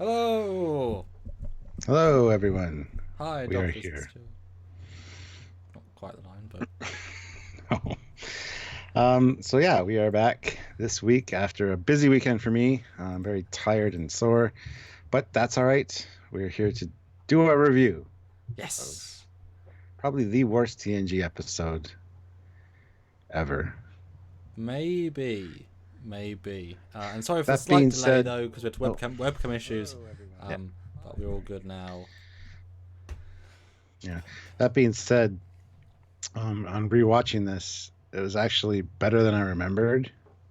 Hello. Hello, everyone. Hi, We are Doctor. here. Not quite the line, but So yeah, we are back this week after a busy weekend for me. I'm very tired and sore, but that's all right. We're here to do a review of yes, probably the worst TNG episode ever. maybe. And sorry for the That slight being delay said, though, because we had oh, webcam issues. hello, everyone. But we're all good now. Yeah. That being said, on rewatching this, it was actually better than I remembered.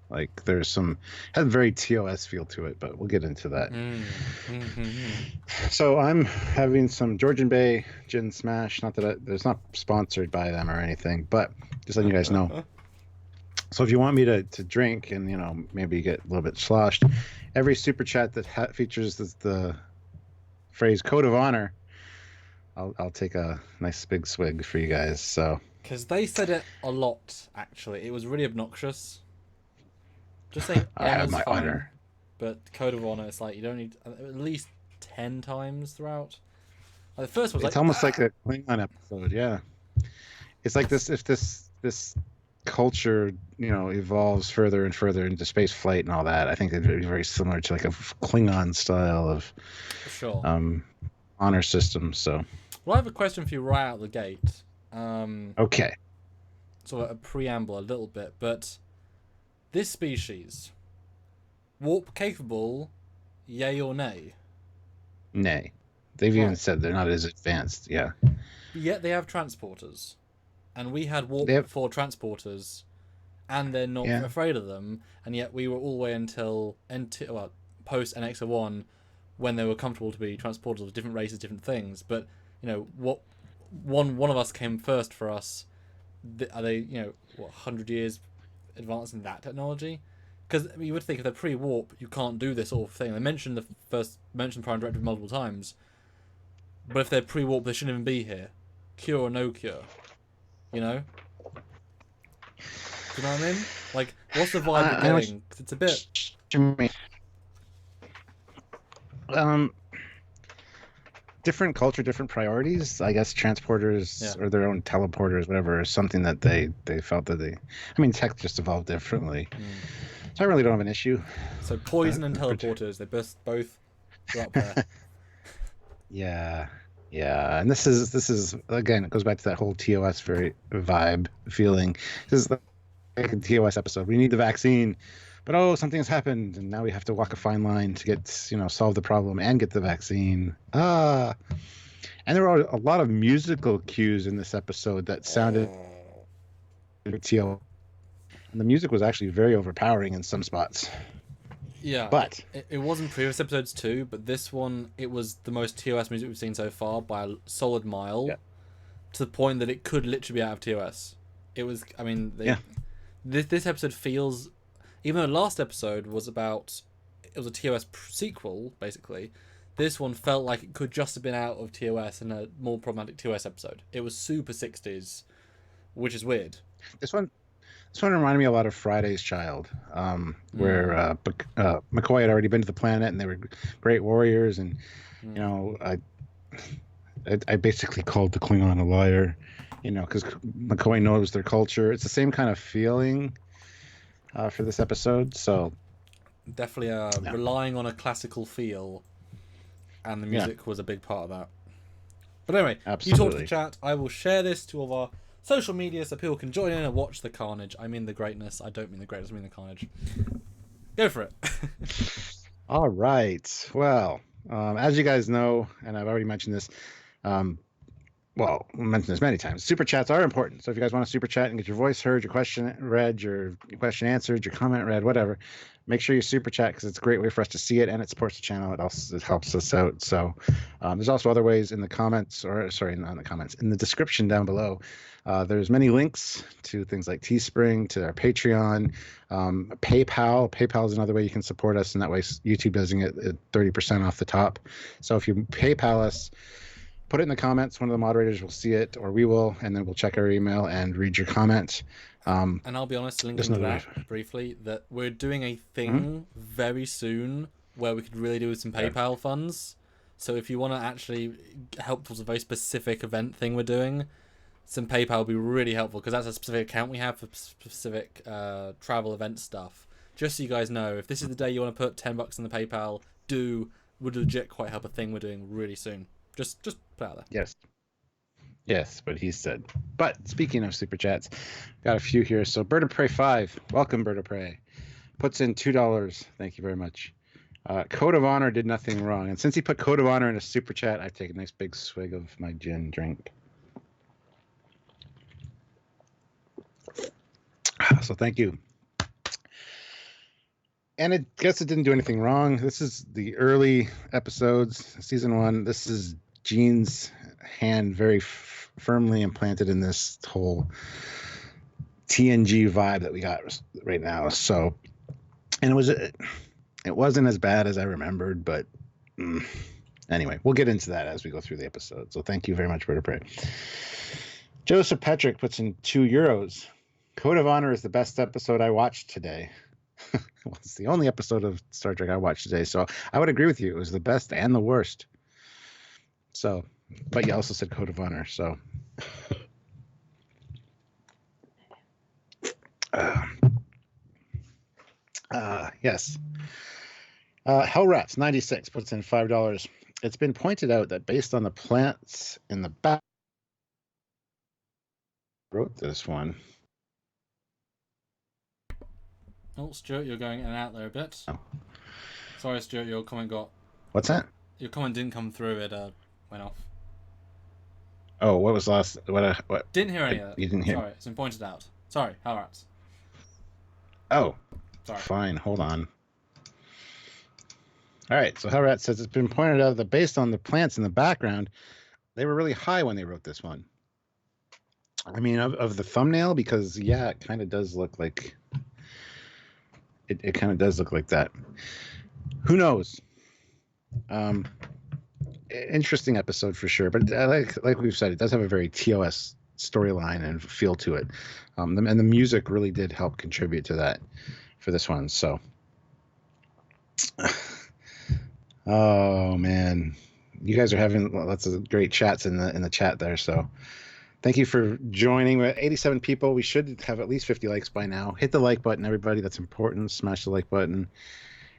Like there's some had a very TOS feel to it, but we'll get into that. So I'm having some Georgian Bay Gin Smash. Not that it's not sponsored by them or anything, but just letting you guys know. So if you want me to drink and maybe get a little bit sloshed, every super chat that features the phrase "code of honor," I'll take a nice big swig for you guys. So Because they said it a lot, actually. It was really obnoxious. Just saying I have honor's my fine, honor. but code of honor, it's like you don't need at least 10 times throughout. Like, the first one was It's like, almost like a Klingon episode. Yeah, it's like this. If this culture evolves further and further into space flight and all that, I think it'd be very similar to like a Klingon style of for sure. honor system. So Well, I have a question for you right out the gate. okay, Sort of a preamble a little bit, but this species, warp capable, yay or nay? nay, they've even Right. said they're not as advanced. Yeah, But yet they have transporters. And we had warp they have. before transporters, and they're not Yeah, afraid of them, and yet we were all the way until post NX01 when they were comfortable to be transporters of different races, different things. But, what one of us came first for us. Are they 100 years advanced in that technology? Because you would think if they're pre-warp, you can't do this sort of thing. They mentioned Prime Directive multiple times, but if they're pre-warp, they shouldn't even be here. Cure or no cure, you know? Do you know what I mean? Like, what's the vibe we're I know what getting? 'Cause it's a bit. you mean. Um, different culture, different priorities. I guess Yeah. transporters or their own teleporters, whatever, is something that they felt that they. I mean, tech just evolved differently, so I really don't have an issue. So poison and Uh, teleporters, they both are up there. Yeah, yeah, and this is again, it goes back to that whole TOS very vibe feeling. This is like a TOS episode. We need the vaccine, but oh, something has happened, and now we have to walk a fine line to get solve the problem and get the vaccine. And there were a lot of musical cues in this episode that sounded TOS, and the music was actually very overpowering in some spots. Yeah, But it wasn't previous episodes too, but this one, it was the most TOS music we've seen so far by a solid mile, yeah, to the point that it could literally be out of TOS. It was, I mean, yeah, this episode feels, even though the last episode was about, it was a TOS sequel, basically, this one felt like it could just have been out of TOS in a more problematic TOS episode. It was super 60s, which is weird. this one. This one reminded me a lot of Friday's Child, where McCoy had already been to the planet and they were great warriors, and I basically called the Klingon a liar, because McCoy knows their culture. It's the same kind of feeling for this episode. So Definitely yeah, relying on a classical feel, and the yeah, music was a big part of that. But anyway, you talk to the absolutely. chat. I will share this to all of our social media so people can join in and watch the carnage. I mean the greatness. I don't mean the greatness. I mean the carnage. Go for it. All right. Well, as you guys know, and I've already mentioned this, um, well, we'll mention this many times. Super chats are important. So if you guys want to super chat and get your voice heard, your question read, your question answered, your comment read, whatever, make sure you super chat because it's a great way for us to see it and it supports the channel. It helps us out. So there's also other ways in the comments, or sorry, not in the comments, in the description down below. There's many links to things like Teespring, to our Patreon, PayPal. PayPal is another way you can support us, and that way YouTube doesn't get 30% off the top. So if you PayPal us, put it in the comments. One of the moderators will see it, or we will, and then we'll check our email and read your comment. And I'll be honest, linking to that briefly, that we're doing a Mhm. thing very soon where we could really do with some PayPal funds. So if you want to actually help towards a very specific event thing we're doing, some PayPal would be really helpful, because that's a specific account we have for specific travel event stuff. Just so you guys know, if this is the day you want to put $10 in the PayPal, would legit quite help a thing we're doing really soon. Just put it out there. Yes, what he said. But speaking of super chats, got a few here. So Bird of Prey 5, welcome Bird of Prey, puts in $2. Thank you very much. Code of Honor did nothing wrong, and since he put Code of Honor in a super chat, I take a nice big swig of my gin drink. So thank you. And I guess it didn't do anything wrong. This is the early episodes, season 1. This is Gene's hand very firmly implanted in this whole TNG vibe that we got right now. So, and it wasn't as bad as I remembered, but anyway, we'll get into that as we go through the episode. So thank you very much, Bird of Prey. Joseph Patrick puts in €2. Code of Honor is the best episode I watched today. Well, it's the only episode of Star Trek I watched today, so I would agree with you. It was the best and the worst. So, but you also said Code of Honor, so. Yes. Hellrats 96 puts in $5. It's been pointed out that based on the plants in the back, wrote this one. Oh, Stuart, you're going in and out there a bit. Oh. Sorry, Stuart, your comment got... What's that? Your comment didn't come through, it went off. Oh, what was last... What? Didn't hear any of that. You didn't hear... Sorry, it's been pointed out. Sorry, Hellrats. Oh, sorry. Fine, hold on. All right, so Hellrat says it's been pointed out that based on the plants in the background, they were really high when they wrote this one. I mean, of the thumbnail, because, yeah, it kind of does look like... It kind of does look like that. Who knows? Interesting episode for sure, but like we've said, it does have a very TOS storyline and feel to it, and the music really did help contribute to that for this one. So, oh man, you guys are having lots of great chats in the chat there. So, thank you for joining. We're at 87 people. We should have at least 50 likes by now. Hit the like button, everybody. That's important. Smash the like button.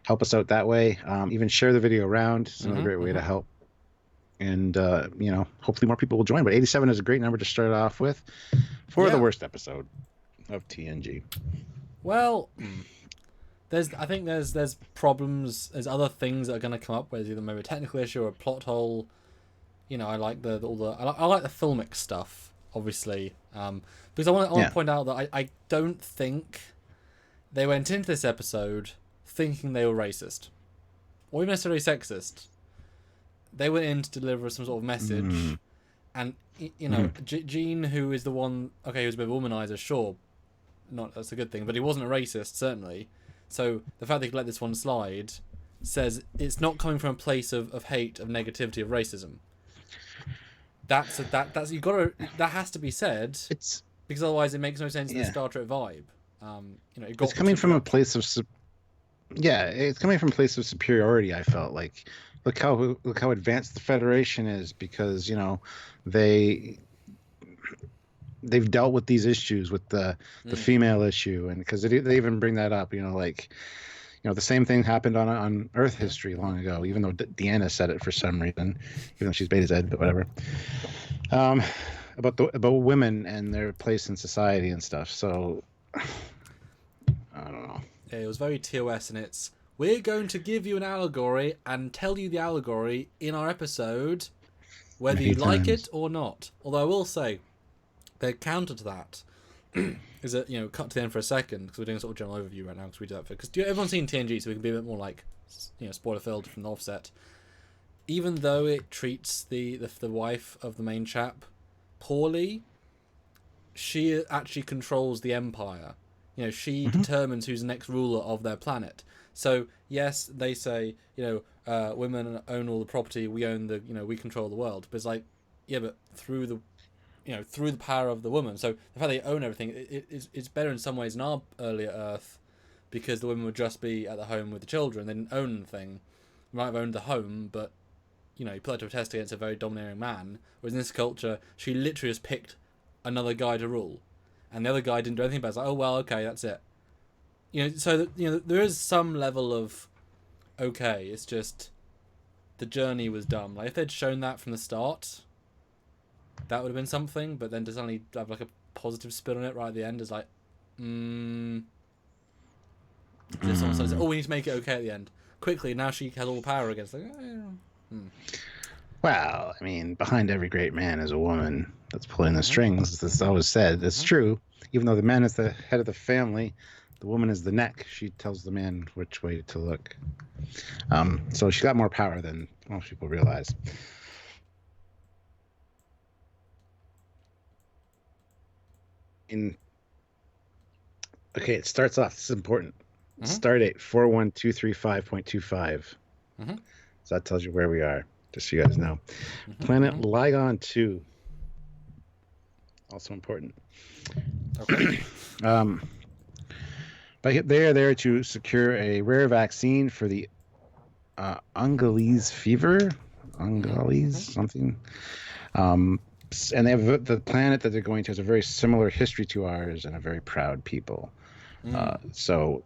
Help us out that way. Even share the video around. It's another great way to help. And, hopefully more people will join. But 87 is a great number to start off with for the worst episode of TNG. Well, I think there's problems. There's other things that are going to come up, whether it's either maybe a technical issue or a plot hole. You know, I like I like the filmic stuff, obviously, because I want to point out that I don't think they went into this episode thinking they were racist or even necessarily sexist. They went in to deliver some sort of message, and Gene, who is the one, okay, he was a bit of a womanizer, sure, that's a good thing, but he wasn't a racist, certainly. So the fact they could let this one slide says it's not coming from a place of hate, of negativity, of racism. That has to be said. Because otherwise it makes no sense in the Star Trek vibe. It's coming from a place of it's coming from a place of superiority. I felt like, look how advanced the Federation is, because they've dealt with these issues with the female issue, and because they even bring that up. The same thing happened on Earth history long ago, even though Deanna said it for some reason, even though she's Beta Z, but whatever. About women and their place in society and stuff. So, I don't know. Yeah, it was very TOS, and we're going to give you an allegory and tell you the allegory in our episode, whether you like it or not. Although I will say, the counter to that is that, cut to the end for a second, because we're doing a sort of general overview right now, because we do that because everyone's seen TNG, so we can be a bit more spoiler filled from the offset. Even though it treats the wife of the main chap poorly, she actually controls the Empire. She determines who's the next ruler of their planet. So yes, they say women own all the property, we own we control the world. But it's but through the power of the woman. So the fact they own everything, it's better in some ways in our earlier Earth, because the women would just be at the home with the children. They didn't own anything. might have owned the home, but you know, you put her to a test against a very domineering man. Whereas in this culture, she literally just picked another guy to rule, and the other guy didn't do anything about it. It's like, oh well, okay, that's it. You know, so that, you know, there is some level of okay. It's just the journey was dumb. Like if they'd shown that from the start, that would have been something. But then to suddenly have like a positive spin on it right at the end is like, just someone says, oh, we need to make it okay at the end quickly. Now she has all the power again. It's like, Well, I mean, behind every great man is a woman that's pulling the strings. That's always said. It's true. Even though the man is the head of the family, the woman is the neck. She tells the man which way to look. So she got more power than most people realize. Okay, it starts off. This is important. Stardate 41235.25. So that tells you where we are, just so you guys know. Planet Lygon 2. Also important. okay. But they are there to secure a rare vaccine for the Ungolese fever. Ungolese something. And they have the planet that they're going to has a very similar history to ours and a very proud people. So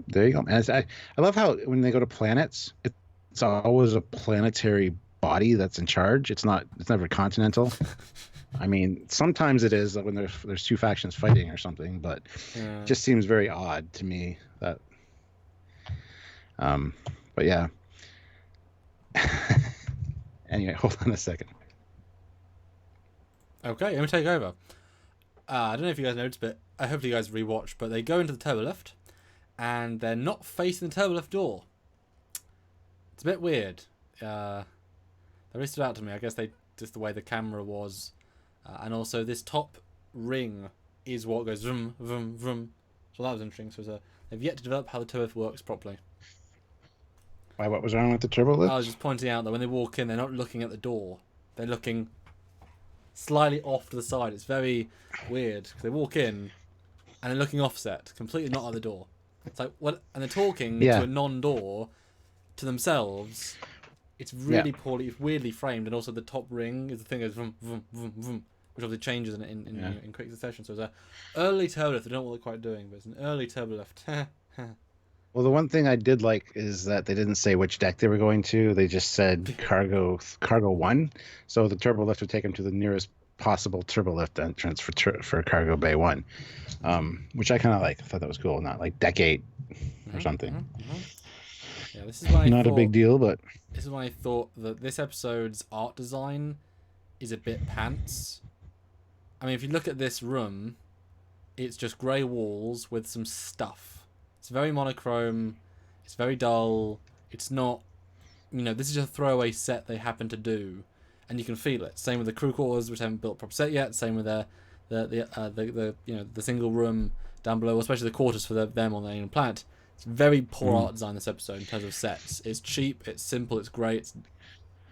there you go. And I love how when they go to planets, it's always a planetary body that's in charge. It's never continental. I mean, sometimes it is when there's two factions fighting or something, but it just seems very odd to me that. But yeah. Anyway, hold on a second. Okay, let me take over. I don't know if you guys noticed, but I hope you guys rewatch. But they go into the turbo lift, and they're not facing the turbo lift door. It's a bit weird. That really stood out to me. I guess just the way the camera was, and also this top ring is what goes vroom vroom vroom. So that was interesting. So they've yet to develop how the turbo lift works properly. Why? What was wrong with the turbo lift? I was just pointing out that when they walk in, they're not looking at the door. They're looking slightly off to the side. It's very weird because they walk in and they're looking offset, completely not at the door. It's like what, and they're talking to a non-door to themselves. It's really poorly, it's weirdly framed, and also the top ring is the thing that goes vroom, vroom, vroom, vroom, which obviously changes in quick succession. So it's an early turbo lift. I don't know what they're quite doing, but it's an early turbo lift. Well, the one thing I did like is that they didn't say which deck they were going to. They just said cargo 1. So the turbo lift would take them to the nearest possible turbo lift entrance for cargo bay 1, which I kind of like. I thought that was cool. Not like deck 8 or something. Yeah, this is why not a big deal, but this is why I thought that this episode's art design is a bit pants. I mean, if you look at this room, it's just grey walls with some stuff. It's very monochrome. It's very dull. It's not, this is just a throwaway set they happen to do, and you can feel it. Same with the crew quarters, which haven't built a proper set yet. Same with the single room down below, especially the quarters for them on the alien planet. It's very poor art design this episode in terms of sets. It's cheap. It's simple. It's grey. It's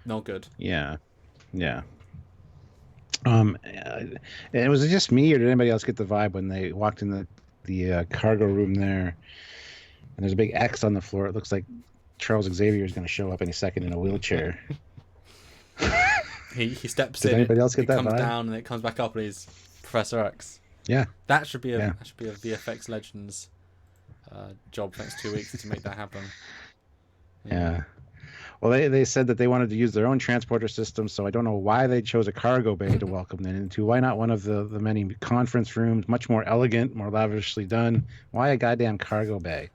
not good. Yeah. And was it just me, or did anybody else get the vibe when they walked in the cargo room there, and there's a big X on the floor? It looks like Charles Xavier is going to show up any second in a wheelchair. he steps Did in. Anybody else get that comes vibe? down and it comes back up and he's Professor X. Yeah. That should be a VFX Legends job for the next 2 weeks to make that happen. Yeah. Well, they said that they wanted to use their own transporter system, so I don't know why they chose a cargo bay to welcome them into. Why not one of the many conference rooms, much more elegant, more lavishly done? Why a goddamn cargo bay?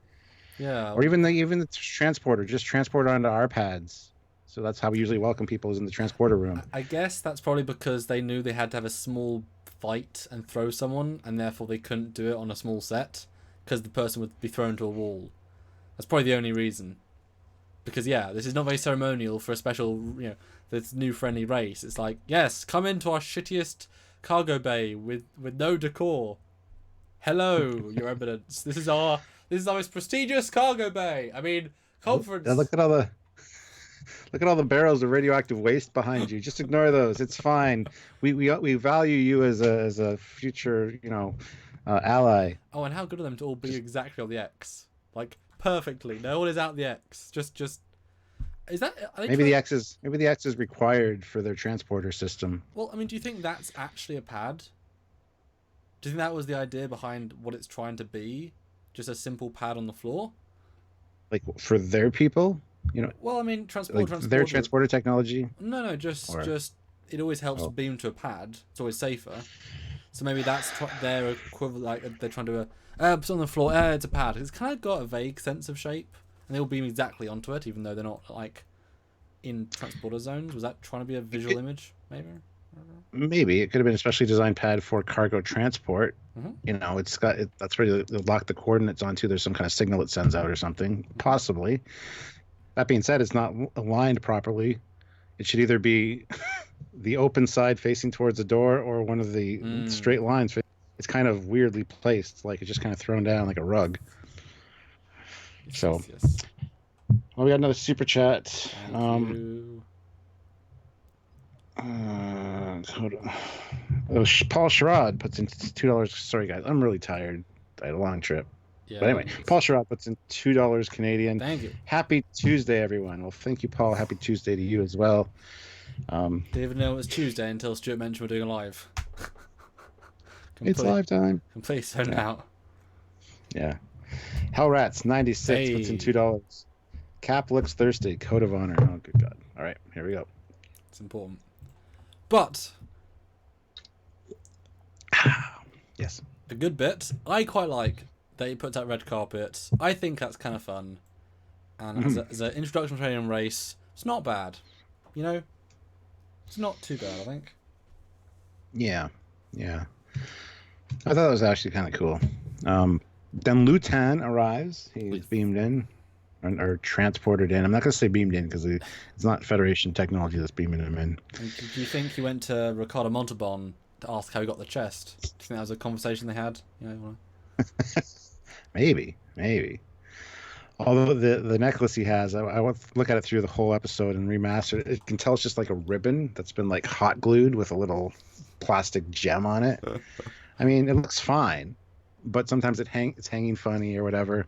Yeah. Or even the transporter, just transport onto our pads. So that's how we usually welcome people, is in the transporter room. I guess that's probably because they knew they had to have a small fight and throw someone, and therefore they couldn't do it on a small set because the person would be thrown to a wall. That's probably the only reason. Because this is not very ceremonial for a special, this new friendly race. It's like, yes, come into our shittiest cargo bay with no decor. Hello, Your Eminence. This is our most prestigious cargo bay. I mean, conference. Look at all the barrels of radioactive waste behind you. Just ignore those. It's fine. We value you as a future, ally. Oh, and how good of them to all be exactly on the X. Like, perfectly. No one is out the X. Just is that maybe the X is required for their transporter system. Well, I mean, do you think that's actually a pad? Do you think that was the idea behind what it's trying to be? Just a simple pad on the floor? Like for their people, Well, I mean, their transporter technology. No, just it always helps to beam to a pad. It's always safer. So maybe that's their equivalent. Like they're trying to put on the floor. It's a pad. It's kind of got a vague sense of shape, and they all beam exactly onto it, even though they're not like in transporter zones. Was that trying to be a visual image? Maybe it could have been a specially designed pad for cargo transport. Mm-hmm. It's got that's where you lock the coordinates onto. There's some kind of signal it sends out or something, possibly. That being said, it's not aligned properly. It should either be the open side facing towards the door or one of the straight lines. It's kind of weirdly placed, like it's just kind of thrown down like a rug. Yes. Well, we got another super chat. Thank you. Paul Sherrod puts in $2. Sorry, guys, I'm really tired. I had a long trip. Yeah, but anyway, Paul Sherrod puts in $2 Canadian. Thank you. Happy Tuesday, everyone. Well, thank you, Paul. Happy Tuesday to you as well. Didn't even know it was Tuesday until Stuart mentioned we're doing a live. It's live time. Complete zone out. Yeah. Hellrats 96 puts in $2. Cap looks thirsty. Code of honor. Oh, good God. All right, here we go. It's important. But yes, a good bit. I quite like that he puts out red carpet. I think that's kind of fun. And as an introduction training race, it's not bad. It's not too bad, I think. Yeah. I thought it was actually kind of cool. Then Lutan arrives. He's beamed in or transported in. I'm not going to say beamed in because it's not Federation technology that's beaming him in. And do you think he went to Ricardo Montalban to ask how he got the chest? Do you think that was a conversation they had? Maybe. Although the necklace he has, I want to look at it through the whole episode and remaster it. It can tell it's just like a ribbon that's been like hot glued with a little plastic gem on it. I mean, it looks fine, but sometimes it's hanging funny or whatever.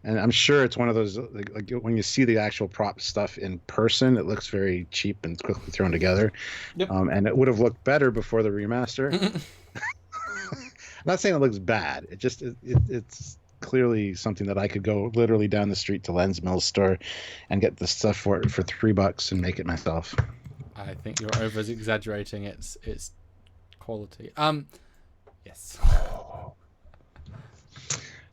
And I'm sure it's one of those like when you see the actual prop stuff in person, it looks very cheap and quickly thrown together. Yep. And it would have looked better before the remaster. I'm not saying it looks bad. It just it's clearly something that I could go literally down the street to Lens Mills store and get the stuff for $3 and make it myself. I think you're over exaggerating its quality. Yes.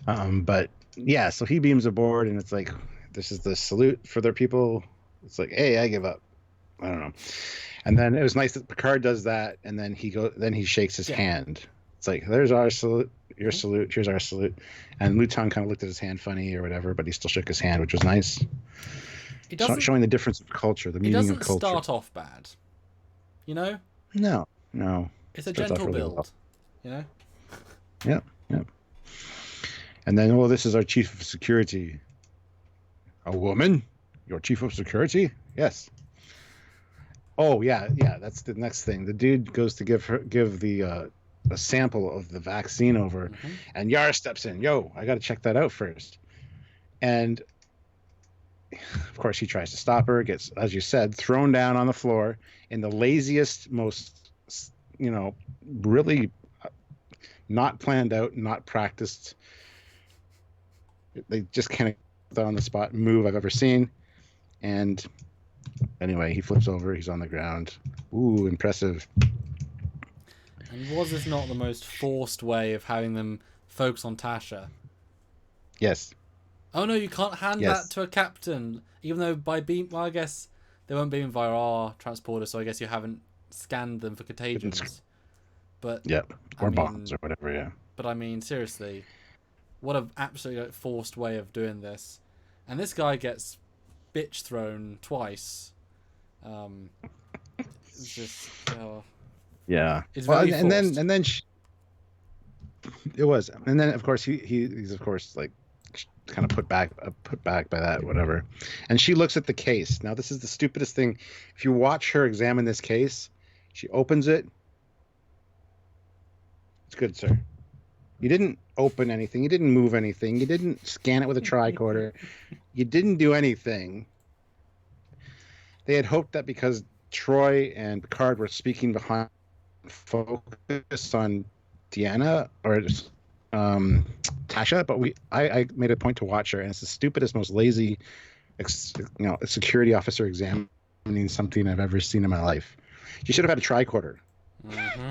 But yeah, so he beams aboard and it's like, this is the salute for their people. It's like, hey, I give up. I don't know. And then it was nice that Picard does that, and then he shakes his hand. It's like, there's our salute, your salute, here's our salute. And Luton kind of looked at his hand funny or whatever, but he still shook his hand, which was nice. Showing the difference of culture, the meaning of culture. It doesn't start off bad. No. It's a gentle build. Yep. And then, this is our chief of security. A woman? Your chief of security? Yes. Oh, yeah. That's the next thing. The dude goes to give a sample of the vaccine over, and Yara steps in. Yo, I got to check that out first. And, of course, he tries to stop her, gets, as you said, thrown down on the floor in the laziest, most, really not planned out, not practiced. They just kind of on the spot move I've ever seen. And anyway, he flips over. He's on the ground. Ooh, impressive. And was this not the most forced way of having them focus on Tasha? Yes. Oh no, you can't hand that to a captain, even though by beam. Well, I guess they won't beam via our transporter, so I guess you haven't scanned them for contagions. But or bombs or whatever. Yeah. But I mean, seriously. What an absolutely forced way of doing this. And this guy gets bitch thrown twice. It's just... yeah. It's very forced. And then it was. And then, of course, he's, of course, like, kind of put back by that, whatever. And she looks at the case. Now, this is the stupidest thing. If you watch her examine this case, she opens it. It's good, sir. You didn't open anything. You didn't move anything. You didn't scan it with a tricorder. You didn't do anything. They had hoped that because Troy and Picard were speaking behind focus on Deanna or Tasha, but I made a point to watch her, and it's the stupidest, most lazy, security officer examining something I've ever seen in my life. You should have had a tricorder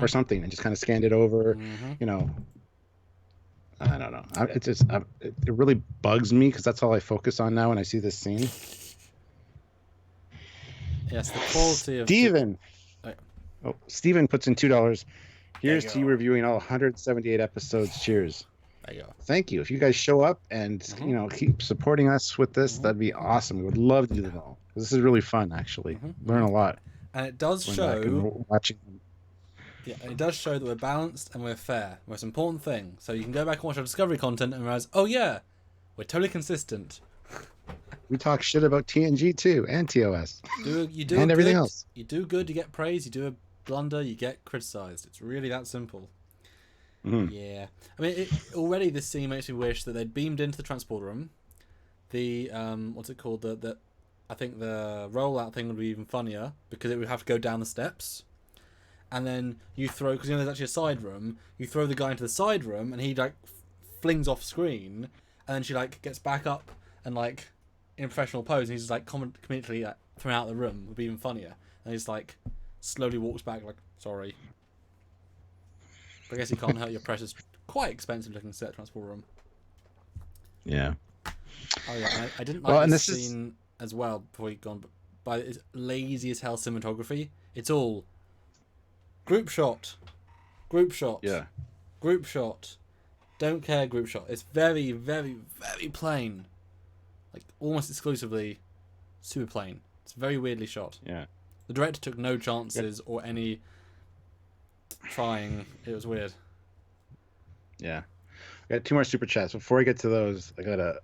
or something and just kind of scanned it over. I don't know. It really bugs me because that's all I focus on now when I see this scene. Yes, the quality of Steven. Steven puts in $2. Here's to you reviewing all 178 episodes. Cheers. There you go. Thank you. If you guys show up and keep supporting us with this, that'd be awesome. We would love to do them all. This is really fun, actually. Learn a lot. And it does show watching. Yeah, and it does show that we're balanced and we're fair. Most important thing. So you can go back and watch our Discovery content and realize, oh yeah, we're totally consistent. We talk shit about TNG too, and TOS. You do and everything else. You do good, you get praise. You do a blunder, you get criticized. It's really that simple. Yeah. I mean, already this scene makes me wish that they'd beamed into the transport room. The what's it called? I think the rollout thing would be even funnier because it would have to go down the steps. And then you throw, because there's actually a side room, you throw the guy into the side room and he flings off screen, and then she gets back up and in a professional pose, and he's just comedically thrown out of the room. Would be even funnier. And he's slowly walks back sorry. But I guess you can't hurt your precious, quite expensive looking set transport room. Yeah. Oh yeah, I didn't like this scene as well before you'd gone, but by its lazy as hell cinematography, it's all group shot, yeah, group shot, don't care, group shot. It's very, very, very plain, almost exclusively super plain. It's very weirdly shot. Yeah, the director took no chances or any trying. It was weird. Yeah. I got 2 more super chats. Before I get to those,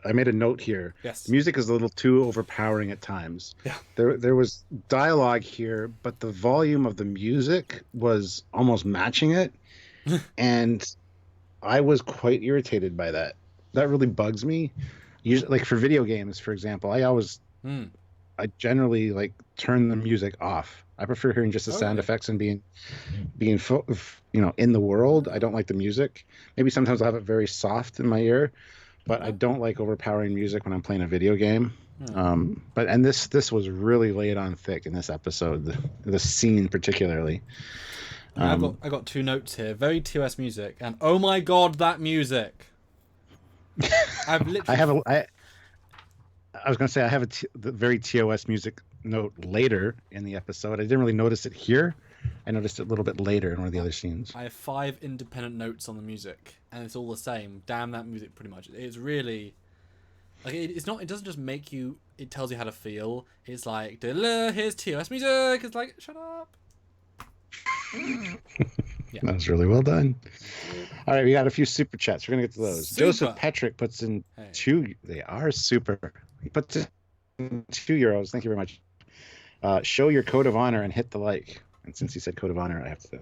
I made a note here. Yes. Music is a little too overpowering at times. Yeah. There was dialogue here, but the volume of the music was almost matching it. And I was quite irritated by that. That really bugs me. Usually, for video games, for example, I generally turn the music off. I prefer hearing just the sound effects and being in the world. I don't like the music. Maybe sometimes I'll have it very soft in my ear, but I don't like overpowering music when I'm playing a video game. And this was really laid on thick in this episode, the scene particularly. I got 2 notes here. Very TOS music, and oh my god, that music! I was going to say I have the very TOS music note later in the episode. I didn't really notice it here. I noticed it a little bit later in one of the other scenes. I have 5 independent notes on the music, and it's all the same. Damn that music, pretty much. It's really it's not. It doesn't just make you. It tells you how to feel. It's here's TOS music. It's shut up. Yeah. That was really well done. All right, we got a few super chats. We're gonna get to those. Joseph Patrick puts in 2. They are super. He puts in €2. Thank you very much. Show your code of honor and hit the like. And since he said code of honor, I have to.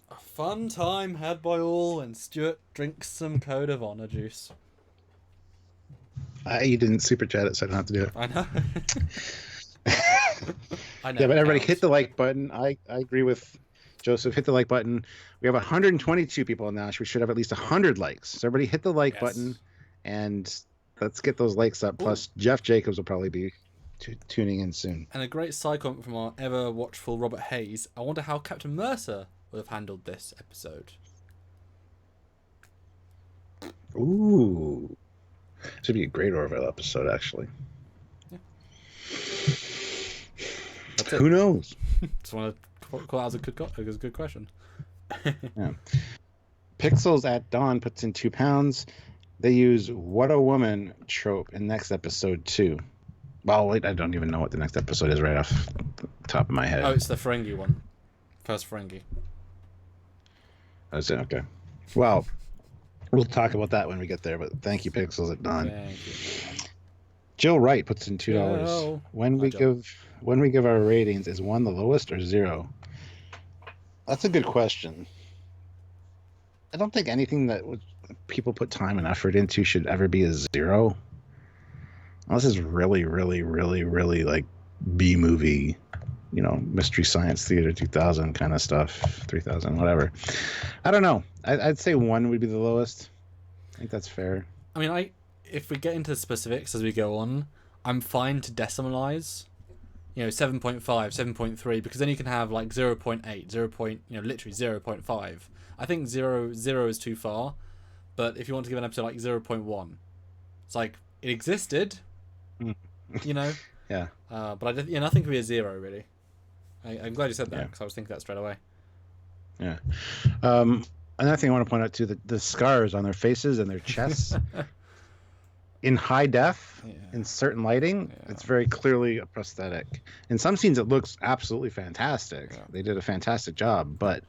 A fun time had by all, and Stuart drinks some code of honor juice. You didn't super chat it, so I don't have to do it. I know. I know. Yeah, but everybody hit the like button. I agree with Joseph. Hit the like button. We have 122 people now. So we should have at least 100 likes. So everybody hit the like button, and let's get those likes up. Plus, Jeff Jacobs will probably be tuning in soon. And a great side comment from our ever watchful Robert Hayes. I wonder how Captain Mercer would have handled this episode. Ooh. Should be a great Orville episode, actually. Yeah. Who knows? Just want to call that as a good question. Yeah. Pixels at Dawn puts in £2. They use "What a Woman" trope in next episode too. Well, wait, I don't even know what the next episode is right off the top of my head. Oh, it's the Ferengi one. First Ferengi. That's it. Okay. Well, we'll talk about that when we get there. But thank you, Pixels at Dawn. Thank you. Jill Wright puts in $2. Jill. When we give our ratings, is 1 the lowest or 0? That's a good question. I don't think anything that people put time and effort into should ever be a 0. Unless it's really, really, really, really like B movie, Mystery Science Theater 2000 kind of stuff, 3000, whatever. I don't know. I'd say 1 would be the lowest. I think that's fair. I mean, if we get into the specifics as we go on, I'm fine to decimalize, 7.5, 7.3, because then you can have like 0.8, 0. Literally 0.5. I think 0 is too far, but if you want to give an episode like 0.1, it's like it existed, Yeah. But nothing could be a 0 really. I'm glad you said that because I was thinking that straight away. Yeah. Another thing I want to point out too, the scars on their faces and their chests in high def, in certain lighting, it's very clearly a prosthetic. In some scenes, it looks absolutely fantastic. Yeah. They did a fantastic job, but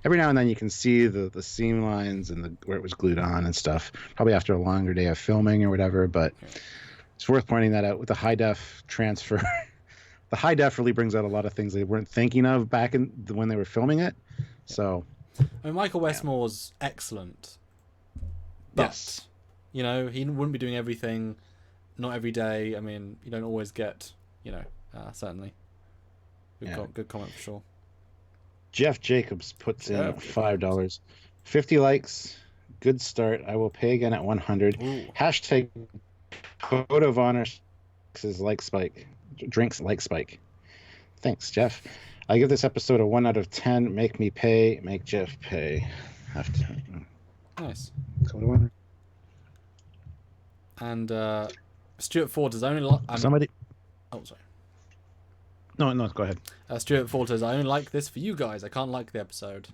every now and then you can see the seam lines and where it was glued on and stuff, probably after a longer day of filming or whatever, but it's worth pointing that out with the high def transfer. The high def really brings out a lot of things they weren't thinking of back when they were filming it. So, I mean, Michael Westmore's excellent. But, yes. He wouldn't be doing everything, not every day. I mean, you don't always get, certainly. Good comment for sure. Jeff Jacobs puts in $5. 50 likes. Good start. I will pay again at 100. Ooh. Hashtag Code of Honor says like Spike. Drinks like Spike. Thanks, Jeff. I give this episode a 1 out of 10. Make me pay. Make Jeff pay. Have to. Nice. Code of Honor. And Stuart Ford is only somebody. Oh, sorry. No, go ahead. Stuart Ford says, I only like this for you guys. I can't like the episode.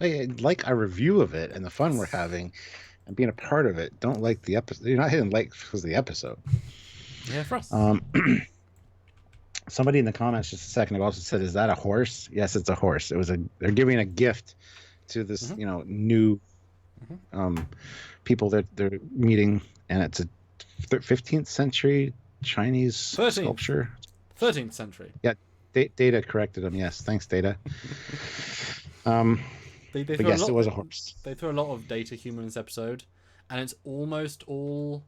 I like our review of it and the fun we're having and being a part of it. Don't like the episode. You're not hitting like because of the episode. Yeah, for us. Somebody in the comments just a second ago also said, "Is that a horse?" Yes, it's a horse. They're giving a gift to this, new people that they're meeting, and it's a 15th century Chinese sculpture. 13th century. Yeah, Data corrected him. Yes, thanks, Data. But yes, it was a horse. They throw a lot of data humor in this episode, and it's almost all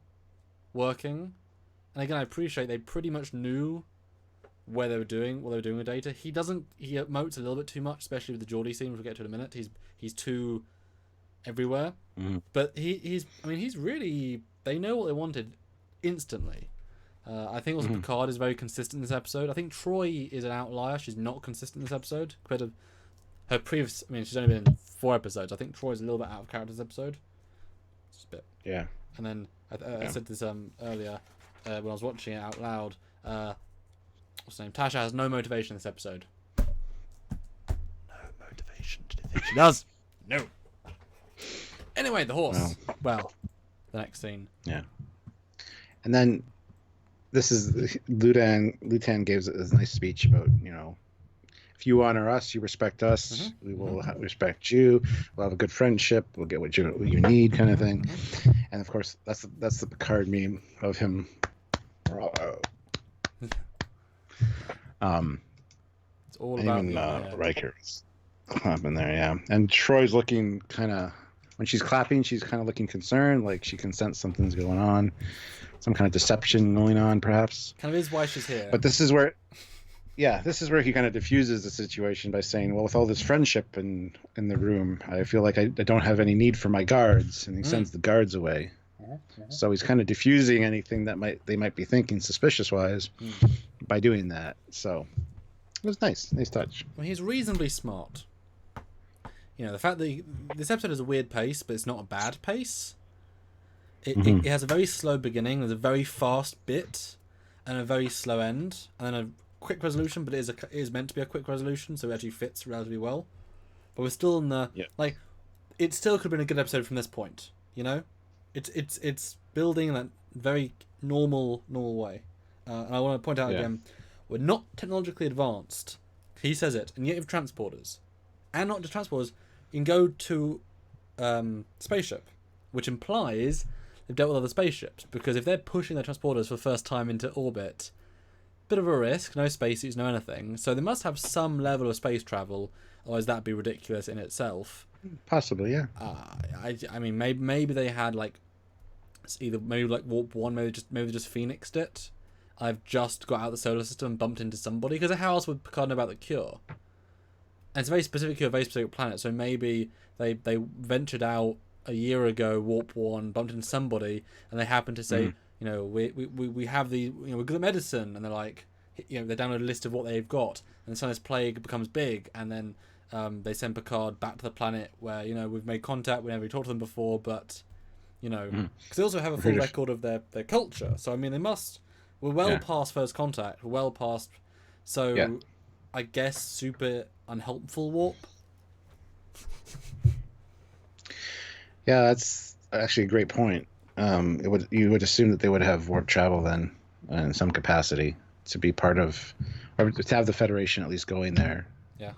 working. And again, I appreciate they pretty much knew what they were doing with data. He emotes a little bit too much, especially with the Geordi scene, which we'll get to in a minute. He's too everywhere. Mm-hmm. But he's really, they know what they wanted instantly. I think also Picard is very consistent in this episode. I think Troy is an outlier. She's not consistent in this episode compared to her previous. I mean, she's only been in 4 episodes. I think Troy's a little bit out of character this episode. Just a bit. Yeah. And then I said this earlier when I was watching it out loud. What's her name? Tasha has no motivation in this episode. No motivation. Do you think she does? No. Anyway, the horse. Well, the next scene. Yeah. And then this is Lutan gives a nice speech about, if you honor us, you respect us, we will respect you, we'll have a good friendship, we'll get what you need, kind of thing. And of course, that's the Picard meme of him. It's all about even Riker's clapping there, yeah. And Troy's looking kind of, when she's clapping, she's kind of looking concerned, like she can sense something's going on, some kind of deception going on, perhaps. Kind of is why she's here. But this is where he kind of diffuses the situation by saying, well, with all this friendship in the room, I feel like I don't have any need for my guards, and he sends the guards away. So he's kind of diffusing anything that they might be thinking suspicious-wise by doing that. So it was nice touch. Well, he's reasonably smart. The fact that this episode has a weird pace, but it's not a bad pace. It has a very slow beginning, there's a very fast bit, and a very slow end, and then a quick resolution, but it is meant to be a quick resolution, so it actually fits relatively well. But we're still in the it still could have been a good episode from this point. It's building in that very normal way. And I want to point out again, we're not technologically advanced. He says it, and yet you have transporters, and not just transporters. You can go to spaceship, which implies they've dealt with other spaceships, because if they're pushing their transporters for the first time into orbit, bit of a risk, no spacesuits, no anything, so they must have some level of space travel, otherwise that'd be ridiculous in itself. Possibly, yeah. I mean, maybe they had like either maybe like warp one, maybe they just phoenixed it. I've just got out of the solar system and bumped into somebody, because how else would Picard know about the cure? And it's a very specific cure, a very specific planet, so maybe they ventured out a year ago, warp one, bumped into somebody, and they happened to say, you know, we have the, you know, we're good at medicine, and they're like, you know, they download a list of what they've got, and suddenly this plague becomes big, and then they send Picard back to the planet where, you know, we've made contact, we never talked to them before, but, you know, because they also have a full record of their culture, so I mean, we're well past first contact, we're well past, so I guess super unhelpful warp. Yeah, that's actually a great point. You would assume that they would have warp travel then, in some capacity, to be part of, or to have the Federation at least going there. Yeah.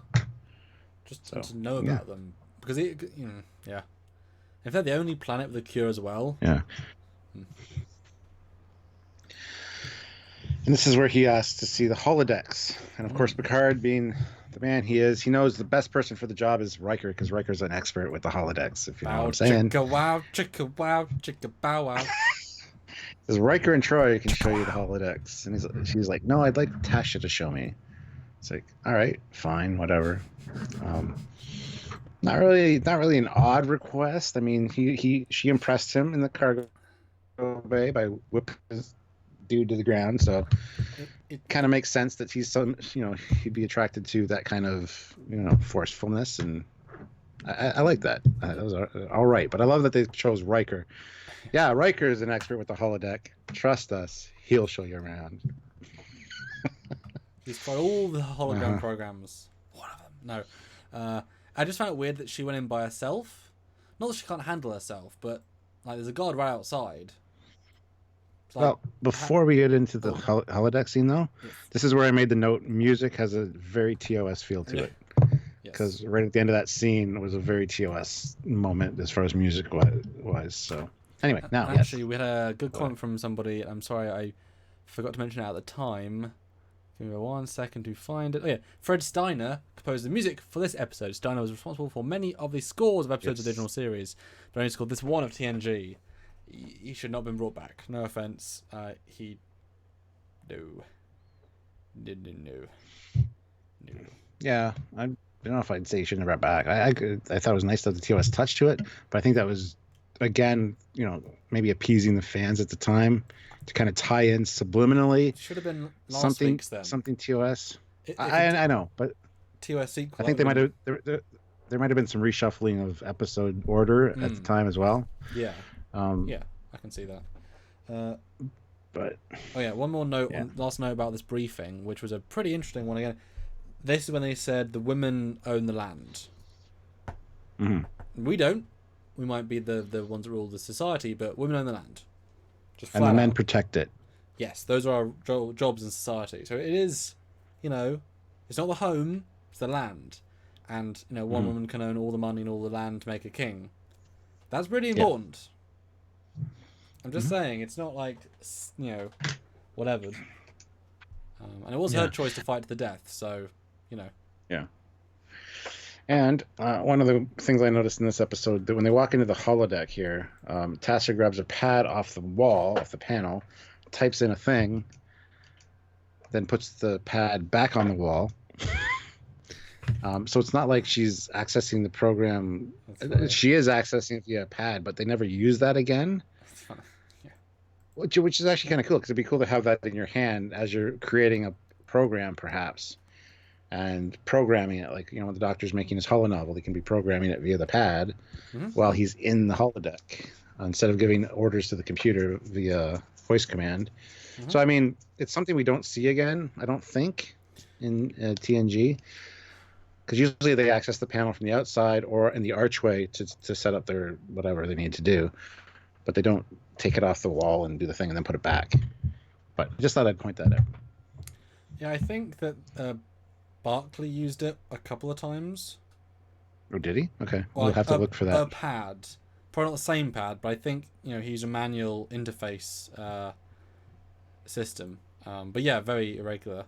Just to know about them, because if they're the only planet with a cure as well. Yeah. And this is where he asks to see the holodecks, and of course Picard, being the man he is, he knows the best person for the job is Riker, because Riker's an expert with the holodecks, if you know what I'm saying. Chicka wow, chicka wow, chicka bow wow. Because Riker and Troy can show you the holodecks, and she's like, no, I'd like Tasha to show me. It's like, all right, fine, whatever. Not really an odd request. I mean, she impressed him in the cargo bay by whipping his dude to the ground, so it kind of makes sense that he'd be attracted to that kind of, you know, forcefulness, and I like that. That was all right, but I love that they chose Riker. Yeah, Riker is an expert with the holodeck. Trust us, he'll show you around. He's tried all the hologram programs. One of them. No. I just found it weird that she went in by herself. Not that she can't handle herself, but like there's a guard right outside. Like, well, before we get into the holodeck scene, though, this is where I made the note, music has a very TOS feel to it. Because right at the end of that scene was a very TOS moment as far as music wise. So anyway, now actually we had a good comment from somebody. I'm sorry, I forgot to mention it at the time. Give me 1 second to find it. Oh yeah, Fred Steiner composed the music for this episode. Steiner was responsible for many of the scores of episodes of the original series, but only scored this one of TNG. He should not have been brought back. No offense. No. Yeah, I don't know if I'd say he shouldn't have brought back. I thought it was nice to have the TOS touch to it, but I think that was, again, you know, maybe appeasing the fans at the time to kind of tie in subliminally. Should have been last week's then. Something TOS. I know, but TOS sequel. I think they might have. There might have been some reshuffling of episode order at the time as well. Yeah. Yeah, I can see that. But one more note. Last note about this briefing, which was a pretty interesting one again. This is when they said the women own the land. We don't. We might be the ones that rule the society, but women own the land. And the men protect it. Yes, those are our jobs in society. So it is, you know, it's not the home, it's the land. And, you know, one woman can own all the money and all the land to make a king. That's pretty important. I'm just saying, it's not like, you know, whatever. And it was her choice to fight to the death, so, you know. Yeah. And one of the things I noticed in this episode, that when they walk into the holodeck here, Tasha grabs a pad off the wall, off the panel, types in a thing, then puts the pad back on the wall. So it's not like she's accessing the program. She is accessing it via a pad, but they never use that again. Which is actually kind of cool, because it'd be cool to have that in your hand as you're creating a program, perhaps, and programming it. Like, you know, when the doctor's making his holonovel, he can be programming it via the pad while he's in the holodeck, instead of giving orders to the computer via voice command. So, I mean, it's something we don't see again, I don't think, in TNG. Because usually they access the panel from the outside or in the archway to set up their whatever they need to do. But they don't take it off the wall and do the thing and then put it back. But I just thought I'd point that out. Yeah, I think that Barclay used it a couple of times. Oh, did he? Okay, we'll have to look for that. A pad. Probably not the same pad, but I think, you know, he used a manual interface system. But yeah, very irregular.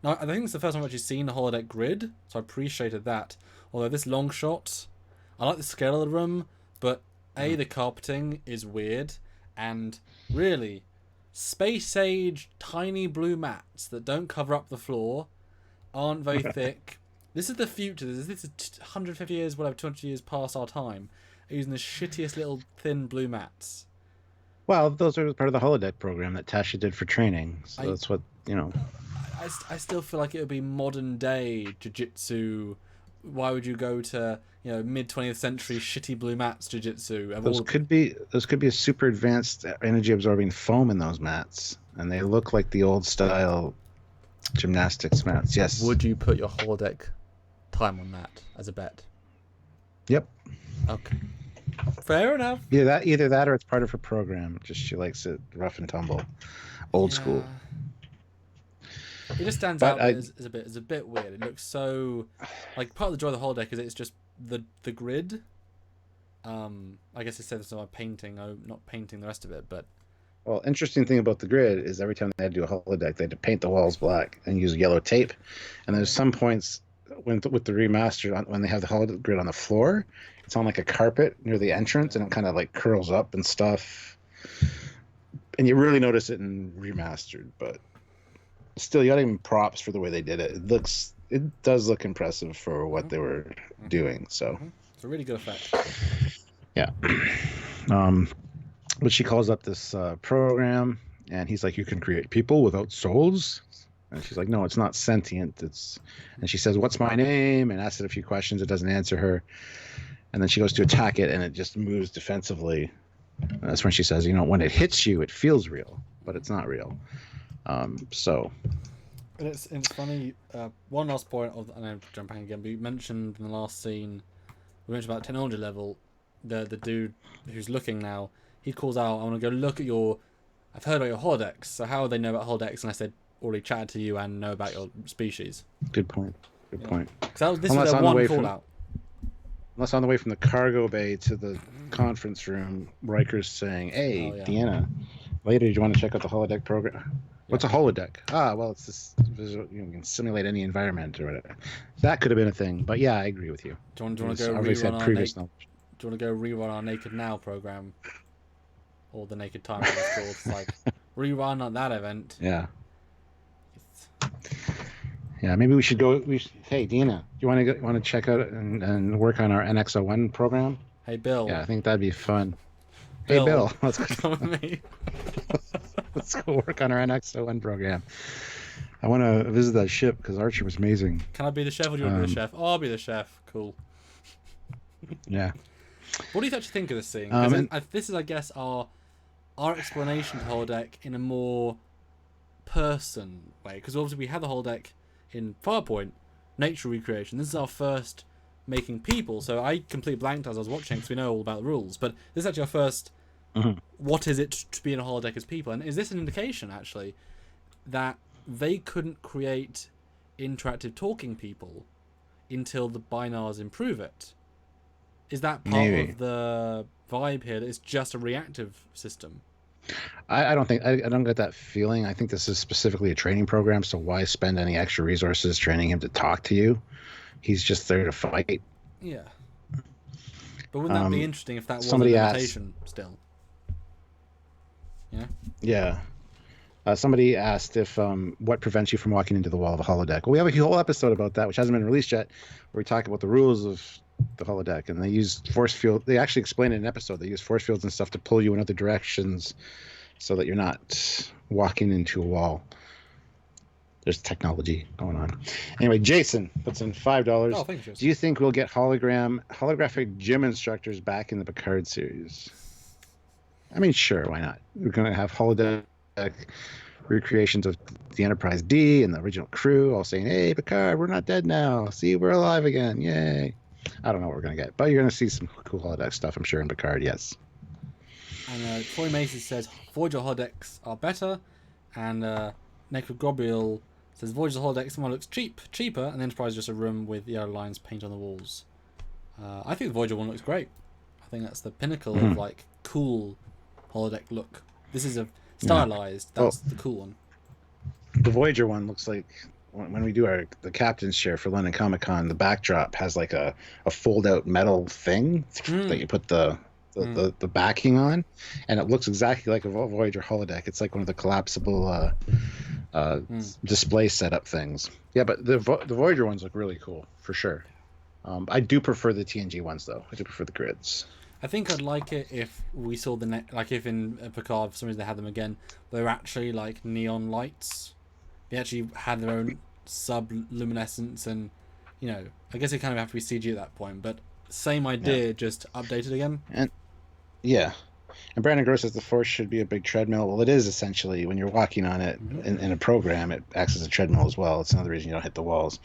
Now, I think it's the first time I've actually seen a holodeck grid, so I appreciated that. Although this long shot, I like the scale of the room, but the carpeting is weird, and really, space age tiny blue mats that don't cover up the floor aren't very thick. This is the future. This is 150 years, whatever, 200 years past our time, using the shittiest little thin blue mats. Well, those are part of the holodeck program that Tasha did for training. So that's what, I still feel like it would be modern day jiu-jitsu. Why would you go to, mid 20th century shitty blue mats jiu-jitsu? Those could be a super advanced energy absorbing foam in those mats, and they look like the old style gymnastics mats. Yes. Would you put your holodeck time on that as a bet? Yep. Okay. Fair enough. Yeah, either that or it's part of her program. Just she likes it rough and tumble, old school. It just stands out as a bit weird. It looks so like part of the joy of the holodeck is it's just the grid. I guess it says so. I'm painting. I'm not painting the rest of it, but. Well, interesting thing about the grid is every time they had to do a holodeck, they had to paint the walls black and use yellow tape. And there's some points with the remaster when they have the holodeck grid on the floor, it's on like a carpet near the entrance, and it kind of like curls up and stuff. And you really notice it in remastered, but still, you got to give them props for the way they did it. It does look impressive for what they were doing. So it's a really good effect. Yeah. But she calls up this program, and he's like, "You can create people without souls." And she's like, "No, it's not sentient. And she says, "What's my name?" and asks it a few questions. It doesn't answer her. And then she goes to attack it, and it just moves defensively. And that's when she says, "When it hits you, it feels real, but it's not real." So. And it's funny. One last point, and I'm jumping again. But you mentioned in the last scene, we mentioned about technology level. The dude who's looking now, he calls out, "I want to go look at I've heard about your holodecks. So how would they know about holodecks?" And I said, "Already chatted to you and know about your species." Good point. Good point. This was their one call out. Unless on the way from the cargo bay to the conference room, Riker's saying, "Hey, Deanna, later, do you want to check out the holodeck program?" What's a holodeck? Well, it's this visual, you can simulate any environment or whatever. That could have been a thing, but yeah, I agree with you. Do you want to go rerun our Naked Now program? Or the Naked Time, it's called. It's like, rerun on that event. Yeah. Yeah, maybe we should go. Hey, Dina, do you want to check out and work on our NX01 program? Hey, Bill. Yeah, I think that'd be fun. Hey, Bill, let's come with me. Let's go work on our NX01 program. I want to visit that ship because Archer was amazing. Can I be the chef or do you want to be the chef? I'll be the chef. Cool. Yeah. What do you actually think of this scene? This is, I guess, our explanation to holodeck in a more person way. Because obviously we had the holodeck in Farpoint, nature recreation. This is our first making people. So I completely blanked as I was watching because we know all about the rules. But this is actually our first. What is it to be in a holodeck as people? And is this an indication actually that they couldn't create interactive talking people until the binars improve it? Is that part of the vibe here that it's just a reactive system? I don't get that feeling. I think this is specifically a training program, so why spend any extra resources training him to talk to you? He's just there to fight. Yeah. But wouldn't that be interesting if that was a limitation still? Yeah. Yeah. Somebody asked if what prevents you from walking into the wall of a holodeck. Well, we have a whole episode about that, which hasn't been released yet, where we talk about the rules of the holodeck, and they use force field. They actually explain in an episode. They use force fields and stuff to pull you in other directions, so that you're not walking into a wall. There's technology going on. Anyway, Jason puts in $5. Oh, thank you. Do you think we'll get holographic gym instructors back in the Picard series? I mean, sure, why not? We're going to have holodeck recreations of the Enterprise D and the original crew all saying, "Hey, Picard, we're not dead now. See, we're alive again. Yay." I don't know what we're going to get, but you're going to see some cool holodeck stuff, I'm sure, in Picard, yes. And Troy Macy says Voyager holodecks are better, and Necrogobriel says Voyager holodeck someone looks cheaper, and the Enterprise is just a room with yellow lines painted on the walls. I think the Voyager one looks great. I think that's the pinnacle of like cool holodeck look. This is a stylized. That's the cool one. The Voyager one looks like when we do the captain's chair for London Comic Con, the backdrop has like a fold out metal thing that you put the backing on, and it looks exactly like a Voyager holodeck. It's like one of the collapsible display setup things. Yeah, but the Voyager ones look really cool for sure. I do prefer the TNG ones though. I do prefer the grids. I think I'd like it if we saw like if in Picard for some reason they had them again, they were actually like neon lights. They actually had their own sub-luminescence, and I guess it kind of have to be CG at that point, but same idea, just updated again. And yeah, and Brandon Gross says the Force should be a big treadmill. Well, it is essentially when you're walking on it in a program. It acts as a treadmill as well. It's another reason you don't hit the walls.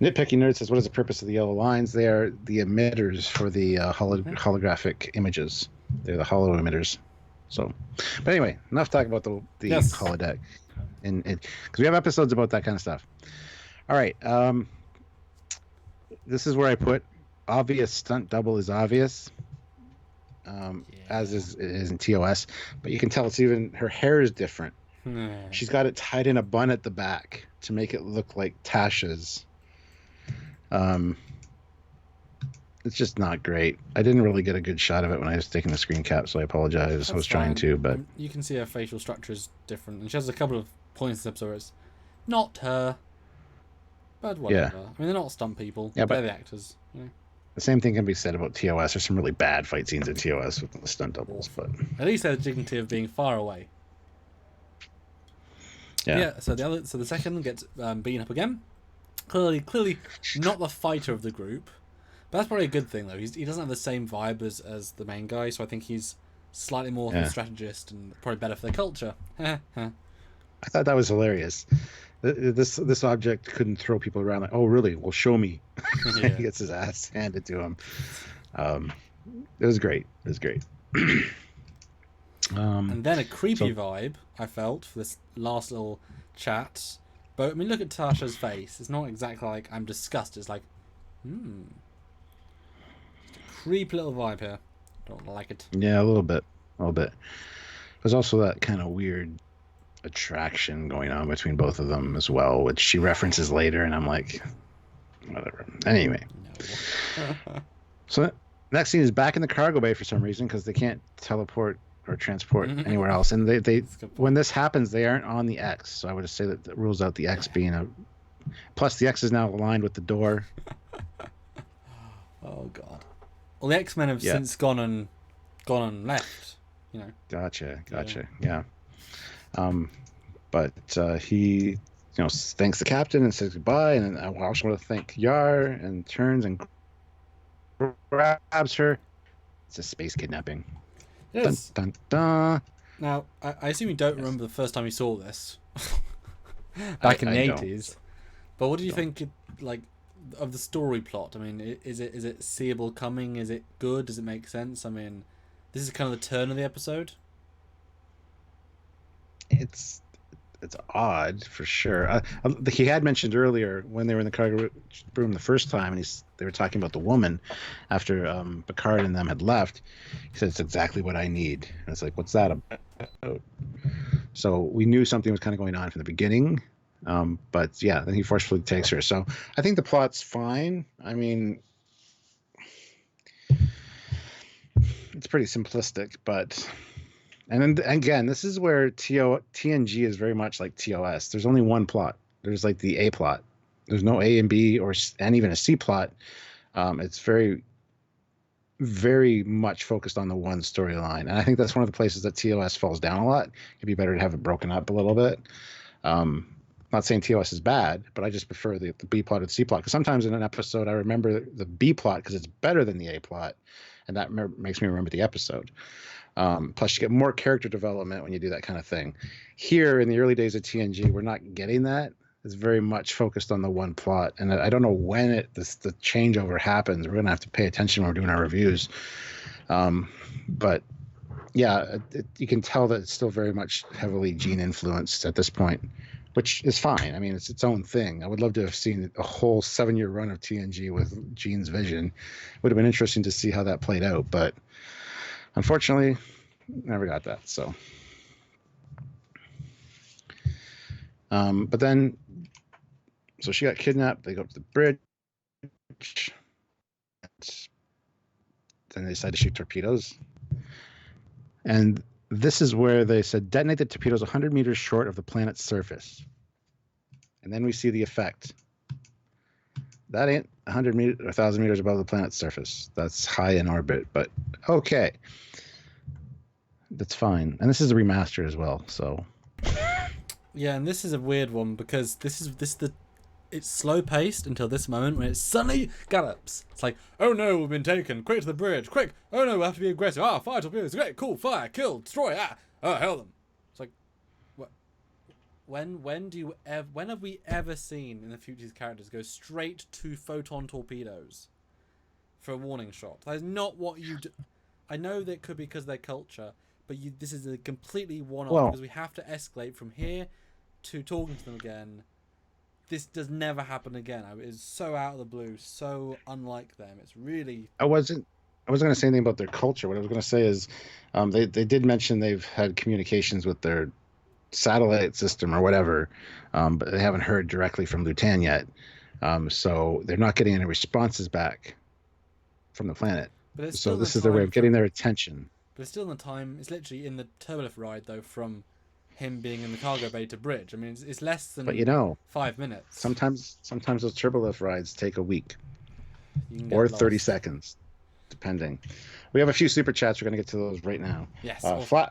Nitpicking Nerd says, "What is the purpose of the yellow lines? They are the emitters for the holographic images. They're the holo emitters." So, but anyway, enough talking about the holodeck, and because we have episodes about that kind of stuff. All right, this is where I put obvious stunt double is obvious. As it is in TOS, but you can tell it's even her hair is different. She's got it tied in a bun at the back to make it look like Tasha's. It's just not great. I didn't really get a good shot of it when I was taking the screen cap, so I apologize. I was trying to, but you can see her facial structure is different, and she has a couple of points in this episode where it's not her, but whatever. Yeah. I mean, they're not stunt people. Yeah, they're the actors. The same thing can be said about TOS. There's some really bad fight scenes in TOS with the stunt doubles, but at least they have the dignity of being far away. Yeah. So the second gets beaten up again. Clearly not the fighter of the group, but that's probably a good thing though. He doesn't have the same vibe as the main guy, so I think he's slightly more of a strategist and probably better for the culture. I thought that was hilarious. This object couldn't throw people around. Like, oh, really? Well, show me. He gets his ass handed to him. It was great. And then a creepy vibe I felt for this last little chat. But I mean, look at Tasha's face. It's not exactly like I'm disgusted. It's like, creepy little vibe here. Don't like it. Yeah, a little bit. There's also that kind of weird attraction going on between both of them as well, which she references later, and I'm like, whatever. Anyway, so next scene is back in the cargo bay for some reason because they can't teleport or transport anywhere else, and they when this happens they aren't on the X, so I would say that rules out the X being a plus. The X is now aligned with the door. Oh god. Well, the X-Men have since gone and left, Gotcha. Yeah. But he, thanks the captain and says goodbye, and I also want to thank Yar, and turns and grabs her. It's a space kidnapping. Yes. Dun, dun, dun. Now, I assume you don't remember the first time you saw this back in the 80s. But what do you think, of the story plot? I mean, is it seeable coming? Is it good? Does it make sense? I mean, this is kind of the turn of the episode. It's odd for sure. He had mentioned earlier when they were in the cargo room the first time, and they were talking about the woman after Picard and them had left. He said, "It's exactly what I need." And it's like, what's that about? So we knew something was kind of going on from the beginning, but yeah, then he forcefully takes her. So I think the plot's fine. I mean, it's pretty simplistic, but. And then again, this is where TNG is very much like TOS. There's only one plot. There's like the A plot. There's no A and B and even a C plot. It's very, very much focused on the one storyline. And I think that's one of the places that TOS falls down a lot. It'd be better to have it broken up a little bit. Not saying TOS is bad, but I just prefer the B plot or the C plot. Because sometimes in an episode, I remember the B plot because it's better than the A plot. And that makes me remember the episode. Plus, you get more character development when you do that kind of thing. Here, in the early days of TNG, we're not getting that. It's very much focused on the one plot. And I don't know when the changeover happens. We're going to have to pay attention when we're doing our reviews. But, yeah, you can tell that it's still very much heavily Gene influenced at this point, which is fine. I mean, it's its own thing. I would love to have seen a whole 7-year run of TNG with Gene's vision. It would have been interesting to see how that played out, but unfortunately, never got that. So, but then So she got kidnapped. They go up to the bridge. Then they decide to shoot torpedoes. And this is where they said detonate the torpedoes 100 meters short of the planet's surface. And then we see the effect. That ain't 100 meters, 1,000 meters above the planet's surface. That's high in orbit, but okay. That's fine. And this is a remaster as well, so. Yeah, and this is a weird one because it's slow paced until this moment when it suddenly gallops. It's like, oh no, we've been taken. Quick to the bridge. Quick. Oh no, we have to be aggressive. Ah, fire torpedoes. Great, cool, fire, kill, destroy. Hell them. It's like, what? When have we ever seen in the future's characters go straight to photon torpedoes for a warning shot? That is not what you do. I know that it could be because of their culture, but this is a completely one-off because we have to escalate from here to talking to them again. This does never happen again. It's so out of the blue, so unlike them. It's really. I wasn't going to say anything about their culture. What I was going to say is, they did mention they've had communications with their satellite system or whatever, but they haven't heard directly from Lutan yet. So they're not getting any responses back from the planet. So this is their way of getting their attention. But it's still in the time. It's literally in the turbolift ride though from him being in the cargo bay to bridge. I mean, it's less than. But 5 minutes. Sometimes those turbolift rides take a week or 30 seconds, depending. We have a few super chats. We're going to get to those right now. Yes.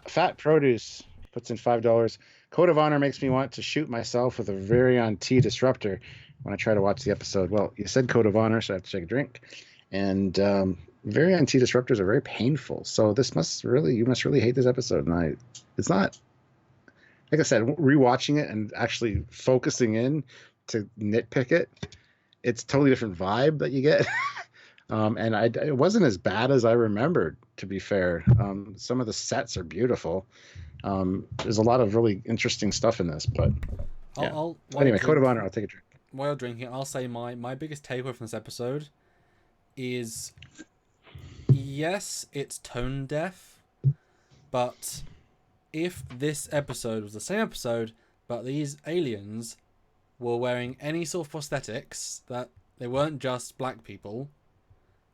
Fat Produce puts in $5. Code of Honor makes me want to shoot myself with a Varion T disruptor when I try to watch the episode. Well, you said Code of Honor, so I have to take a drink. And Varion T disruptors are very painful. So you must really hate this episode. And it's not. Like I said, rewatching it and actually focusing in to nitpick it, it's a totally different vibe that you get. And it wasn't as bad as I remembered, to be fair. Some of the sets are beautiful. There's a lot of really interesting stuff in this, but yeah. Anyway, Code of Honor, I'll take a drink. While drinking, I'll say my biggest takeaway from this episode is, yes, it's tone deaf, but if this episode was the same episode, but these aliens were wearing any sort of prosthetics, that they weren't just black people,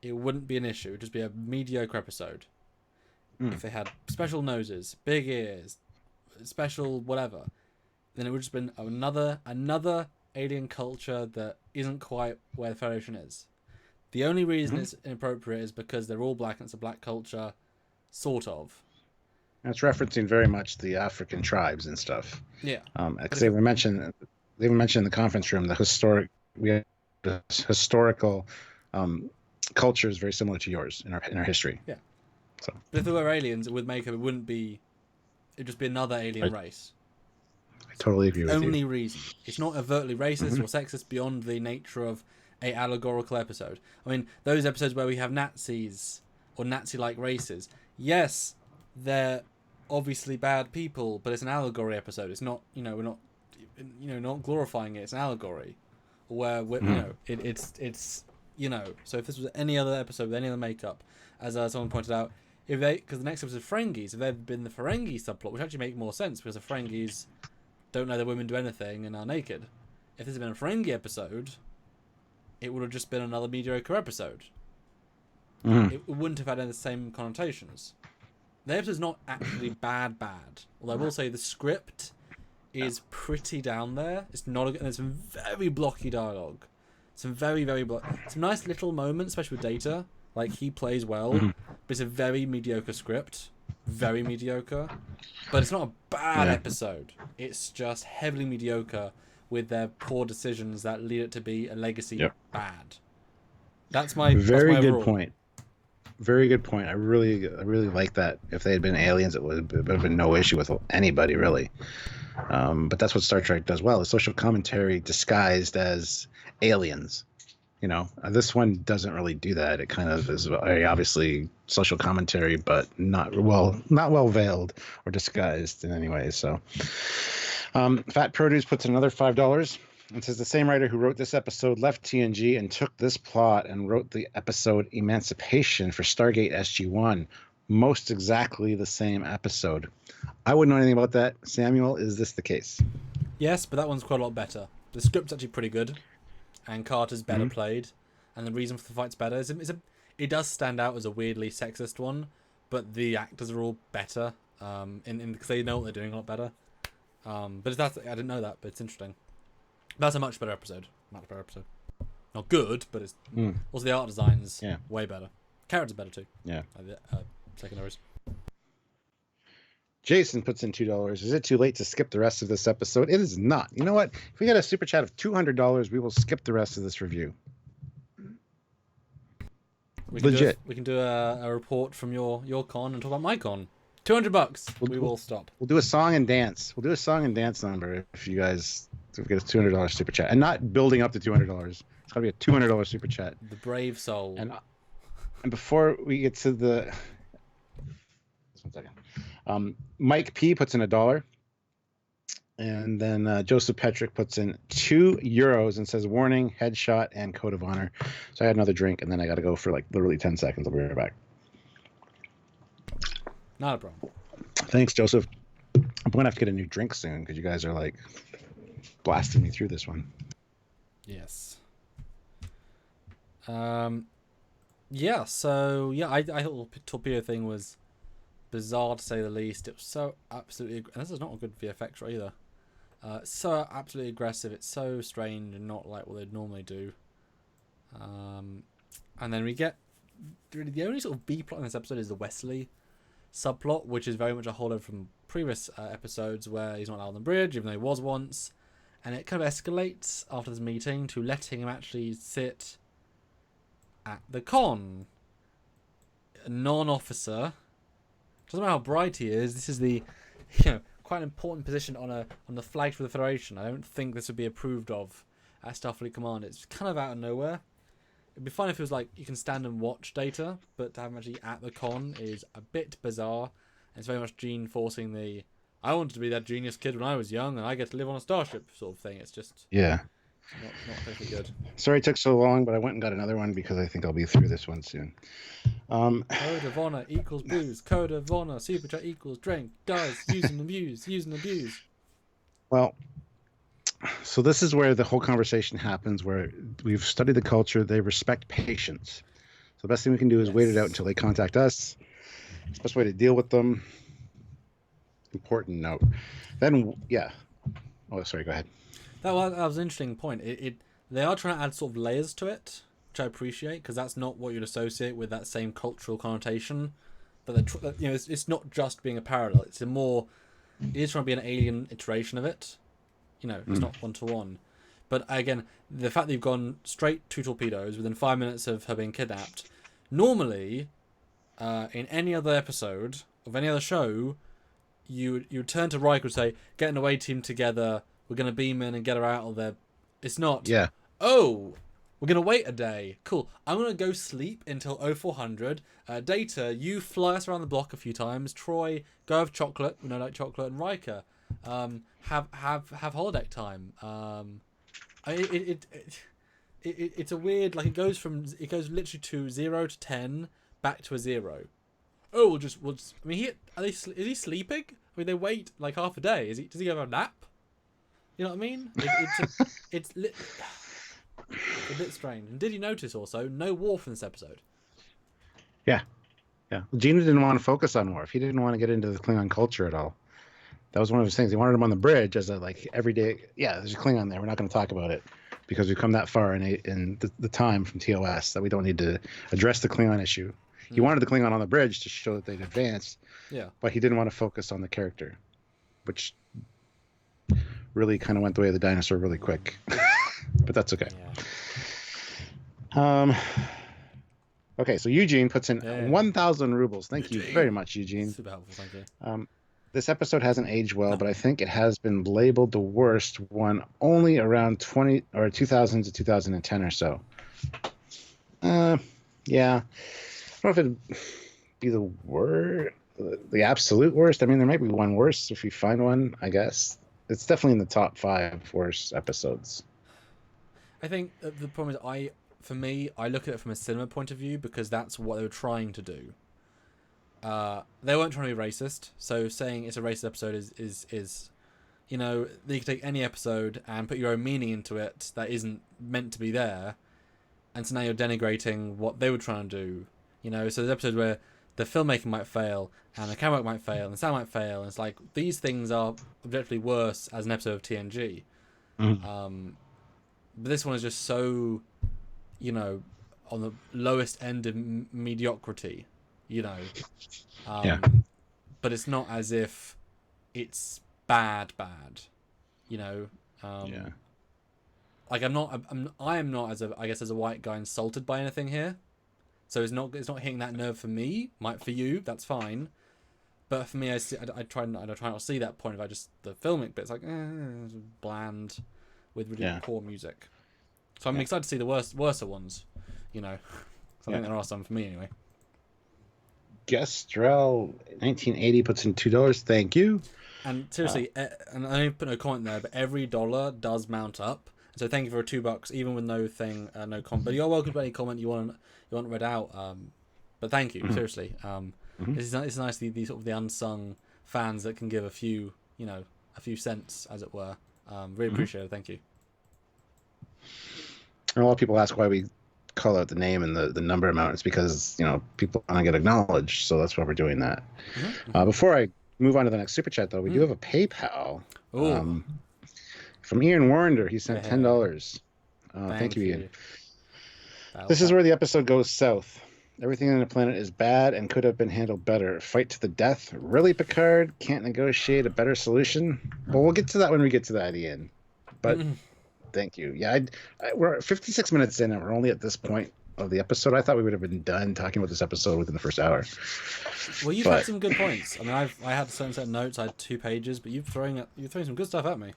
it wouldn't be an issue. It would just be a mediocre episode. If they had special noses, big ears, special whatever, then it would just been another alien culture that isn't quite where the Federation is. The only reason it's inappropriate is because they're all black and it's a black culture, sort of. That's referencing very much the African tribes and stuff. Yeah. Because they even mentioned in the conference room the historical culture is very similar to yours in our history. Yeah. So. But if there were aliens with makeup, it'd just be another alien race. I totally agree with you. Only reason. It's not overtly racist or sexist beyond the nature of a allegorical episode. I mean, those episodes where we have Nazis or Nazi-like races, yes, they're obviously bad people, but it's an allegory episode. It's not, we're not, not glorifying it. It's an allegory, where it's So if this was any other episode with any other makeup, as someone pointed out, because the next episode is Ferengis, if they'd been the Ferengi subplot, which actually make more sense because the Ferengis don't know that women do anything and are naked. If this had been a Ferengi episode, it would have just been another mediocre episode. It wouldn't have had the same connotations. The episode's not actually bad, although I will say the script is pretty down there. It's not. There's some very blocky dialogue, some very some nice little moments, especially with Data. Like he plays well, but it's a very mediocre script, very mediocre. But it's not a bad episode. It's just heavily mediocre with their poor decisions that lead it to be a legacy bad. That's my very good overall point. Very good point. I really like that. If they had been aliens, it would have been no issue with anybody, really. But that's what Star Trek does well. It's social commentary disguised as aliens. This one doesn't really do that. It kind of is very obviously social commentary, but not well veiled or disguised in any way. So, Fat Produce puts another $5. It says the same writer who wrote this episode left TNG and took this plot and wrote the episode Emancipation for Stargate SG-1. Most exactly the same episode. I wouldn't know anything about that. Samuel, is this the case? Yes, but that one's quite a lot better. the script's actually pretty good, and Carter's better played, and the reason for the fight's better is it does stand out as a weirdly sexist one, but the actors are all better, because they know what they're doing a lot better. But I didn't know that, but it's interesting. That's a much better episode. Not good, but it's also the art design's way better. Characters are better too. Yeah. Secondaries. Jason puts in $2. Is it too late to skip the rest of this episode? It is not. You know what? If we get a super chat of $200, we will skip the rest of this review. Legit. We can do a report from your con and talk about my con. $200. We will stop. We'll do a song and dance. We'll do a song and dance number if we get a $200 super chat, and not building up to $200. It's got to be a $200 super chat. The brave soul. And before we get to the, just 1 second. Mike P puts in $1, and then Joseph Petrick puts in €2 and says warning, headshot, and code of honor. So I had another drink, and then I got to go for like literally 10 seconds. I'll be right back. Not a problem. Thanks, Joseph. I'm going to have to get a new drink soon because you guys are like blasting me through this one. Yes. Yeah, so I thought the torpedo thing was bizarre to say the least. It was so absolutely, and this is not a good VFX shot either. So absolutely aggressive. It's so strange and not like what they'd normally do. And then we get really the only sort of B plot in this episode is the Wesley subplot, which is very much a holdover from previous episodes where he's not allowed on the bridge, even though he was once, and it kind of escalates after this meeting to letting him actually sit at the con. A non-officer. Doesn't matter how bright he is. This is the, quite an important position on the flag for the Federation. I don't think this would be approved of at Starfleet Command. It's kind of out of nowhere. It'd be fun if it was like you can stand and watch data, but to have him actually at the con is a bit bizarre. And it's very much Gene forcing the I wanted to be that genius kid when I was young and I get to live on a starship sort of thing. It's just not particularly good. Sorry it took so long, but I went and got another one because I think I'll be through this one soon. Code of honor equals booze. Code of honor super chat equals drink. Guys, use and abuse. Well, so this is where the whole conversation happens, where we've studied the culture. They respect patience. So the best thing we can do is wait it out until they contact us. It's the best way to deal with them. Important note. Then, Oh, sorry, go ahead. That was an interesting point. They are trying to add sort of layers to it, which I appreciate, because that's not what you'd associate with that same cultural connotation. But it's not just being a parallel. It is trying to be an alien iteration of it. It's not one-to-one. But again, the fact that you've gone straight to torpedoes within 5 minutes of her being kidnapped, normally, in any other episode of any other show, you would turn to Riker and say, get an away team together, we're going to beam in and get her out of there. It's not, oh, we're going to wait a day. Cool. I'm going to go sleep until 0400. Data, you fly us around the block a few times. Troy, go have chocolate. We don't like chocolate. And Riker, have holodeck time. It's a weird, like it goes literally to 0 to 10 back to a 0. Oh, we'll just. I mean, is he sleeping? I mean, they wait like half a day. Does he have a nap? You know what I mean? It's a bit strange. And did you notice also no Worf in this episode? Yeah. Gina didn't want to focus on Worf. He didn't want to get into the Klingon culture at all. That was one of his things. He wanted him on the bridge as a everyday. Yeah, there's a Klingon there. We're not going to talk about it because we've come that far in the time from TOS that we don't need to address the Klingon issue. He wanted the Klingon on the bridge to show that they'd advanced. Yeah. But he didn't want to focus on the character, which really kind of went the way of the dinosaur really quick. But that's okay. Yeah. Okay, so Eugene puts in 1,000 rubles. Thank you very much, Eugene. Super helpful, thank you. This episode hasn't aged well, but I think it has been labeled the worst one only around 2000 to 2010 or so. Yeah. I don't know if it'd be the absolute worst. I mean, there might be one worse if we find one, I guess. It's definitely in the top 5 worst episodes. I think the problem is I look at it from a cinema point of view because that's what they were trying to do. They weren't trying to be racist, so saying it's a racist episode is you know, you can take any episode and put your own meaning into it that isn't meant to be there, and so now you're denigrating what they were trying to do. You know, so there's episodes where the filmmaking might fail, and the camera work might fail, and the sound might fail, and it's like these things are objectively worse as an episode of TNG. Mhm. But this one is just so, you know, on the lowest end of mediocrity, you know. Yeah. But it's not as if it's bad, you know. Yeah. Like I am not as a white guy insulted by anything here. So it's not hitting that nerve for me. Might for you, that's fine. But for me, I try not to see that point of the filmic bit's like bland with really poor music. So I'm excited to see the worser ones, you know. So I think there are some for me anyway. Gestrel 1980 puts in $2. Thank you. And seriously, and I put no comment there, but every dollar does mount up. So thank you for $2, even with no comment. But you're welcome to any comment you want read out. But thank you, seriously. It's nice these sort of the unsung fans that can give a few cents, as it were. Really appreciate it. Thank you. And a lot of people ask why we call out the name and the number amount. It's because, you know, people want to get acknowledged, so that's why we're doing that. Before I move on to the next super chat, though, we do have a PayPal from Ian Warrender. He sent $10. Thank you, Ian. This is where the episode goes south. Everything on the planet is bad and could have been handled better. Fight to the death. Really, Picard? Can't negotiate a better solution? Well, we'll get to that when we get to that, Ian. But thank you. Yeah, we're 56 minutes in, and we're only at this point of the episode. I thought we would have been done talking about this episode within the first hour. Well, you've had some good points. I mean, I had certain set of notes. I had 2 pages, but you're throwing some good stuff at me.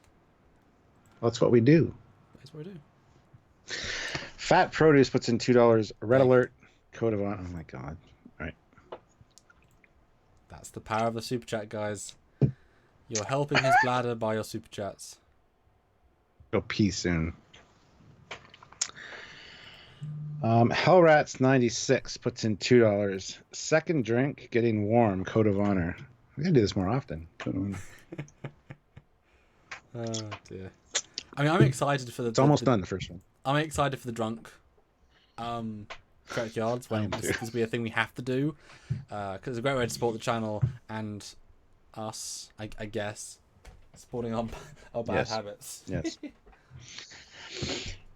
Well, that's what we do. That's what we do. Fat Produce puts in $2. Red Alert. Code of Honor. Oh my God. All right. That's the power of the super chat, guys. You're helping his bladder by your super chats. Go pee soon. Hellrats96 puts in $2. Second drink, getting warm. Code of Honor. We gotta do this more often. Oh dear. I mean, I'm excited for It's almost done, the first one. I'm excited for the drunk. Trekyards, when this will be a thing we have to do, because it's a great way to support the channel and us, I guess, supporting our bad habits. Yes.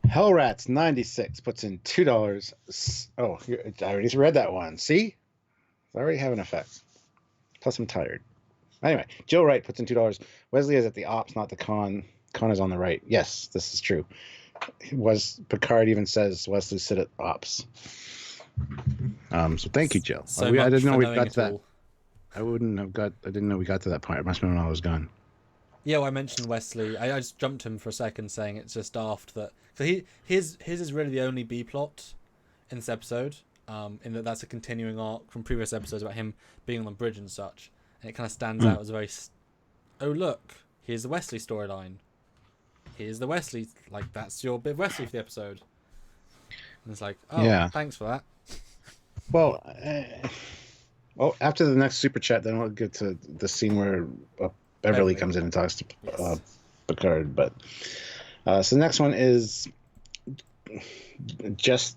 Hellrats96 puts in $2. Oh, I already read that one. See? It's already having an effect. Plus, I'm tired. Anyway, Joe Wright puts in $2. Wesley is at the ops, not the con. Con is on the right. Yes, this is true. Picard even says Wesley sit at ops. So thank you, Joe. I didn't know we got to that. I didn't know we got to that point. It must have been when I was gone. Yeah, well, I mentioned Wesley. I just jumped him for a second, saying it's just daft that. So his is really the only B plot in this episode. In that's a continuing arc from previous episodes about him being on the bridge and such, and it kind of stands out as a very. Oh look, here's the Wesley storyline. Here's the Wesley, like that's your bit of Wesley for the episode. And it's like, oh, yeah. Thanks for that. Well, after the next super chat, then we'll get to the scene where Beverly comes in and talks to Picard. But so the next one is just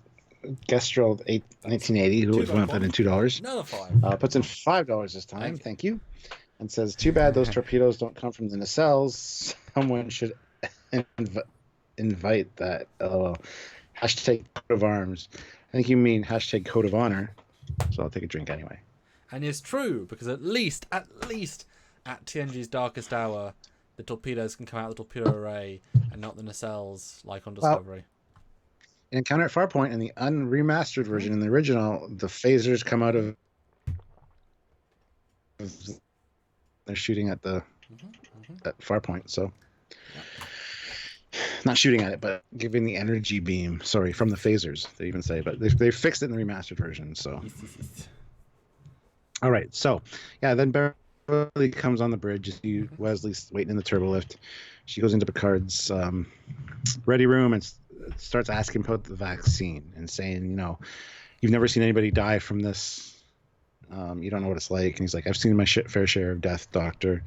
Gestrel 1980, who was went up in $2. Another $5. Puts in $5 this time. Thank you. And says, too bad those torpedoes don't come from the nacelles. Someone should invite that. Hashtag coat of arms. I think you mean hashtag coat of honor. So I'll take a drink anyway. And it's true, because at least at TNG's darkest hour, the torpedoes can come out of the torpedo array and not the nacelles like on Discovery. In Encounter at Farpoint, in the unremastered version, in the original, the phasers come out of. They're shooting at the at Farpoint, so not shooting at it, but giving the energy beam. Sorry, from the phasers. They even say, but they fixed it in the remastered version. So, all right. So, yeah. Then Beverly comes on the bridge. You see Wesley's waiting in the turbo lift. She goes into Picard's ready room and starts asking about the vaccine and saying, you know, you've never seen anybody die from this. You don't know what it's like. And he's like, I've seen my fair share of death, doctor.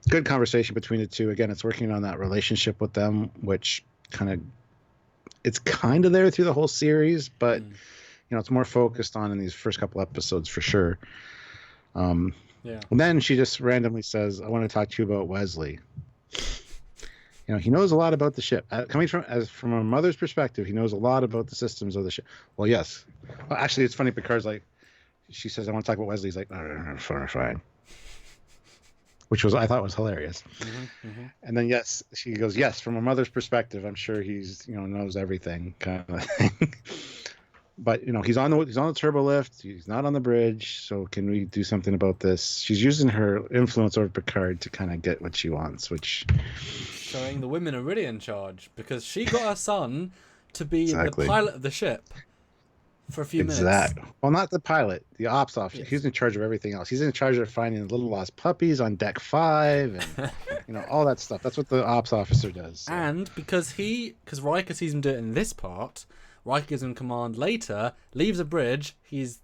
good conversation between the two. Again, it's working on that relationship with them, which it's kind of there through the whole series, but it's more focused on in these first couple episodes for sure. And then she just randomly says, "I want to talk to you about Wesley." He knows a lot about the ship. Coming from a mother's perspective, he knows a lot about the systems of the ship. Well, yes. Well, actually, it's funny. Picard's like, she says, "I want to talk about Wesley." He's like, "No, fine." Which I thought was hilarious. And then she goes, "Yes, from a mother's perspective, I'm sure he's knows everything," kind of thing. But he's on the turbo lift. He's not on the bridge. So can we do something about this? She's using her influence over Picard to kind of get what she wants, which showing the women are really in charge because she got her son to be the pilot of the ship for a few minutes. Well, not the pilot, the ops officer. Yes. He's in charge of everything else. He's in charge of finding little lost puppies on deck 5 and all that stuff. That's what the ops officer does. So. And because Riker sees him do it in this part. Riker gives him command later, leaves a bridge, he's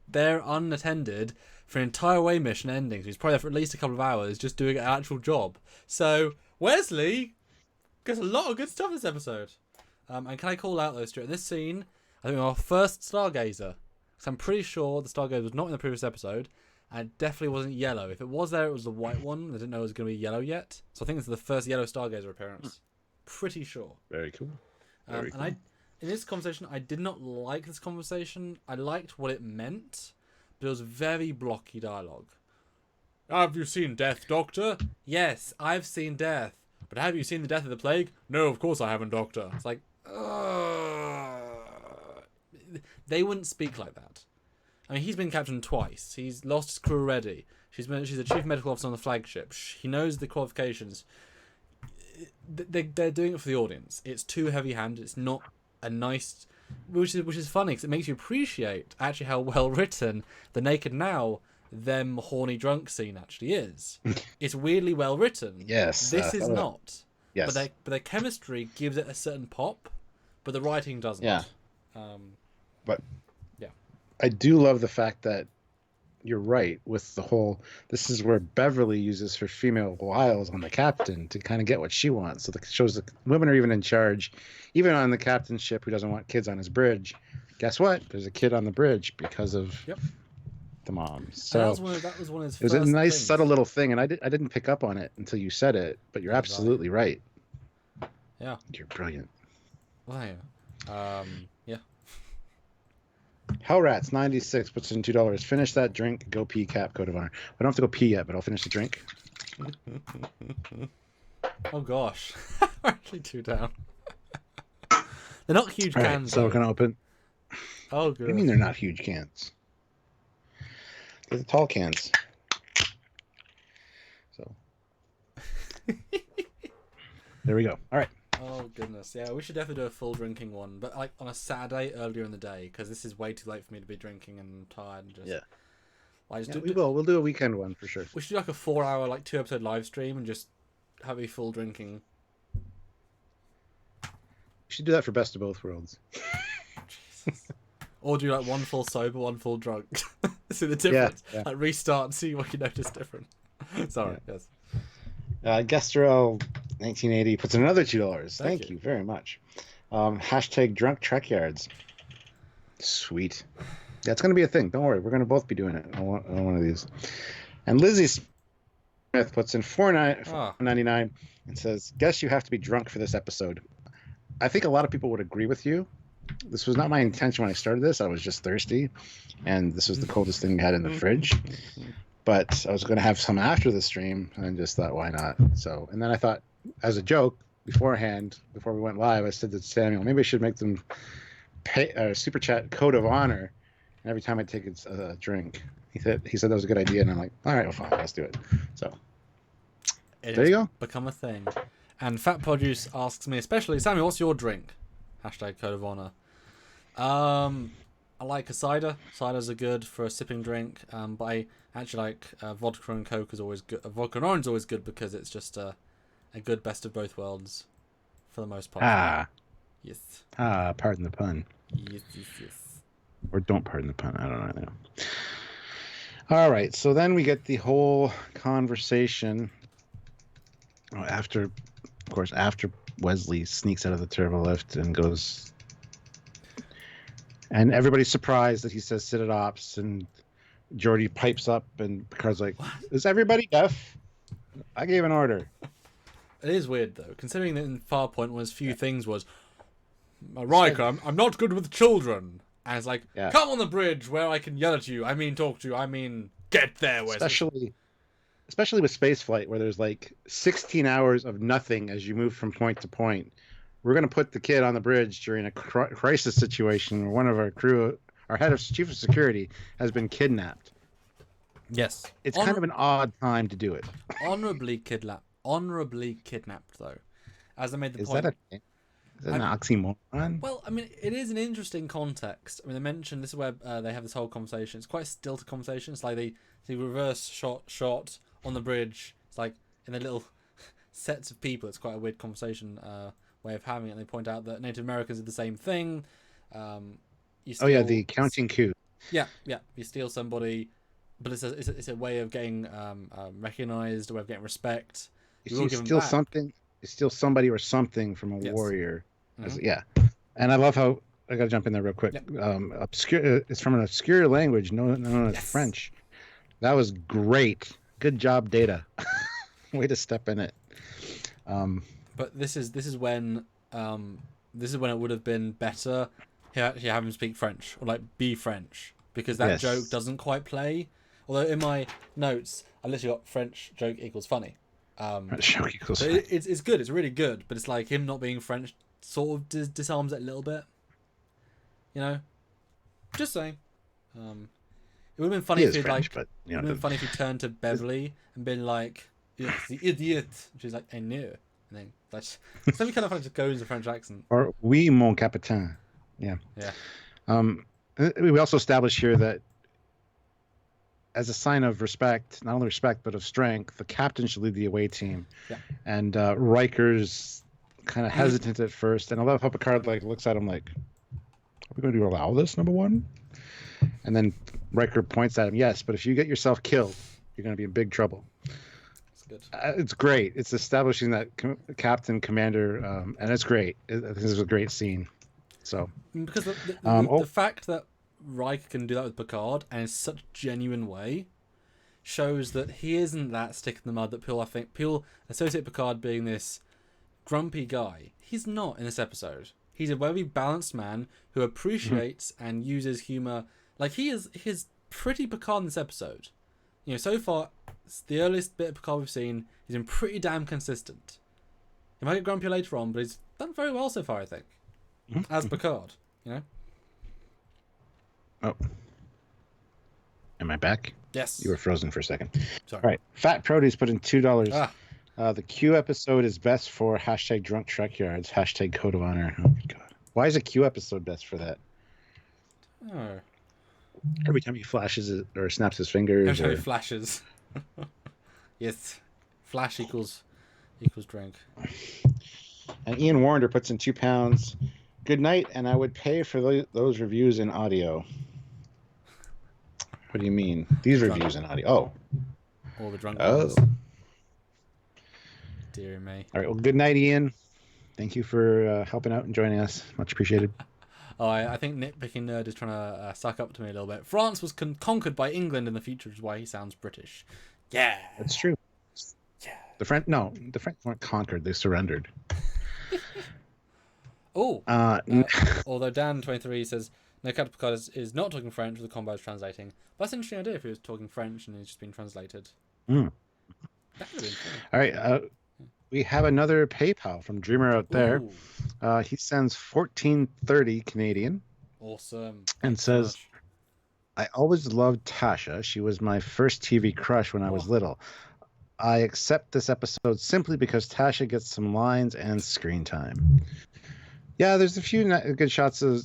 there unattended for an entire away mission ending. So he's probably there for at least a couple of hours just doing an actual job. So Wesley gets a lot of good stuff this episode. And can I call out though, Stuart, in this scene, I think our first Stargazer. Because I'm pretty sure the Stargazer was not in the previous episode, and it definitely wasn't yellow. If it was there, it was the white one. I didn't know it was going to be yellow yet. So I think it's the first yellow Stargazer appearance. Pretty sure. Very cool. Very cool. In this conversation, I did not like this conversation. I liked what it meant, but it was very blocky dialogue. Have you seen death, Doctor? Yes, I've seen death. But have you seen the death of the plague? No, of course I haven't, Doctor. It's like, they wouldn't speak like that. I mean, he's been captained twice. He's lost his crew already. She's a chief medical officer on the flagship. He knows the qualifications. They're doing it for the audience. It's too heavy-handed. It's not a nice, which is funny because it makes you appreciate actually how well written the Naked Now them horny drunk scene actually is. It's weirdly well written. Yes, this is not. Yes, but their chemistry gives it a certain pop, but the writing doesn't. Yeah. But yeah, I do love the fact that you're right with the whole. This is where Beverly uses her female wiles on the captain to kind of get what she wants. So it shows the women are even in charge, even on the captain's ship who doesn't want kids on his bridge. Guess what? There's a kid on the bridge because of the mom. So that was one of his. It was a nice things. Subtle little thing, and I didn't pick up on it until you said it. But you're absolutely right. Yeah, you're brilliant. Well, yeah. Hellrats 96 puts in $2. Finish that drink. Go pee. Cap. Code of honor. I don't have to go pee yet, but I'll finish the drink. Oh gosh, we're actually 2 down. They're not huge cans. Right, so we're gonna open. Oh, good. What do you mean they're not huge cans? They're the tall cans. So there we go. All right. Oh goodness, yeah, we should definitely do a full drinking one, but like on a Saturday earlier in the day, because this is way too late for me to be drinking and tired and just. Yeah. We'll do a weekend one for sure. We should do like a 4-hour, like 2-episode live stream and just have a full drinking. We should do that for Best of Both Worlds. Jesus. Or do like one full sober, one full drunk. See the difference. Yeah. Like restart and see what you notice different. Sorry. Yeah. Yes. Gesterel 1980 puts in another $2. Thank you very much. Hashtag drunk Trekyards. Sweet. Yeah, it's going to be a thing. Don't worry. We're going to both be doing it on one of these. And Lizzie Smith puts in $4.99 and says, guess you have to be drunk for this episode. I think a lot of people would agree with you. This was not my intention when I started this. I was just thirsty. And this was the coldest thing we had in the fridge. But I was going to have some after the stream, and just thought, why not? So, and then I thought, as a joke, beforehand, before we went live, I said to Samuel, maybe I should make them pay a super chat code of honor, and every time I take a drink. He said that was a good idea, and I'm like, all right, well, fine, let's do it. So, there you go. Become a thing. And Fat Produce asks me, especially, Samuel, what's your drink? Hashtag code of honor. I like a cider. Ciders are good for a sipping drink, but I actually like vodka and Coke is always good. Vodka and orange is always good because it's just a good best of both worlds for the most part. Yes. Pardon the pun. Yes. Or don't pardon the pun. I don't know. All right, so then we get the whole conversation After, of course, after Wesley sneaks out of the turbo lift and goes, and everybody's surprised that he says sit at ops, and Geordi pipes up, and Picard's like, What? "Is everybody deaf? I gave an order." It is weird though, considering that in Farpoint one of his few things was, Riker, I'm not good with children. And it's like, come on the bridge where I can yell at you. I mean, talk to you. I mean, get there, Wesley. Especially with spaceflight, where there's like 16 hours of nothing as you move from point to point. We're going to put the kid on the bridge during a crisis situation where one of our crew, our head of chief of security, has been kidnapped. Yes. It's kind of an odd time to do it. Honorably kidnapped, though. As I made the point. Is that an oxymoron? Well, I mean, it is an interesting context. I mean, they mentioned this is where they have this whole conversation. It's quite a stilted conversation. It's like the reverse shot on the bridge. It's like in the little sets of people. It's quite a weird conversation way of having it. And they point out that Native Americans are the same thing. The counting coup. Yeah. You steal somebody, but it's a way of getting recognized, a way of getting respect. You steal something. You steal somebody or something from a warrior. Mm-hmm. Yeah, and I love how I gotta jump in there real quick. Yep. Obscure. It's from an obscure language known as French. That was great. Good job, Data. Way to step in it. But this is when it would have been better to actually have him speak French or like be French, because that joke doesn't quite play. Although in my notes I literally got French joke equals funny. Joke equals so funny. It's good. It's really good. But it's like him not being French sort of disarms it a little bit. You know, just saying. It would have been funny if he'd French, like. It would have been funny if he turned to Beverly and been like, "It's the idiot." She's like, "I knew." And then that's something kind of funny to go into a French accent. Or "Oui, mon capitaine." Yeah. We also established here that as a sign of respect, not only respect but of strength, the captain should lead the away team. Yeah. And Riker's kind of hesitant at first, and I love how Picard like looks at him like, "Are we going to allow this, number one?" And then Riker points at him, "Yes, but if you get yourself killed, you're going to be in big trouble." It's good. It's great. It's establishing that captain, commander, and it's great. I think this is a great scene. So because the fact that Riker can do that with Picard and in such a genuine way shows that he isn't that stick in the mud that people associate Picard being this grumpy guy. He's not in this episode. He's a very balanced man who appreciates and uses humor. Like he is pretty Picard in this episode. You know, so far it's the earliest bit of Picard we've seen. He's been pretty damn consistent. He might get grumpy later on, but he's done very well so far, I think. As Picard, you know. Oh. Am I back? Yes. You were frozen for a second. Sorry. All right. Fat Produce put in $2. The Q episode is best for hashtag drunk Trekyards, hashtag code of honor. Oh, good God. Why is a Q episode best for that? Oh. Every time he flashes it or snaps his fingers. Every time he flashes. Yes. Flash equals drink. And Ian Warner puts in £2. Good night, and I would pay for those reviews in audio. What do you mean? These reviews in audio. Oh. All the drunk ones. Dear me. All right. Well, good night, Ian. Thank you for helping out and joining us. Much appreciated. I think Nitpicking Nerd is trying to suck up to me a little bit. France was conquered by England in the future, which is why he sounds British. Yeah. That's true. Yeah. The French weren't conquered. They surrendered. Although Dan23 says, no, Captain Picard is not talking French, the combo is translating. That's an interesting idea if he was talking French and he's just been translated. That would have been funny. All right. We have another PayPal from Dreamer out there. He sends $14.30 Canadian. Awesome. And says, I always loved Tasha. She was my first TV crush when I was little. I accept this episode simply because Tasha gets some lines and screen time. Yeah, there's a few good shots of,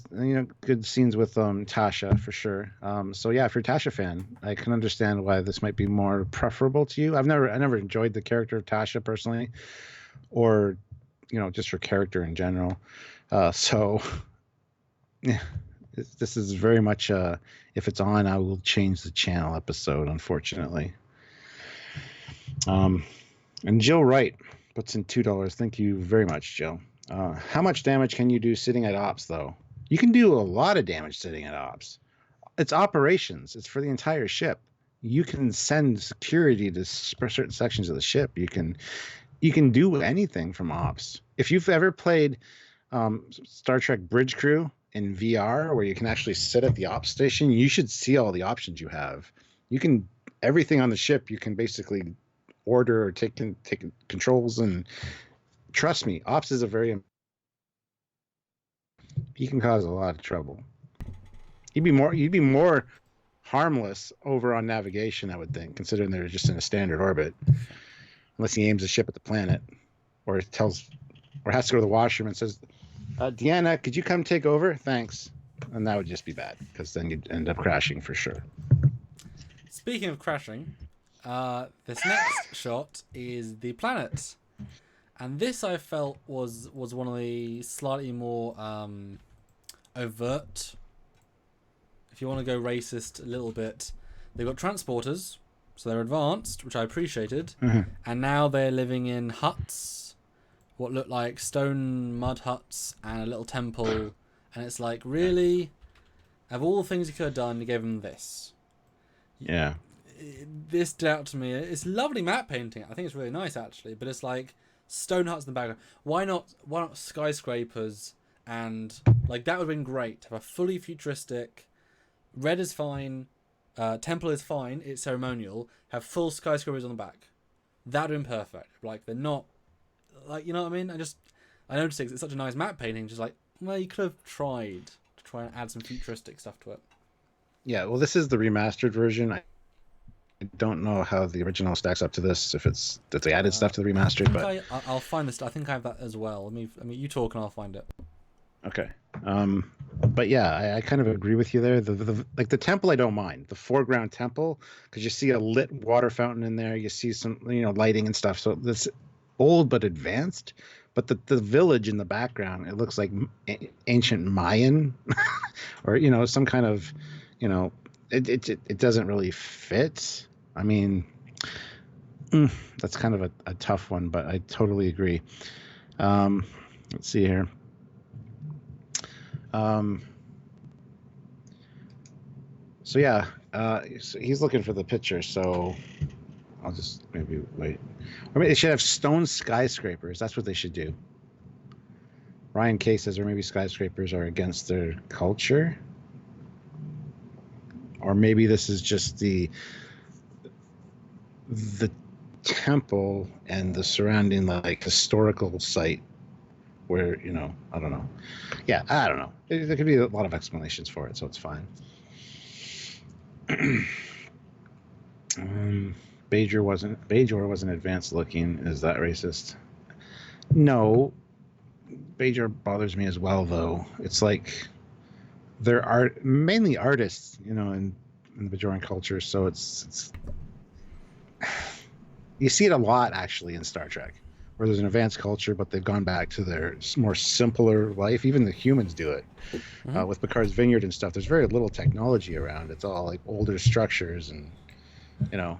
good scenes with Tasha for sure. So yeah, if you're a Tasha fan, I can understand why this might be more preferable to you. I never enjoyed the character of Tasha personally, or just her character in general. So yeah, this is very much if it's on, I will change the channel episode, unfortunately. And Jill Wright puts in $2. Thank you very much, Joe. How much damage can you do sitting at ops, though? You can do a lot of damage sitting at ops. It's operations. It's for the entire ship. You can send security to certain sections of the ship. You can do anything from ops. If you've ever played Star Trek Bridge Crew in VR, where you can actually sit at the ops station, you should see all the options you have. You can everything on the ship. You can basically order or take controls, and trust me, ops is he can cause a lot of trouble. You'd be more harmless over on navigation, I would think, considering they're just in a standard orbit, unless he aims the ship at the planet, or has to go to the washroom and says, Deanna, could you come take over? Thanks. And that would just be bad, because then you'd end up crashing for sure. Speaking of crashing, this next shot is the planet. And this I felt was one of the slightly more overt, if you want to go racist a little bit. They've got transporters, so they're advanced, which I appreciated. Mm-hmm. And now they're living in huts, what look like stone mud huts and a little temple. And it's like, really? Of all the things you could have done, you gave them this. Yeah. This stood out to me. It's lovely matte painting. I think it's really nice, actually. But it's like stone huts in the background. Why not skyscrapers? And like that would have been great. Have a fully futuristic. Red is fine. Temple is fine. It's ceremonial. Have full skyscrapers on the back. That would have been perfect. Like they're not. Like, you know what I mean? I noticed it's such a nice matte painting. Just like, well, you could have tried to try and add some futuristic stuff to it. Yeah. Well, this is the remastered version. I don't know how the original stacks up to this. If they added stuff to the remastered, but I'll find this. I think I have that as well. I mean, you talk and I'll find it. Okay. But yeah, I kind of agree with you there. The temple, I don't mind the foreground temple, because you see a lit water fountain in there. You see some lighting and stuff. So this old but advanced. But the village in the background, it looks like ancient Mayan, or some kind of, it doesn't really fit. I mean, that's kind of a tough one, but I totally agree. Let's see here. So yeah, so he's looking for the picture, so I'll just maybe wait. Or maybe they should have stone skyscrapers. That's what they should do. Ryan K says, or maybe skyscrapers are against their culture. Or maybe this is just the temple and the surrounding historical site where, I don't know. Yeah, I don't know. There could be a lot of explanations for it, so it's fine. Bajor wasn't advanced looking. Is that racist? No. Bajor bothers me as well, though. It's like there are mainly artists, in the Bajoran culture, so it's you see it a lot actually in Star Trek, where there's an advanced culture, but they've gone back to their more simpler life. Even the humans do it. With Picard's vineyard and stuff. There's very little technology around. It's all like older structures and.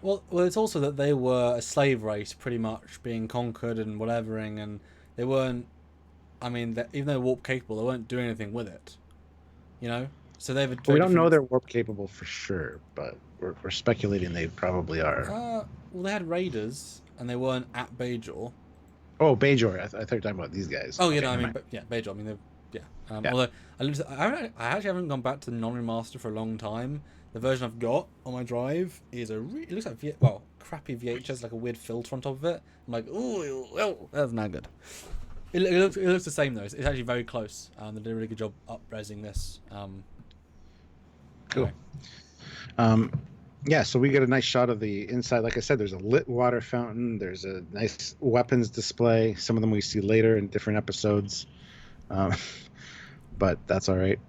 Well, it's also that they were a slave race, pretty much being conquered and whatevering, and they weren't. I mean, even though they're warp capable, they weren't doing anything with it. So they've. We don't know they're warp capable for sure, but we're speculating they probably are. Well, they had raiders, and they weren't at Bajor. Oh, Bajor! I thought you were talking about these guys. Oh, yeah, okay, Bajor. I mean, although I actually haven't gone back to the non-remaster for a long time. The version I've got on my drive is it looks like crappy VHS, like a weird filter on top of it. I'm like, oh, that's not good. It looks the same though. It's actually very close. They did a really good job up-resing this. Cool. Anyway. Yeah, so we get a nice shot of the inside. Like I said, there's a lit water fountain. There's a nice weapons display. Some of them we see later in different episodes, but that's all right.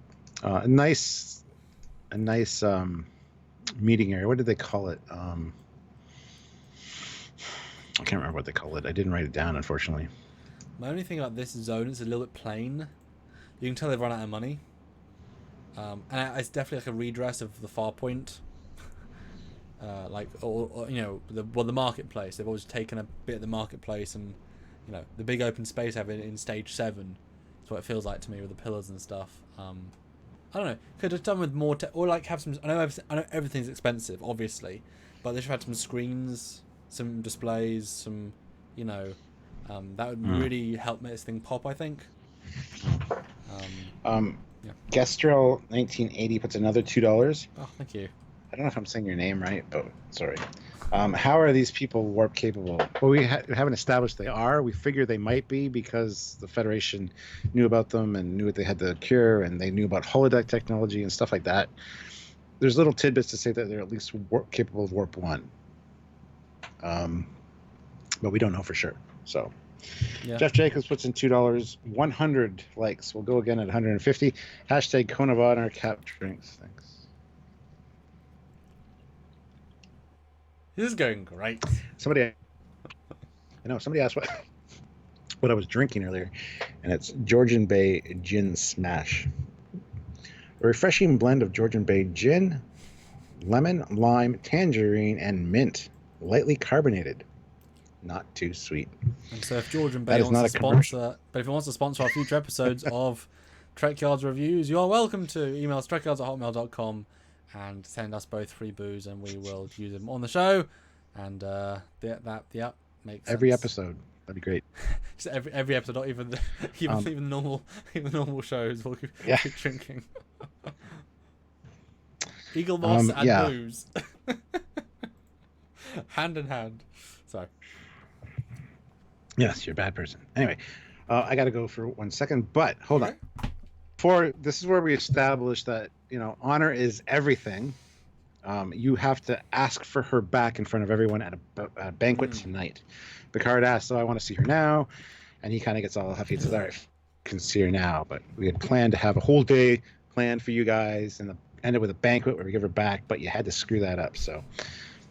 A nice meeting area. What did they call it? I can't remember what they call it. I didn't write it down, unfortunately. My only thing about this zone is a little bit plain. You can tell they've run out of money. And it's definitely like a redress of the Far Point. The marketplace. They've always taken a bit of the marketplace and the big open space having in stage 7. That's what it feels like to me with the pillars and stuff. I don't know. Could have done with more, or like have some. I know everything's expensive, obviously, but they should have had some screens, some displays, some, that would really help make this thing pop, I think. Yeah. Gestrel 1980 puts another $2. Oh, thank you. I don't know if I'm saying your name right, but sorry. How are these people warp capable? Well, we haven't established they are. We figure they might be because the Federation knew about them and knew what they had to cure, and they knew about holodeck technology and stuff like that. There's little tidbits to say that they're at least capable of warp 1. But we don't know for sure. So yeah. Jeff Jacobs puts in $2. 100 likes. We'll go again at 150. Hashtag Cone of Honor Cap Drinks. Thanks. This is going great. Somebody asked what I was drinking earlier, and it's Georgian Bay Gin Smash. A refreshing blend of Georgian Bay gin, lemon, lime, tangerine, and mint. Lightly carbonated. Not too sweet. And so if Georgian Bay wants to sponsor, but if it wants to sponsor our future episodes of Trekyards reviews, you are welcome to email us trekyards@hotmail.com and send us both free booze, and we will use them on the show. And that makes every sense. episode. That'd be great. Just every episode, not even even normal shows. We'll keep drinking. Eagle Moss and booze, hand in hand. Sorry. Yes, you're a bad person. Anyway, I got to go for 1 second, but hold on. This is where we establish that honor is everything. You have to ask for her back in front of everyone at a banquet tonight. Picard asks, "So I want to see her now," and he kind of gets all huffy and says, "All right, can see her now." But we had planned to have a whole day planned for you guys, and ended with a banquet where we give her back, but you had to screw that up. So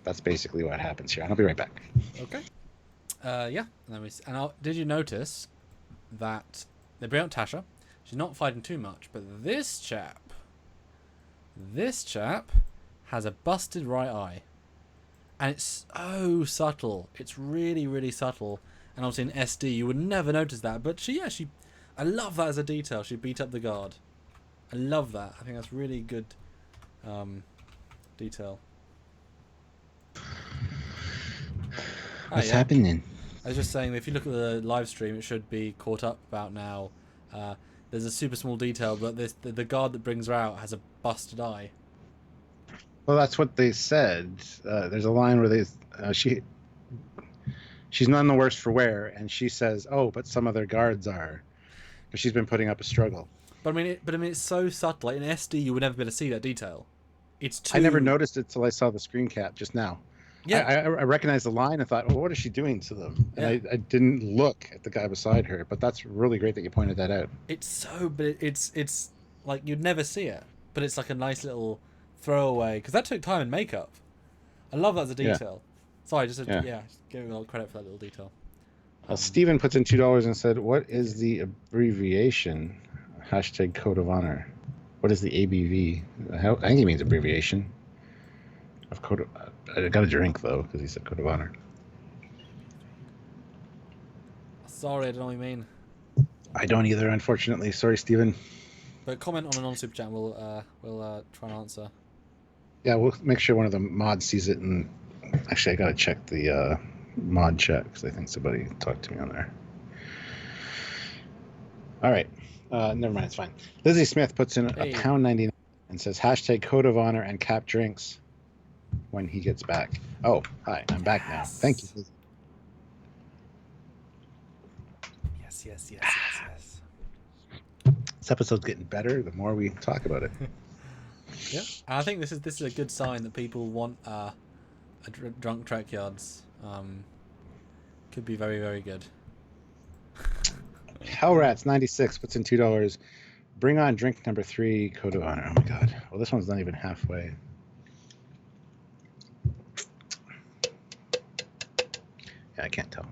that's basically what happens here. I'll be right back. Okay. Yeah. Did you notice that they bring out Tasha? She's not fighting too much, but this chap has a busted right eye. And it's so subtle. It's really, really subtle. And obviously in SD, you would never notice that. But I love that as a detail. She beat up the guard. I love that. I think that's really good detail. What's happening? I was just saying that if you look at the live stream, it should be caught up about now. There's a super small detail, but the guard that brings her out has a busted eye. Well, that's what they said. There's a line where she's none the worse for wear, and she says, "Oh, but some other guards are," because she's been putting up a struggle. But I mean, it's so subtle. Like in SD, you would never be able to see that detail. I never noticed it till I saw the screen cap just now. Yeah, I recognized the line and thought, "Oh, what is she doing to them?" And I didn't look at the guy beside her. But that's really great that you pointed that out. It's like you'd never see it, but it's like a nice little throwaway, because that took time and makeup. I love that as a detail. Sorry, just giving a lot of credit for that little detail. Steven puts in $2 and said, "What is the abbreviation? Hashtag Code of Honor. What is the ABV?" I think he means abbreviation of Code of... I got a drink though because he said Code of Honor. Sorry, I don't know what you mean. I don't either, unfortunately. Sorry, Steven. But comment on a non-super chat. We'll try and answer. Yeah, we'll make sure one of the mods sees it. And actually, I gotta check the mod chat because I think somebody talked to me on there. All right, never mind. It's fine. Lizzie Smith puts in £1.99 and says hashtag Code of Honor and Cap Drinks when he gets back. Oh, hi, I'm back now. Thank you, Lizzie. Yes. This episode's getting better the more we talk about it. Yeah, and I think this is a good sign that people want a drunk Trekyards. Could be very, very good. Hellrats 96 puts in $2. Bring on drink number 3, Code of Honor. Oh my god. Well, this one's not even halfway. Yeah, I can't tell.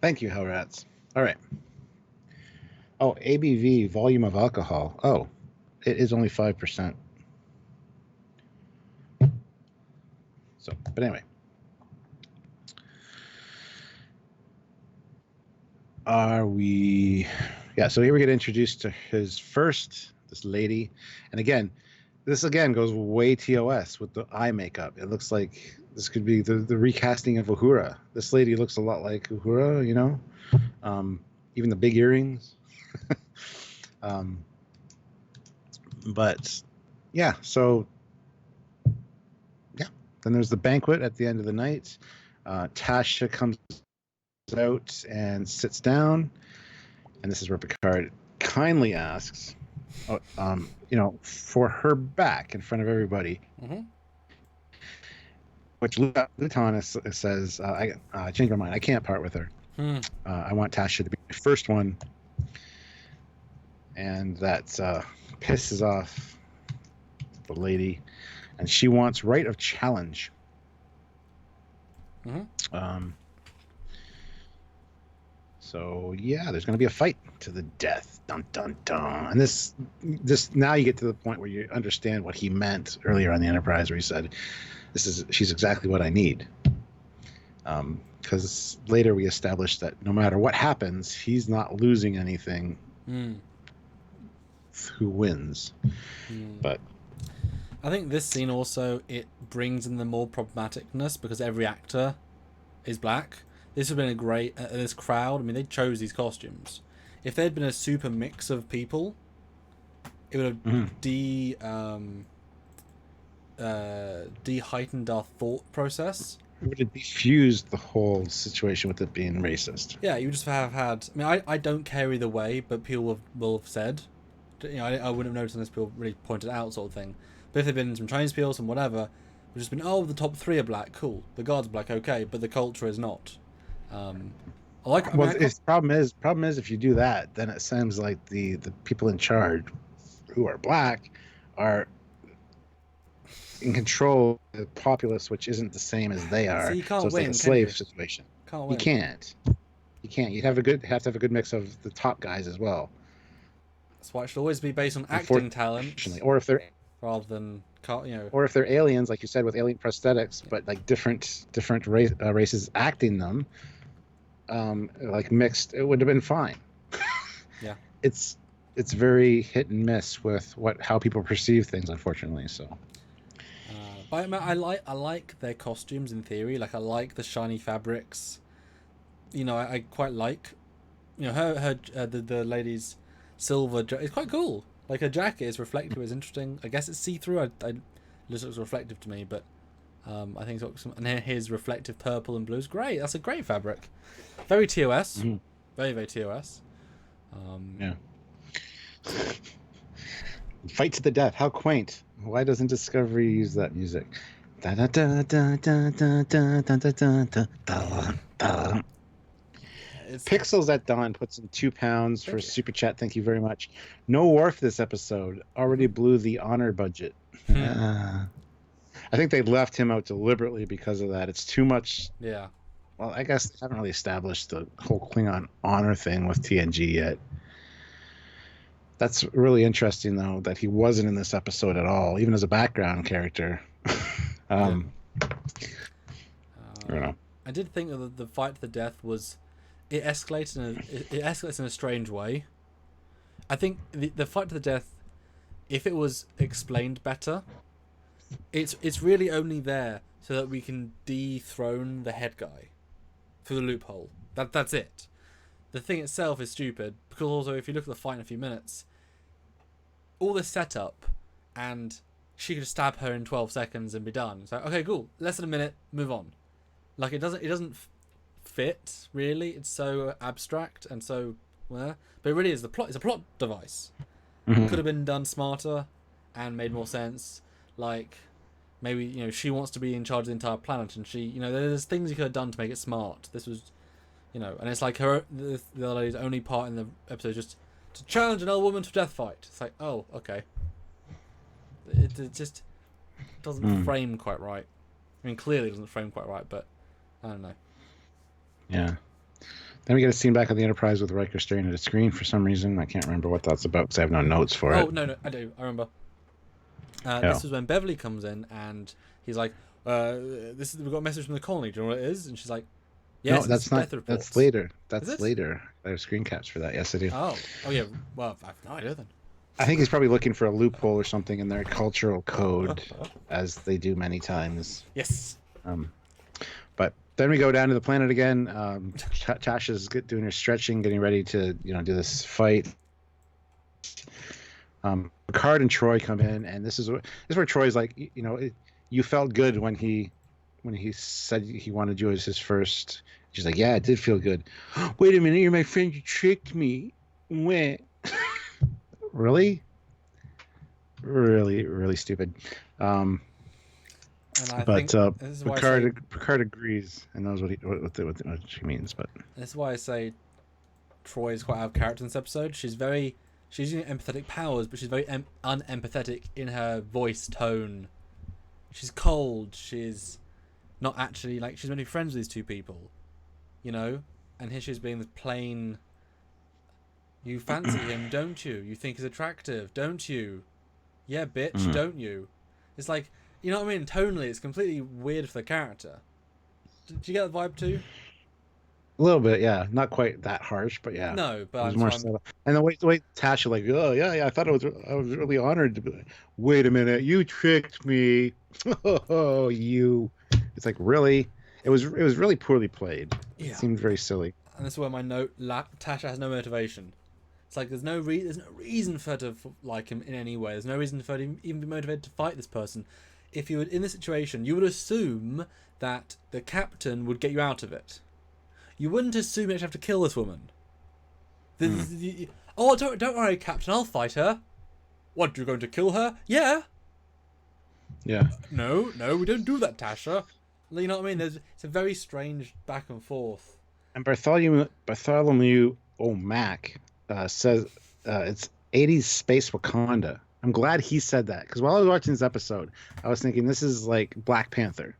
Thank you, Hellrats. All right. Oh, ABV, volume of alcohol. Oh, it is only 5%. So, but anyway. are we? Yeah, so here we get introduced to this lady, and this goes way TOS with the eye makeup. It looks like this could be the recasting of Uhura. This lady looks a lot like Uhura, um, even the big earrings. um, but yeah, so yeah, then there's the banquet at the end of the night. Tasha comes out and sits down, and this is where Picard kindly asks, for her back in front of everybody. Mm-hmm. Which Luton says, I changed my mind. I can't part with her. I want Tasha to be the first one. And that pisses off the lady. And she wants right of challenge. Mm-hmm. So, yeah, there's going to be a fight to the death. Dun, dun, dun. And this now you get to the point where you understand what he meant earlier on the Enterprise, where he said, she's exactly what I need. Because later we established that no matter what happens, he's not losing anything. Who wins? But I think this scene also, it brings in the more problematicness because every actor is black. This would have been a great this crowd. I mean, they chose these costumes. If there had been a super mix of people, it would have de-heightened our thought process. It would have diffused the whole situation with it being racist. Yeah, you just have had. I mean, I don't care either way, but people will have said. I wouldn't have noticed unless people really pointed out, sort of thing. But if there'd been some Chinese people, some whatever, we've just been, the top 3 are black, cool. The guard's black, okay, but the culture is not. The problem is if you do that, then it seems like the people in charge, who are black, are in control of the populace, which isn't the same as they are. So you can't it's win, like a slave situation. You can't. You can't. You have to have a good mix of the top guys as well. That's why it should always be based on acting talent, or if they're rather than or if they're aliens, like you said, with alien prosthetics, but like different races acting them. Like mixed, it would have been fine. Yeah, it's very hit and miss with how people perceive things, unfortunately. So, but I like their costumes in theory. Like I like the shiny fabrics. I quite like, her the lady's silver. It's quite cool. Like her jacket is reflective. It's interesting. I guess it's see through. It looks reflective to me, but. I think it's and his reflective purple and blue is great. That's a great fabric. Very TOS. Mm-hmm. Very, very TOS. Yeah. Fight to the death. How quaint. Why doesn't Discovery use that music? Da da da da da da da da da da da. Pixels at Dawn puts in £2 for super chat. Thank you very much. No Worf this episode. Already blew the honor budget. I think they left him out deliberately because of that. It's too much. Yeah. Well, I guess they haven't really established the whole Klingon honor thing with TNG yet. That's really interesting, though, that he wasn't in this episode at all, even as a background character. I don't know. I did think that the fight to the death was... It escalates in a strange way. I think the fight to the death, if it was explained better... It's really only there so that we can dethrone the head guy through the loophole. That's it. The thing itself is stupid because also if you look at the fight in a few minutes, all this setup and she could stab her in 12 seconds and be done. So okay, cool. Less than a minute, move on. Like it doesn't fit really. It's so abstract and so but it really is it's a plot device. Mm-hmm. Could have been done smarter and made more sense. Like, maybe, she wants to be in charge of the entire planet, and she, there's things you could have done to make it smart. This was, and it's like the other lady's only part in the episode is just to challenge another woman to a death fight. It's like, oh, okay. It just doesn't frame quite right. I mean, clearly it doesn't frame quite right, but I don't know. Yeah. Then we get a scene back on the Enterprise with Riker staring at a screen for some reason. I can't remember what that's about because I have no notes for it. Oh, no, I do. I remember. This is when Beverly comes in and he's like, we've got a message from the colony. Do you know what it is? And she's like, Yes, No, it's that's not. death reports. That's later. Is That's it? later. There's screen caps for that. Yes, I do. Oh yeah. Well, I've no idea then. I think he's probably looking for a loophole or something in their cultural code, as they do many times. Yes. Um, but then we go down to the planet again. Tasha's doing her stretching, getting ready to do this fight. Picard and Troy come in, and this is where Troy's like, you felt good when he said he wanted you as his first. She's like, yeah, it did feel good. Wait a minute, you're my friend. You tricked me. When? Really? Really, really stupid. And I think this is why Picard agrees and knows what she means. But this is why I say Troy is quite out of character in this episode. She's using empathetic powers, but she's very unempathetic in her voice tone. She's cold. She's not actually she's meant to be friends with these two people, And here she's being the plain. You fancy him, don't you? You think he's attractive, don't you? Yeah, bitch, don't you? It's like, you know what I mean? Tonally, it's completely weird for the character. Did you get the vibe too? a little bit, yeah, not quite that harsh, but yeah. No, but it was more subtle. And the way Tasha oh yeah, I thought I was really honored to be like, wait a minute, you tricked me. Oh, you. It's like, really? It was really poorly played. Yeah. It seemed very silly. And this is where my note, Tasha has no motivation. It's like there's no reason for her to like him in any way. There's no reason for her to even be motivated to fight this person. If you were in this situation, you would assume that the captain would get you out of it. You wouldn't assume you actually have to kill this woman. Oh, don't worry, Captain. I'll fight her. What? You're going to kill her? Yeah. Yeah. No, we don't do that, Tasha. You know what I mean? It's a very strange back and forth. And Bartholomew O'Mac says it's 80s space Wakanda. I'm glad he said that, because while I was watching this episode, I was thinking this is like Black Panther.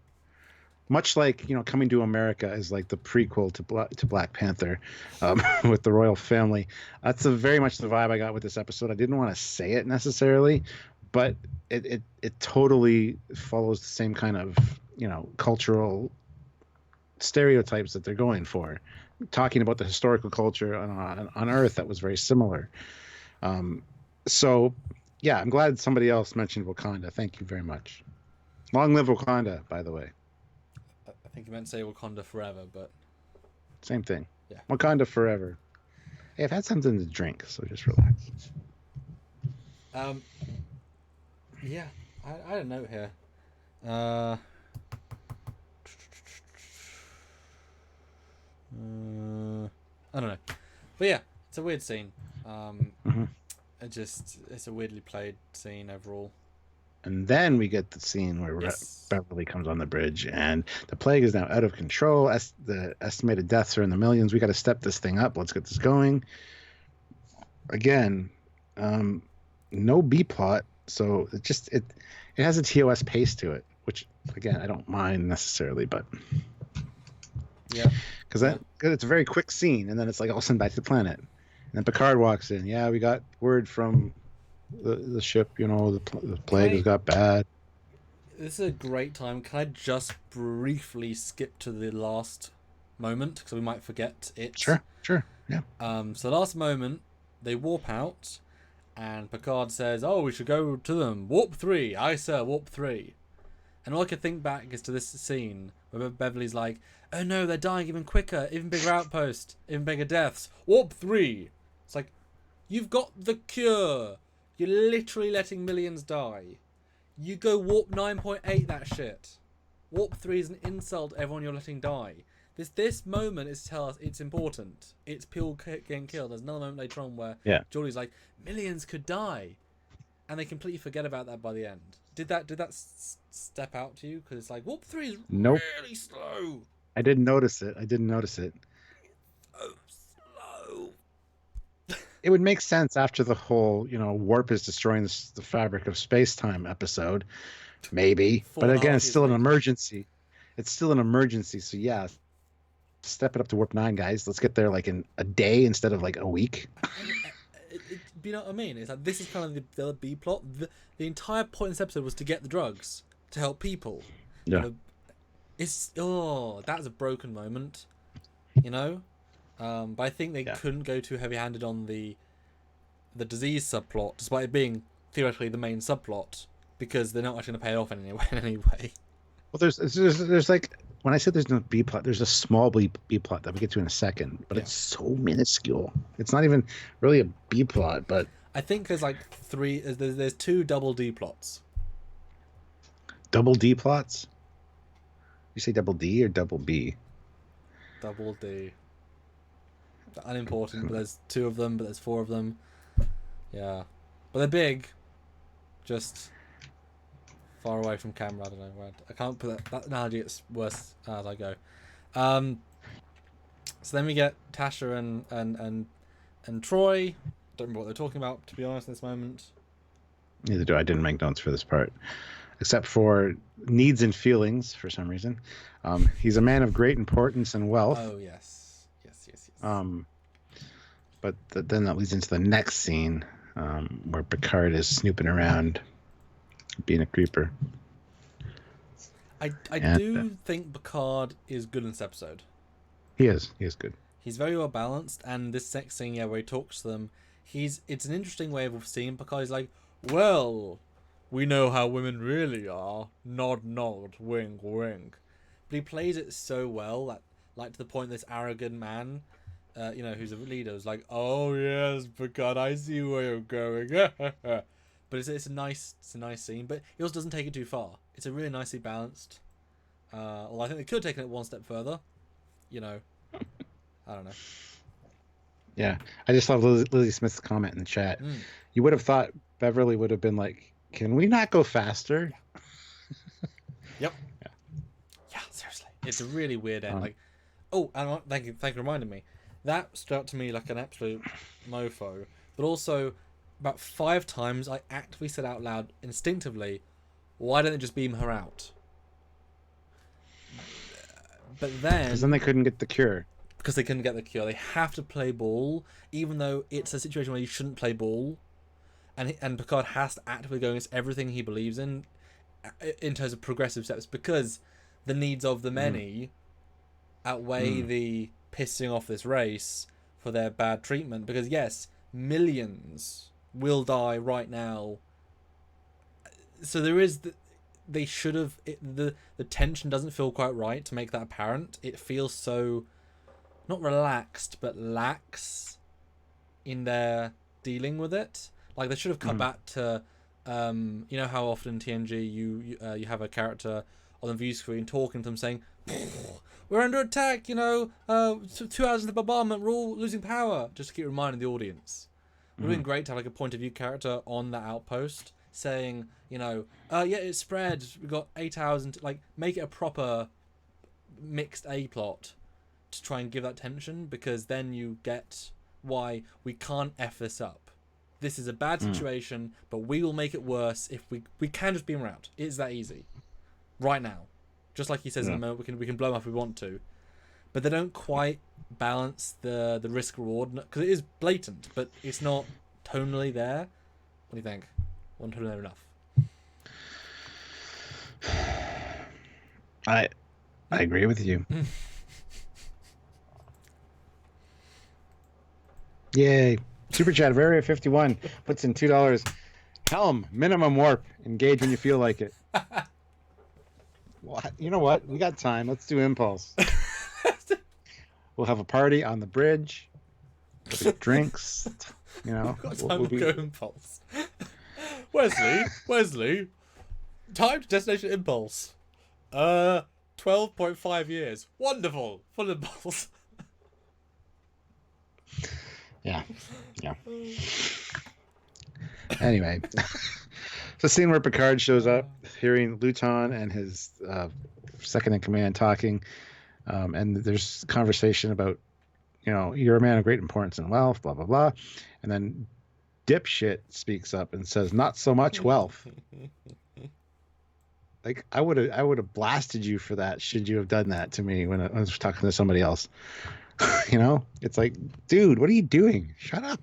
Much like, Coming to America is like the prequel to Black Panther with the royal family. That's very much the vibe I got with this episode. I didn't want to say it necessarily, but it totally follows the same kind of, cultural stereotypes that they're going for. Talking about the historical culture on Earth that was very similar. So, yeah, I'm glad somebody else mentioned Wakanda. Thank you very much. Long live Wakanda, by the way. I think you meant to say Wakanda forever, but... Same thing. Yeah. Wakanda forever. Hey, I've had something to drink, so just relax. Yeah, I had a note here. I don't know, but yeah, it's a weird scene. It's a weirdly played scene overall. And then we get the scene where Beverly comes on the bridge, and the plague is now out of control. The estimated deaths are in the millions. We got to step this thing up. Let's get this going. Again, no B plot, so it has a TOS pace to it, which again I don't mind necessarily, but yeah, because it's a very quick scene, and then it's like all of a sudden back to the planet, and then Picard walks in. Yeah, we got word from the ship, the plague has got bad. This is a great time. Can I just briefly skip to the last moment, because we might forget it? Sure, yeah. So last moment, they warp out, and Picard says, "Oh, we should go to them. Warp 3, aye sir, warp 3." And all I could think back is to this scene where Beverly's like, "Oh no, they're dying even quicker, even bigger outpost, even bigger deaths. Warp 3." It's like, you've got the cure. You're literally letting millions die. You go warp 9.8 that shit. Warp 3 is an insult to everyone you're letting die. This moment is to tell us it's important. It's people getting killed. There's another moment later on where Geordi's like, millions could die. And they completely forget about that by the end. Did that step out to you? Because it's like, Warp 3 is really slow. I didn't notice it. Oh, slow. It would make sense after the whole, warp is destroying the fabric of space-time episode, maybe. But again, it's still an emergency. It's still an emergency. So yeah, step it up to warp 9, guys. Let's get there like in a day instead of like a week. You know what I mean? It's like, this is kind of the B plot. The entire point of this episode was to get the drugs to help people. Yeah. That's a broken moment. you know. But I think they couldn't go too heavy-handed on the disease subplot, despite it being theoretically the main subplot, because they're not actually going to pay it off in any way. Well, there's like, when I said there's no B plot, there's a small B plot that we get to in a second, but it's so minuscule. It's not even really a B plot, but I think there's like there's 2 double D plots. Double D plots? You say double D or double B? Double D. They're unimportant, but there's 2 of them, but there's 4 of them. Yeah. But they're big. Just far away from camera. I don't know. I can't put that analogy gets worse as I go. So then we get Tasha and Troy. Don't remember what they're talking about, to be honest, in this moment. Neither do I. Didn't make notes for this part, except for needs and feelings for some reason. He's a man of great importance and wealth. Oh, yes. But then that leads into the next scene where Picard is snooping around, being a creeper. I do think Picard is good in this episode. He is good. He's very well balanced, and this next scene, where he talks to them, it's an interesting way of seeing Picard. He's like, well, we know how women really are. Nod, nod, wink, wink. But he plays it so well that, like, to the point this arrogant man, who's a leader, is like, oh yes, Picard, I see where you're going. But it's a nice scene, but he also doesn't take it too far. It's a really nicely balanced. Well, I think they could have taken it one step further. I don't know. Yeah, I just love Lizzie Smith's comment in the chat. You would have thought Beverly would have been like, "Can we not go faster?" Yep. Yeah, seriously, it's a really weird end. Like, and thank you for reminding me. That stood out to me like an absolute mofo. But also, about 5 times I actively said out loud, instinctively, "Why don't they just beam her out?" But then, because then they couldn't get the cure. Because they couldn't get the cure. They have to play ball, even though it's a situation where you shouldn't play ball. And Picard has to actively go against everything he believes in terms of progressive steps, because the needs of the many outweigh the pissing off this race for their bad treatment. Because yes, millions will die right now. So there is they should have the tension doesn't feel quite right to make that apparent. It feels so not relaxed but lax in their dealing with it. Like, they should have cut back to you know how often in TNG you have a character on the view screen talking to them saying, we're under attack, 2 hours into the bombardment, we're all losing power, just to keep reminding the audience. It would have been great to have like a point of view character on that outpost saying, yeah, it spread, we've got 8 hours, and make it a proper mixed A plot to try and give that tension, because then you get why we can't F this up. This is a bad situation, but we will make it worse if we can just beam her out. It's that easy. Right now. Just like he says in the moment, we can blow them up if we want to. But they don't quite balance the risk reward, because it is blatant, but it's not tonally there. What do you think? One tonally there enough? I agree with you. Yay. Super chat of Area 51 puts in $2. Helm, minimum warp. Engage when you feel like it. What? You know what? We got time. Let's do Impulse. We'll have a party on the bridge. We'll get drinks. We've got time to go Impulse. Wesley. Time to Destination Impulse. 12.5 years. Wonderful. Full Impulse. Yeah. Anyway, it's a scene where Picard shows up, hearing Luton and his second in command talking, and there's conversation about, you're a man of great importance and wealth, blah blah blah, and then dipshit speaks up and says, "Not so much wealth." Like, I would have blasted you for that should you have done that to me when I was talking to somebody else. It's like, dude, what are you doing? Shut up.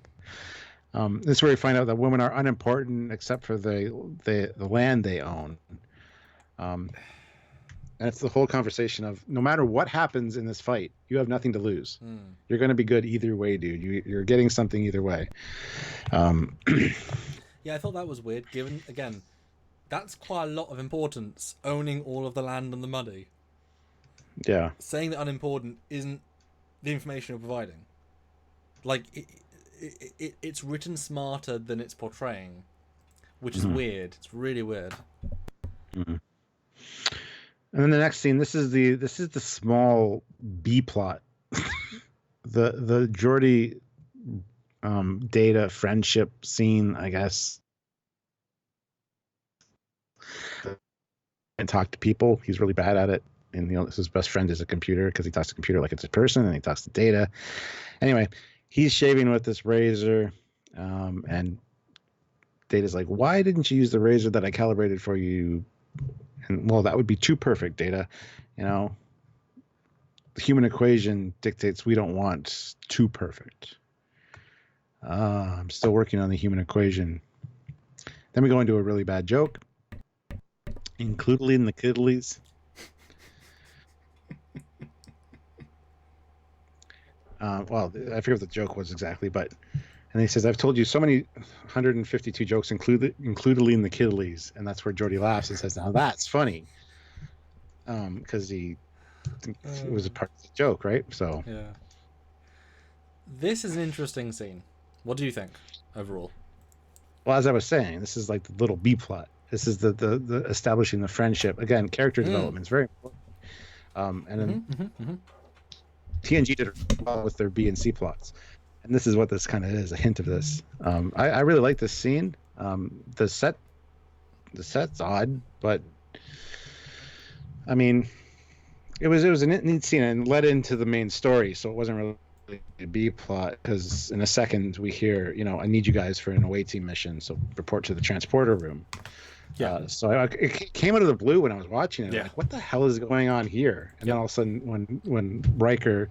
This is where we find out that women are unimportant except for the land they own. And And it's the whole conversation of no matter what happens in this fight, you have nothing to lose. You're going to be good either way, dude. You're getting something either way. Yeah, I thought that was weird, given, again, that's quite a lot of importance, owning all of the land and the money. Yeah. Saying that unimportant isn't the information you're providing. Like, it's written smarter than it's portraying, which is weird. It's really weird. Mm-hmm. And then the next scene, this is the small B plot. the Geordi Data friendship scene, I guess. And talk to people. He's really bad at it. And his best friend is a computer because he talks to the computer like it's a person, and he talks to Data. Anyway, he's shaving with this razor, and Data's like, "Why didn't you use the razor that I calibrated for you?" And well, that would be too perfect, Data. The human equation dictates we don't want too perfect. I'm still working on the human equation. Then we go into a really bad joke. Includely in the kiddlies. Well, I forget what the joke was exactly, and he says, "I've told you so many 152 jokes, includedly in the kiddlies," and that's where Geordi laughs and says, "Now that's funny," because it was a part of the joke, right? So yeah, this is an interesting scene. What do you think overall? Well, as I was saying, this is like the little B plot. This is the establishing the friendship. Again, character development is very important. And then TNG did it well with their B and C plots. And this is what this kind of is, a hint of this. I really like this scene. The set's odd, but I mean, it was a neat scene and led into the main story, so it wasn't really a B plot, because in a second we hear, I need you guys for an away team mission, so report to the transporter room. Yeah. So it came out of the blue when I was watching it. Yeah. Like, what the hell is going on here? And then all of a sudden, when Riker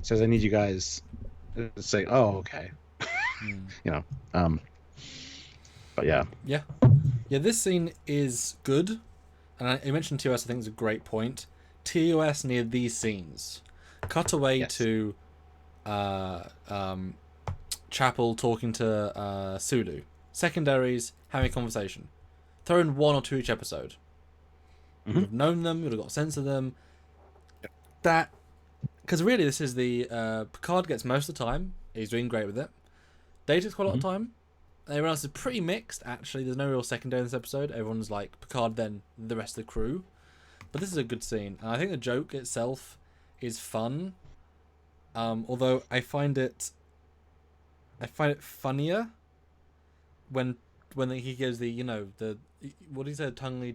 says, "I need you guys," to say, "Oh, okay," But yeah. Yeah. This scene is good, and you mentioned TOS. I think is a great point. TOS near these scenes. Cut away to Chapel talking to Sulu. Secondaries having a conversation. Throw in one or two each episode. You would have known them, you would have got a sense of them. That, because really this is the Picard gets most of the time. He's doing great with it. Data's quite a lot of time. Everyone else is pretty mixed, actually. There's no real secondary in this episode. Everyone's like Picard, then the rest of the crew. But this is a good scene. And I think the joke itself is fun. Although I find it funnier when he gives the what he said, tingly.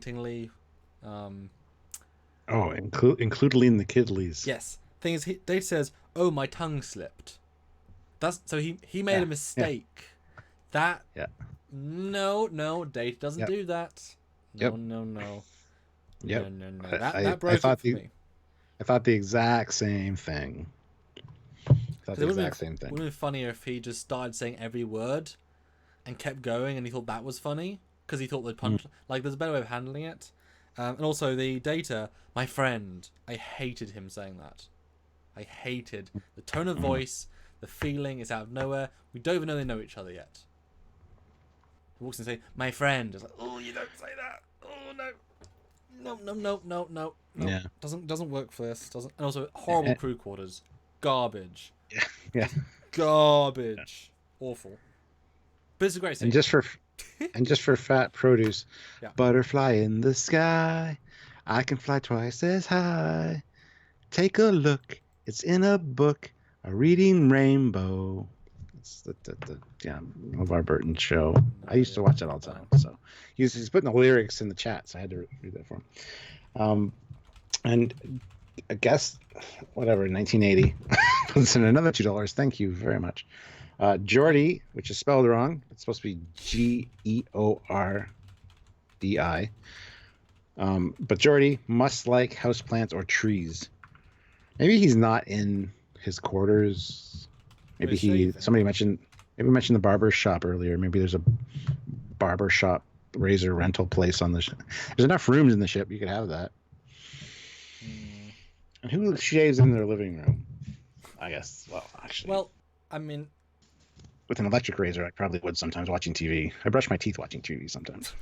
Includedly in the kiddlies. Yes. Thing is, Dave says, "Oh, my tongue slipped." That's so he made a mistake. That no, Dave doesn't do that. No. Yep. No. That broke it for me. I thought the exact same thing. It would have been funnier if he just started saying every word and kept going, and he thought that was funny because he thought they'd punch. Like, there's a better way of handling it. And also the Data, my friend. I hated him saying that. I hated the tone of voice, the feeling. It's out of nowhere. We don't even know they know each other yet. He walks in and say, "My friend." It's like, "Oh, you don't say that. Oh no. Yeah. Doesn't work for this. Doesn't. And also horrible crew quarters. Garbage. Yeah. Garbage. Awful. But it's a great scene. And just for fat produce. Butterfly in the sky. I can fly twice as high. Take a look. It's in a book. A reading rainbow. It's the LeVar Burton show. I used to watch it all the time. So he's putting the lyrics in the chat, so I had to read that for him. And I guess, whatever, 1980. Puts in another $2. Thank you very much. Geordi, which is spelled wrong. It's supposed to be Geordi. But Geordi must like houseplants or trees. Maybe he's not in his quarters. Maybe somebody mentioned the barber shop earlier. Maybe there's a barber shop razor rental place on the ship. There's enough rooms in the ship. You could have that. And who shaves in their living room? I guess. Well, actually. Well, I mean, with an electric razor, I probably would sometimes watching TV. I brush my teeth watching TV sometimes.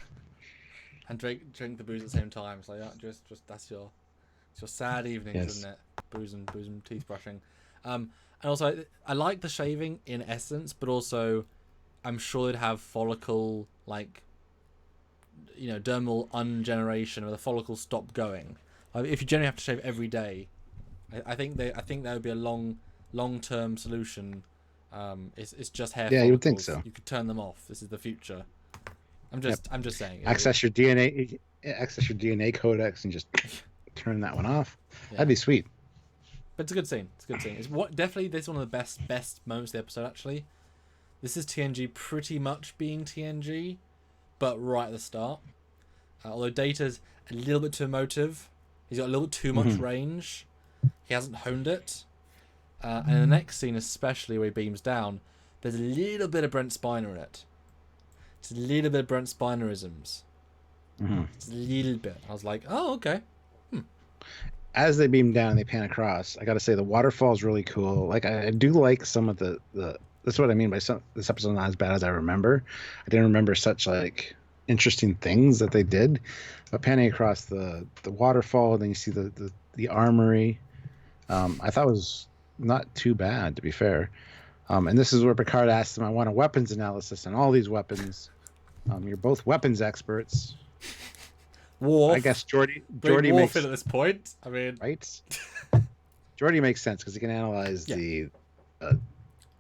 And drink the booze at the same time. It's like just that's your sad evenings, Yes. isn't it? Booze and teeth brushing. And also I like the shaving in essence, but also I'm sure they'd have follicle dermal ungeneration, or the follicles stop going. If you generally have to shave every day, I think that would be a long-term solution. It's just hair follicles. Yeah, you would think so. You could turn them off. This is the future. I'm just saying. Access your DNA codex and just turn that one off. Yeah. That'd be sweet. But it's a good scene. It's definitely this is one of the best moments of the episode. Actually, this is TNG pretty much being TNG, but right at the start. Although Data's a little bit too emotive, he's got a little too much range. He hasn't honed it. And in the next scene, especially where he beams down, there's a little bit of Brent Spiner in it. It's a little bit of Brent Spinerisms. It's a little bit. I was like, oh, okay. As they beam down and they pan across, I got to say the waterfall is really cool. Like I do like some of the. That's what I mean by this episode not as bad as I remember. I didn't remember such like interesting things that they did, but panning across the waterfall, then you see the armory. I thought was not too bad, to be fair. And this is where Picard asks him, I want a weapons analysis on all these weapons. You're both weapons experts. Worf. I guess Geordi Worf makes in at this point. I mean, right. Geordi makes sense because he can analyze the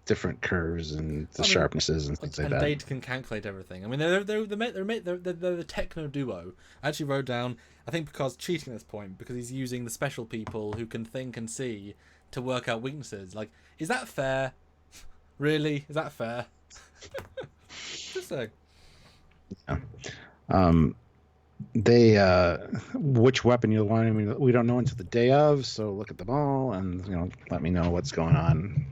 different curves and the sharpnesses and things like that. And Data can calculate everything. I mean, they're the techno duo. I actually wrote down. I think Picard's cheating at this point because he's using the special people who can think and see to work out weaknesses. Like, is that fair? Really? Is that fair? Just saying. Yeah. They which weapon you want? I mean, we don't know until the day of, so look at them all and let me know what's going on.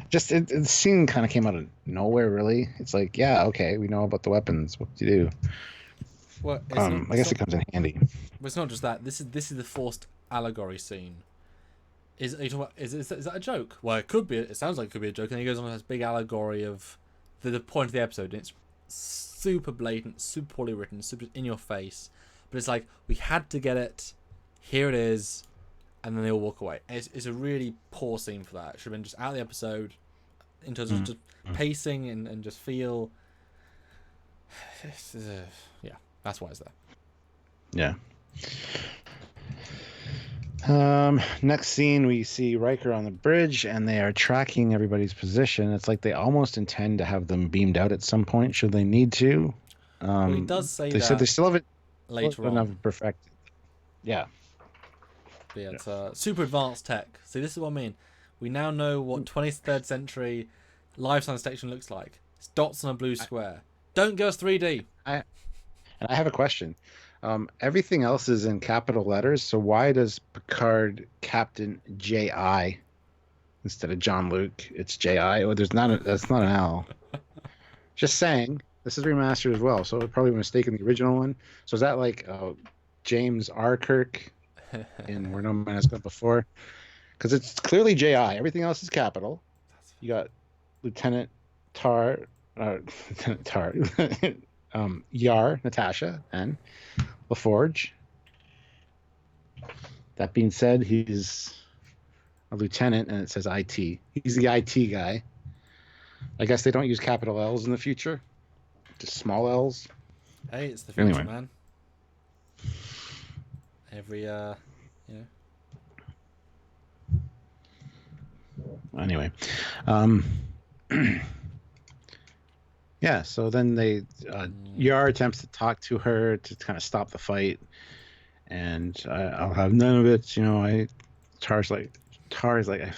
Just the scene kind of came out of nowhere, really. It's like, yeah, okay, we know about the weapons. What do you do? Well, I guess it comes in handy. But it's not just that. This is the forced allegory scene. Is that a joke? Well, it could be. It sounds like it could be a joke. And he goes on this big allegory of the point of the episode, and it's super blatant, super poorly written, super in your face. But it's like, we had to get it. Here it is. And then they all walk away. It's a really poor scene for that. It should have been just out of the episode, in terms of just pacing and just feel. Yeah, that's why it's there. Yeah. Next scene, we see Riker on the bridge, and they are tracking everybody's position. It's like they almost intend to have them beamed out at some point, should they need to. Well, he does say they said they still have it later on. Perfected. Yeah. But yeah, it's super advanced tech. See, this is what I mean. We now know what 23rd century live science detection looks like. It's dots on a blue square. Don't go 3D. And I have a question. Everything else is in capital letters, so why does Picard Captain J.I. instead of John Luke? It's J.I. Oh, that's not an L. Just saying. This is remastered as well, so probably a mistake in the original one. So is that like James R. Kirk in Where No Man Has Gone Before? Because it's clearly J.I. Everything else is capital. You got Lieutenant Tar, Yar, Natasha, and LaForge. That being said, he's a lieutenant, and it says IT. He's the IT guy. I guess they don't use capital L's in the future, just small L's. Hey, it's the future, Anyway. man. Every Anyway, yeah. So then they Yar attempts to talk to her to kind of stop the fight, and I'll have none of it. Tar's like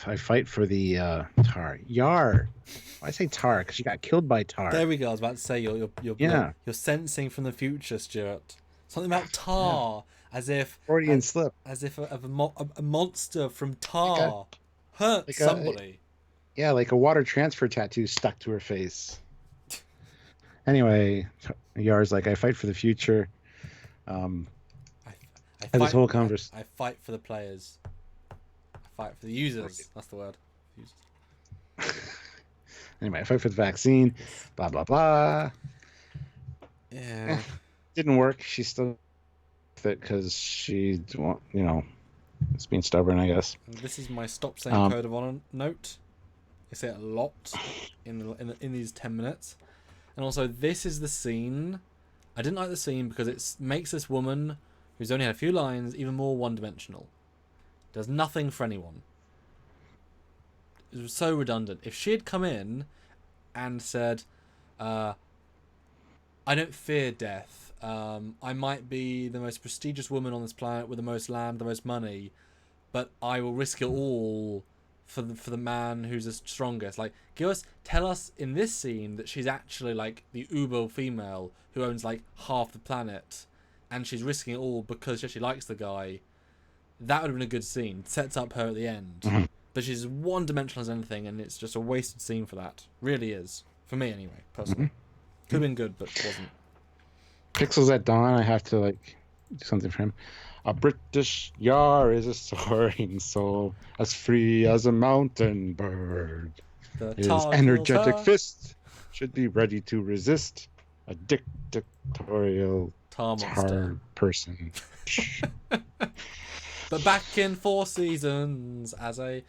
I fight for the Tar. Yar. Why say Tar? Because she got killed by Tar. There we go. I was about to say you're sensing from the future, Stuart. Something about Tar, as if Freudian slip. As if a monster from Tar hurt somebody. Like a water transfer tattoo stuck to her face. Anyway, Yar's like, I fight for the future. I this whole conversation. I fight for the players. Fight for the users. That's the word. Users. Anyway, fight for the vaccine. Blah blah blah. Yeah. Didn't work. She still with it because she, is being stubborn, I guess. This is my stop saying code of honor note. I say it a lot in these 10 minutes. And also, this is the scene. I didn't like the scene because it makes this woman, who's only had a few lines, even more one-dimensional. Does nothing for anyone. It was so redundant. If she had come in and said, I don't fear death. I might be the most prestigious woman on this planet with the most land, the most money, but I will risk it all for the man who's the strongest. Like, tell us in this scene that she's actually like the uber female who owns like half the planet, and she's risking it all because she likes the guy. That would have been a good scene. Sets up her at the end. Mm-hmm. But she's one-dimensional as anything, and it's just a wasted scene for that. Really is. For me, anyway, personally. Mm-hmm. Could have been good, but wasn't. Pixels at Dawn, I have to, do something for him. A British yar is a soaring soul, as free as a mountain bird. His energetic fist should be ready to resist a dictatorial tar person. But back in Four Seasons as an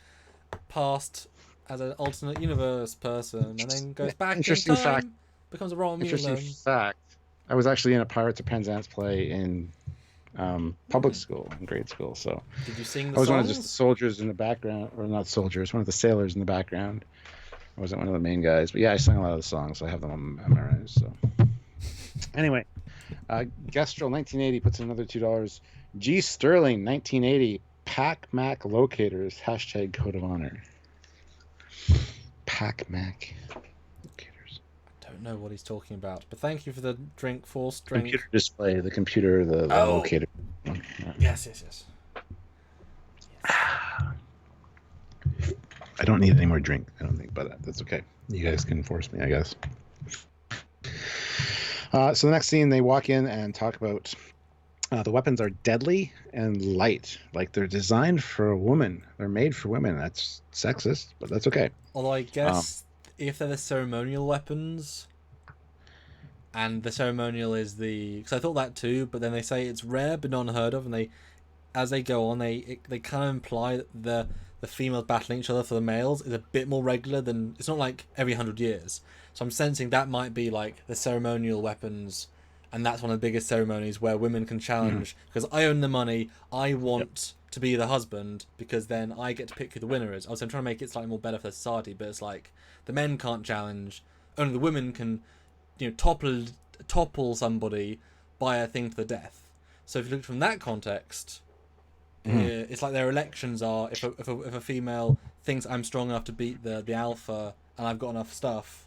alternate universe person, and then goes back in time, fact, becomes a Romulan. Interesting fact. I was actually in a Pirates of Penzance play in public school, in grade school. So did you sing the songs? I was one of just the soldiers in the background, or not soldiers, one of the sailors in the background. I wasn't one of the main guys, but yeah, I sang a lot of the songs, so I have them memorized. So anyway, Gestrel 1980 puts in another $2. G Sterling 1980 Pac Mac locators # code of honor. Pac Mac locators. I don't know what he's talking about, but thank you for the drink. Force drink. Computer display, the computer, the locator. Yes. I don't need any more drink, I don't think, but that's okay. You guys can force me, I guess. So the next scene, they walk in and talk about the weapons are deadly and light. Like, they're designed for a woman. They're made for women. That's sexist, but that's okay. Although I guess if they're the ceremonial weapons, and the ceremonial is because I thought that too, but then they say it's rare but not unheard of, and as they go on, they kind of imply that the females battling each other for the males is a bit more regular than, it's not like every 100 years. So I'm sensing that might be like the ceremonial weapons, and that's one of the biggest ceremonies where women can challenge, because I own the money, I want to be the husband, because then I get to pick who the winner is. Also, I'm trying to make it slightly more better for society, but it's like the men can't challenge, only the women can, topple somebody by a thing to the death. So if you look from that context, it's like their elections are, if a female thinks I'm strong enough to beat the alpha and I've got enough stuff,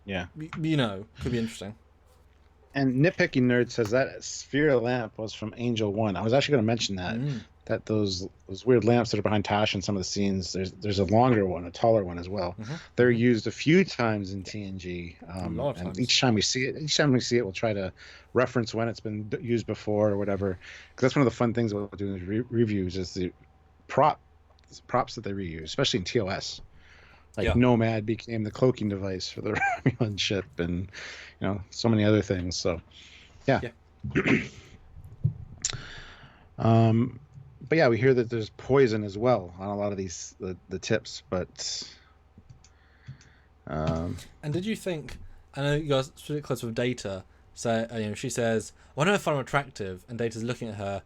could be interesting. And Nitpicking Nerd says that sphere lamp was from Angel 1. I was actually going to mention that those weird lamps that are behind Tasha in some of the scenes, there's a longer one, a taller one as well. They're used a few times in TNG. A lot of times. And each time we see it, we'll try to reference when it's been used before or whatever. Because that's one of the fun things about doing reviews is the props that they reuse, especially in TOS. Nomad became the cloaking device for the Romulan ship, and so many other things. So but yeah, we hear that there's poison as well on a lot of these the tips, but and did you think, I know you guys pretty close with Data, so she says, well, I know if I'm attractive, and Data's looking at her,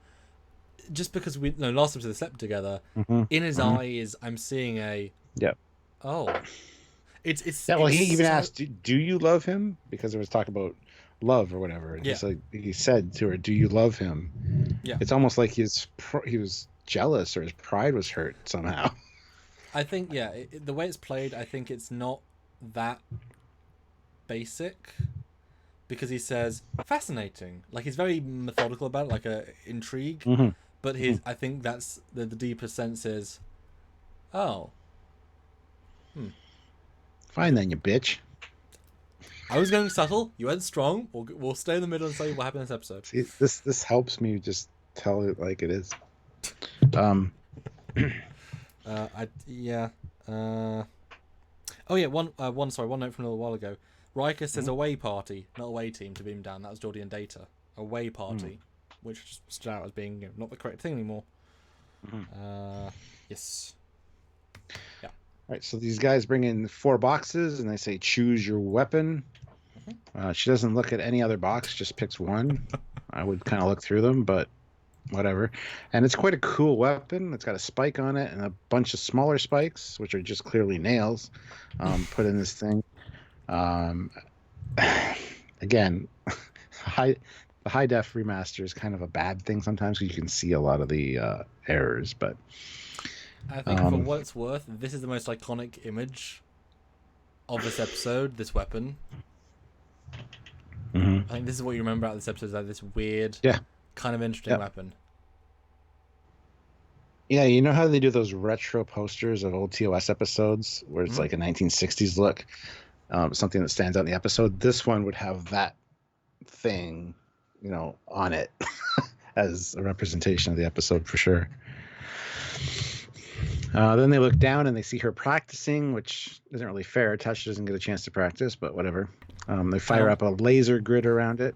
just because last episode they slept together, in his eyes I'm seeing it's he even asked, do you love him? Because there was talk about love or whatever, and he said to her, do you love him? It's almost like he was jealous, or his pride was hurt somehow. I think the way it's played, I think it's not that basic, because he says fascinating, like he's very methodical about it, like a intrigue, but I think that's the deeper sense is fine then, you bitch. I was going subtle, you went strong. We'll stay in the middle and tell you what happened in this episode. See, this helps me just tell it like it is. Yeah. Oh yeah. One note from a little while ago. Riker says away party, not away team, to beam down. That was Geordi and Data. Away party, which just stood out as being not the correct thing anymore. Yes. Yeah. All right, so these guys bring in 4 boxes and they say choose your weapon. She doesn't look at any other box, just picks one. I would kind of look through them, but whatever. And it's quite a cool weapon. It's got a spike on it and a bunch of smaller spikes, which are just clearly nails, put in this thing. Again, the high def remaster is kind of a bad thing sometimes because you can see a lot of the errors, but I think for what it's worth, this is the most iconic image of this episode, this weapon. I think this is what you remember about this episode, is like this weird, kind of interesting weapon. Yeah, you know how they do those retro posters of old TOS episodes where it's like a 1960s look, something that stands out in the episode? This one would have that thing, on it as a representation of the episode for sure. Then they look down and they see her practicing, which isn't really fair. Tasha doesn't get a chance to practice, but whatever. They fire up a laser grid around it.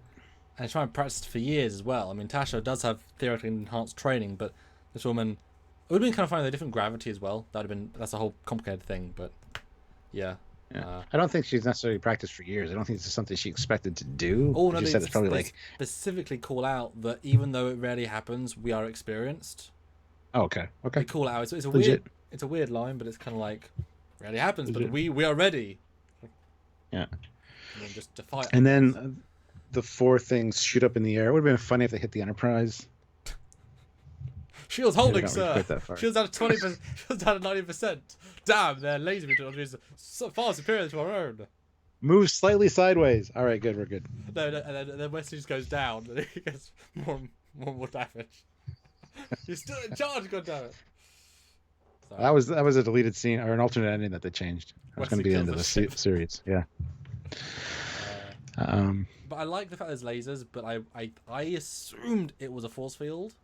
And try and practice for years as well. I mean, Tasha does have theoretically enhanced training, but this woman, it would have been kind of funny with a different gravity as well. That's a whole complicated thing, but yeah. I don't think she's necessarily practiced for years. I don't think this is something she expected to do. Oh no, she said it's probably like specifically call out that even though it rarely happens, we are experienced. Oh, okay. They call it out. It's a Legit. it's a weird line, but it's kind of like rarely happens, Legit. But we are ready. Yeah. And then just to fight. And then the 4 things shoot up in the air. It would have been funny if they hit the Enterprise. Shields holding, sir. Shields out of 20%. Shields out of 90%. Damn, their laser technology is so far superior to our own. Move slightly sideways. All right, good. We're good. No, and then Wesley just goes down, and he gets more damage. He's still in charge, goddammit. That was a deleted scene or an alternate ending that they changed. That's going to be the end of the series. Yeah. But I like the fact there's lasers, but I assumed it was a force field.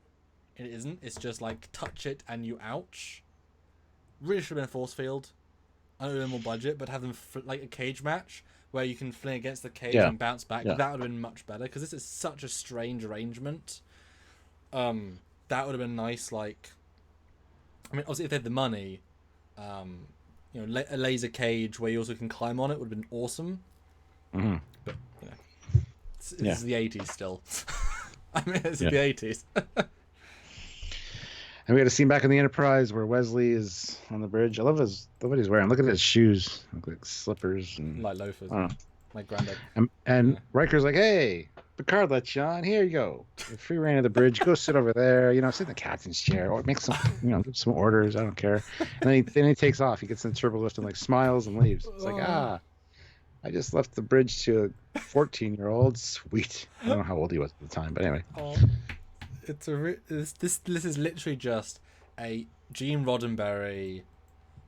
It isn't. It's just like touch it and you ouch. Really should have been a force field. I know they're more budget, but have them like a cage match where you can fling against the cage and bounce back. That would have been much better because this is such a strange arrangement. That would have been nice. Like, I mean, obviously if they had the money, a laser cage where you also can climb on it would have been awesome. But this is the 80s still. I mean, it's the 80s. And we got a scene back in the Enterprise where Wesley is on the bridge. I love what he's wearing. Look at his shoes. Look like slippers and like loafers. Like granddad. And Riker's like, "Hey, Picard let you on. Here you go. Free reign of the bridge. Go sit over there. Sit in the captain's chair or make some, some orders. I don't care." And then he takes off. He gets in the turbo lift and like smiles and leaves. It's like, I just left the bridge to a 14-year-old. Sweet. I don't know how old he was at the time, but anyway. This is literally just a Gene Roddenberry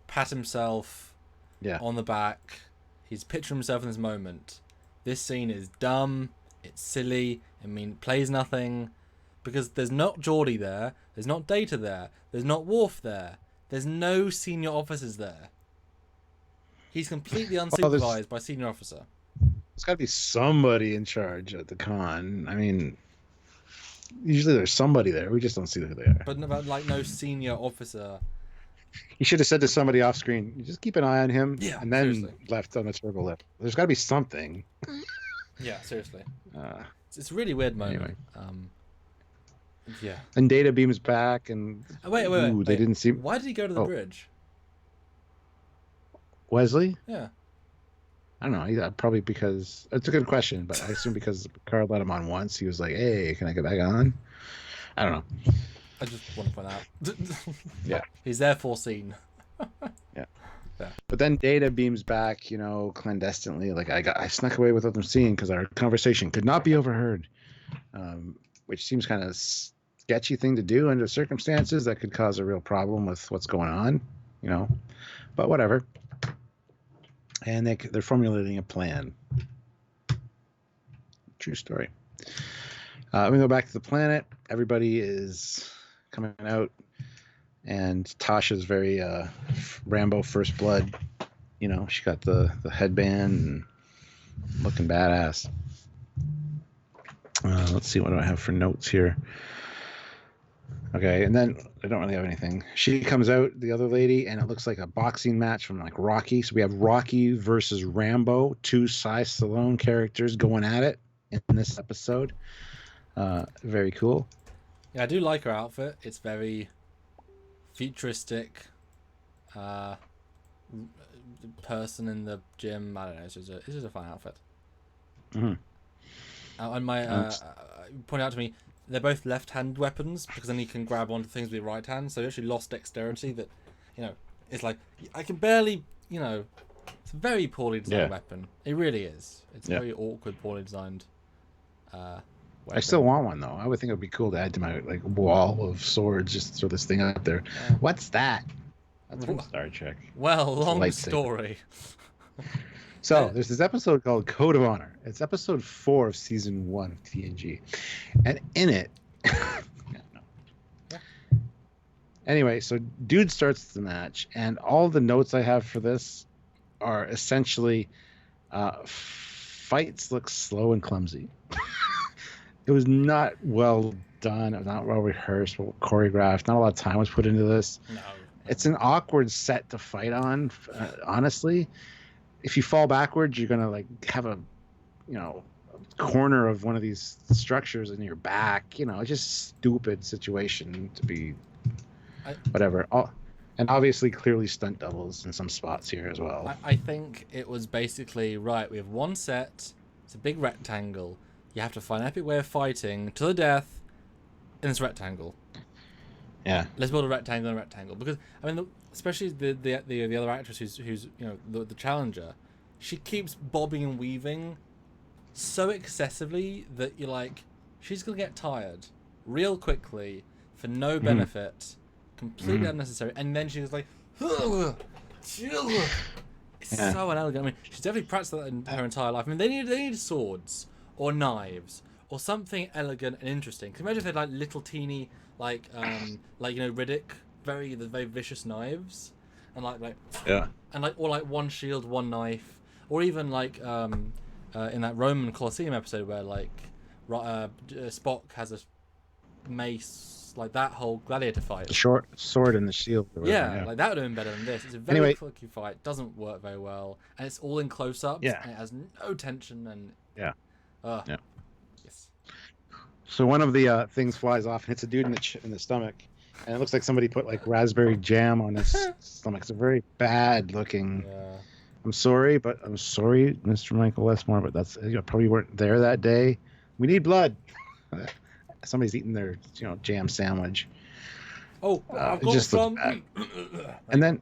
pat himself on the back. He's picturing himself in this moment. This scene is dumb. It's silly. Plays nothing because there's not Geordi there. There's not Data there. There's not Worf there. There's no senior officers there. He's completely unsupervised by senior officer. There's got to be somebody in charge at the con. Usually there's somebody there. We just don't see who they are. But no senior officer. You should have said to somebody off screen, you just keep an eye on him, and then seriously. left on the turbo lift. There's got to be something. Yeah, seriously. It's a really weird moment. Anyway. And Data beams back, and wait. They didn't see. Why did he go to the bridge? Wesley? Yeah. I don't know. Probably because it's a good question, but I assume because Picard let him on once, he was like, "Hey, can I get back on?" I don't know. I just want to point out. Yeah. He's there foreseen. Yeah. But then Data beams back, clandestinely. Like I snuck away without them seeing because our conversation could not be overheard, which seems kind of sketchy thing to do under circumstances that could cause a real problem with what's going on, But whatever. And they're formulating a plan. True story. We go back to the planet. Everybody is coming out. And Tasha's very Rambo First Blood. You know, she got the headband and looking badass. Let's see, what do I have for notes here? Okay, and then I don't really have anything. She comes out, the other lady, and it looks like a boxing match from like Rocky. So we have Rocky versus Rambo, two Cy Stallone characters going at it in this episode. Very cool. Yeah, I do like her outfit. It's very futuristic. Person in the gym. I don't know. It's just a fun outfit. Mm-hmm. And my pointed out to me, they're both left-hand weapons because then you can grab onto things with your right hand. So you actually lost dexterity. That, you know, it's like I can barely, you know, it's a very poorly designed weapon. It really is. It's very awkward, poorly designed. Weapon. I still want one though. I would think it would be cool to add to my like wall of swords. Just throw this thing out there. Yeah. What's that? That's from Star Trek. Well, long story. So there's this episode called Code of Honor. It's episode 4 of season 1 of TNG, and in it, Anyway, so dude starts the match, and all the notes I have for this are essentially fights look slow and clumsy. It was not well done. It was not well rehearsed, well choreographed. Not a lot of time was put into this. No. It's an awkward set to fight on. Honestly, if you fall backwards, you're gonna like have a, you know, corner of one of these structures in your back. You know, it's just a stupid situation to be. Whatever. And obviously, clearly stunt doubles in some spots here as well. I think it was basically, right, we have one set, it's a big rectangle, you have to find an epic way of fighting to the death in this rectangle. Yeah. Let's build a rectangle and a rectangle. Because, I mean, especially the other actress who's you know, the challenger, she keeps bobbing and weaving so excessively that you're like, she's going to get tired real quickly for no benefit. Completely unnecessary, and then she was like, it's so unelegant. I mean, she's definitely practiced that in her entire life. I mean, they need swords or knives or something elegant and interesting. Can you imagine if they had like little teeny like you know, Riddick, very vicious knives, and like and like, or like one shield, one knife, or even like in that Roman Colosseum episode where like Spock has a mace. Like that whole gladiator fight, the short sword and the shield. Yeah, like that would have been better than this. It's a very clicky fight, doesn't work very well, and it's all in close-ups. Yeah, and it has no tension and Yes. So one of the things flies off and hits a dude in the stomach, and it looks like somebody put like raspberry jam on his stomach. It's a very bad looking. Yeah. I'm sorry, Mr. Michael Westmore, but that's, you probably weren't there that day. We need blood. Somebody's eating their, you know, jam sandwich. Oh, I've got some. And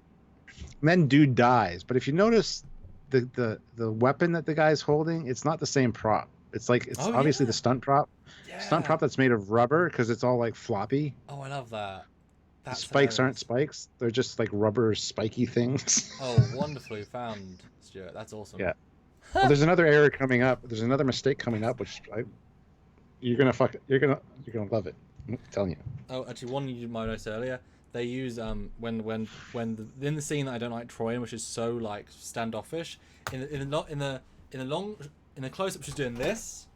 then dude dies. But if you notice the weapon that the guy's holding, it's not the same prop. It's like obviously the stunt prop. Yeah. Stunt prop that's made of rubber because it's all like floppy. Oh, I love that. The spikes aren't spikes. They're just like rubber spiky things. Oh, wonderfully found, Stuart. That's awesome. Yeah. Well, there's another error coming up. There's another mistake coming up, which you're gonna love it. I'm telling you. Oh, actually, one you might notice earlier. They use when in the scene that I don't like Troy in, which is so like standoffish. In the close up, she's doing this,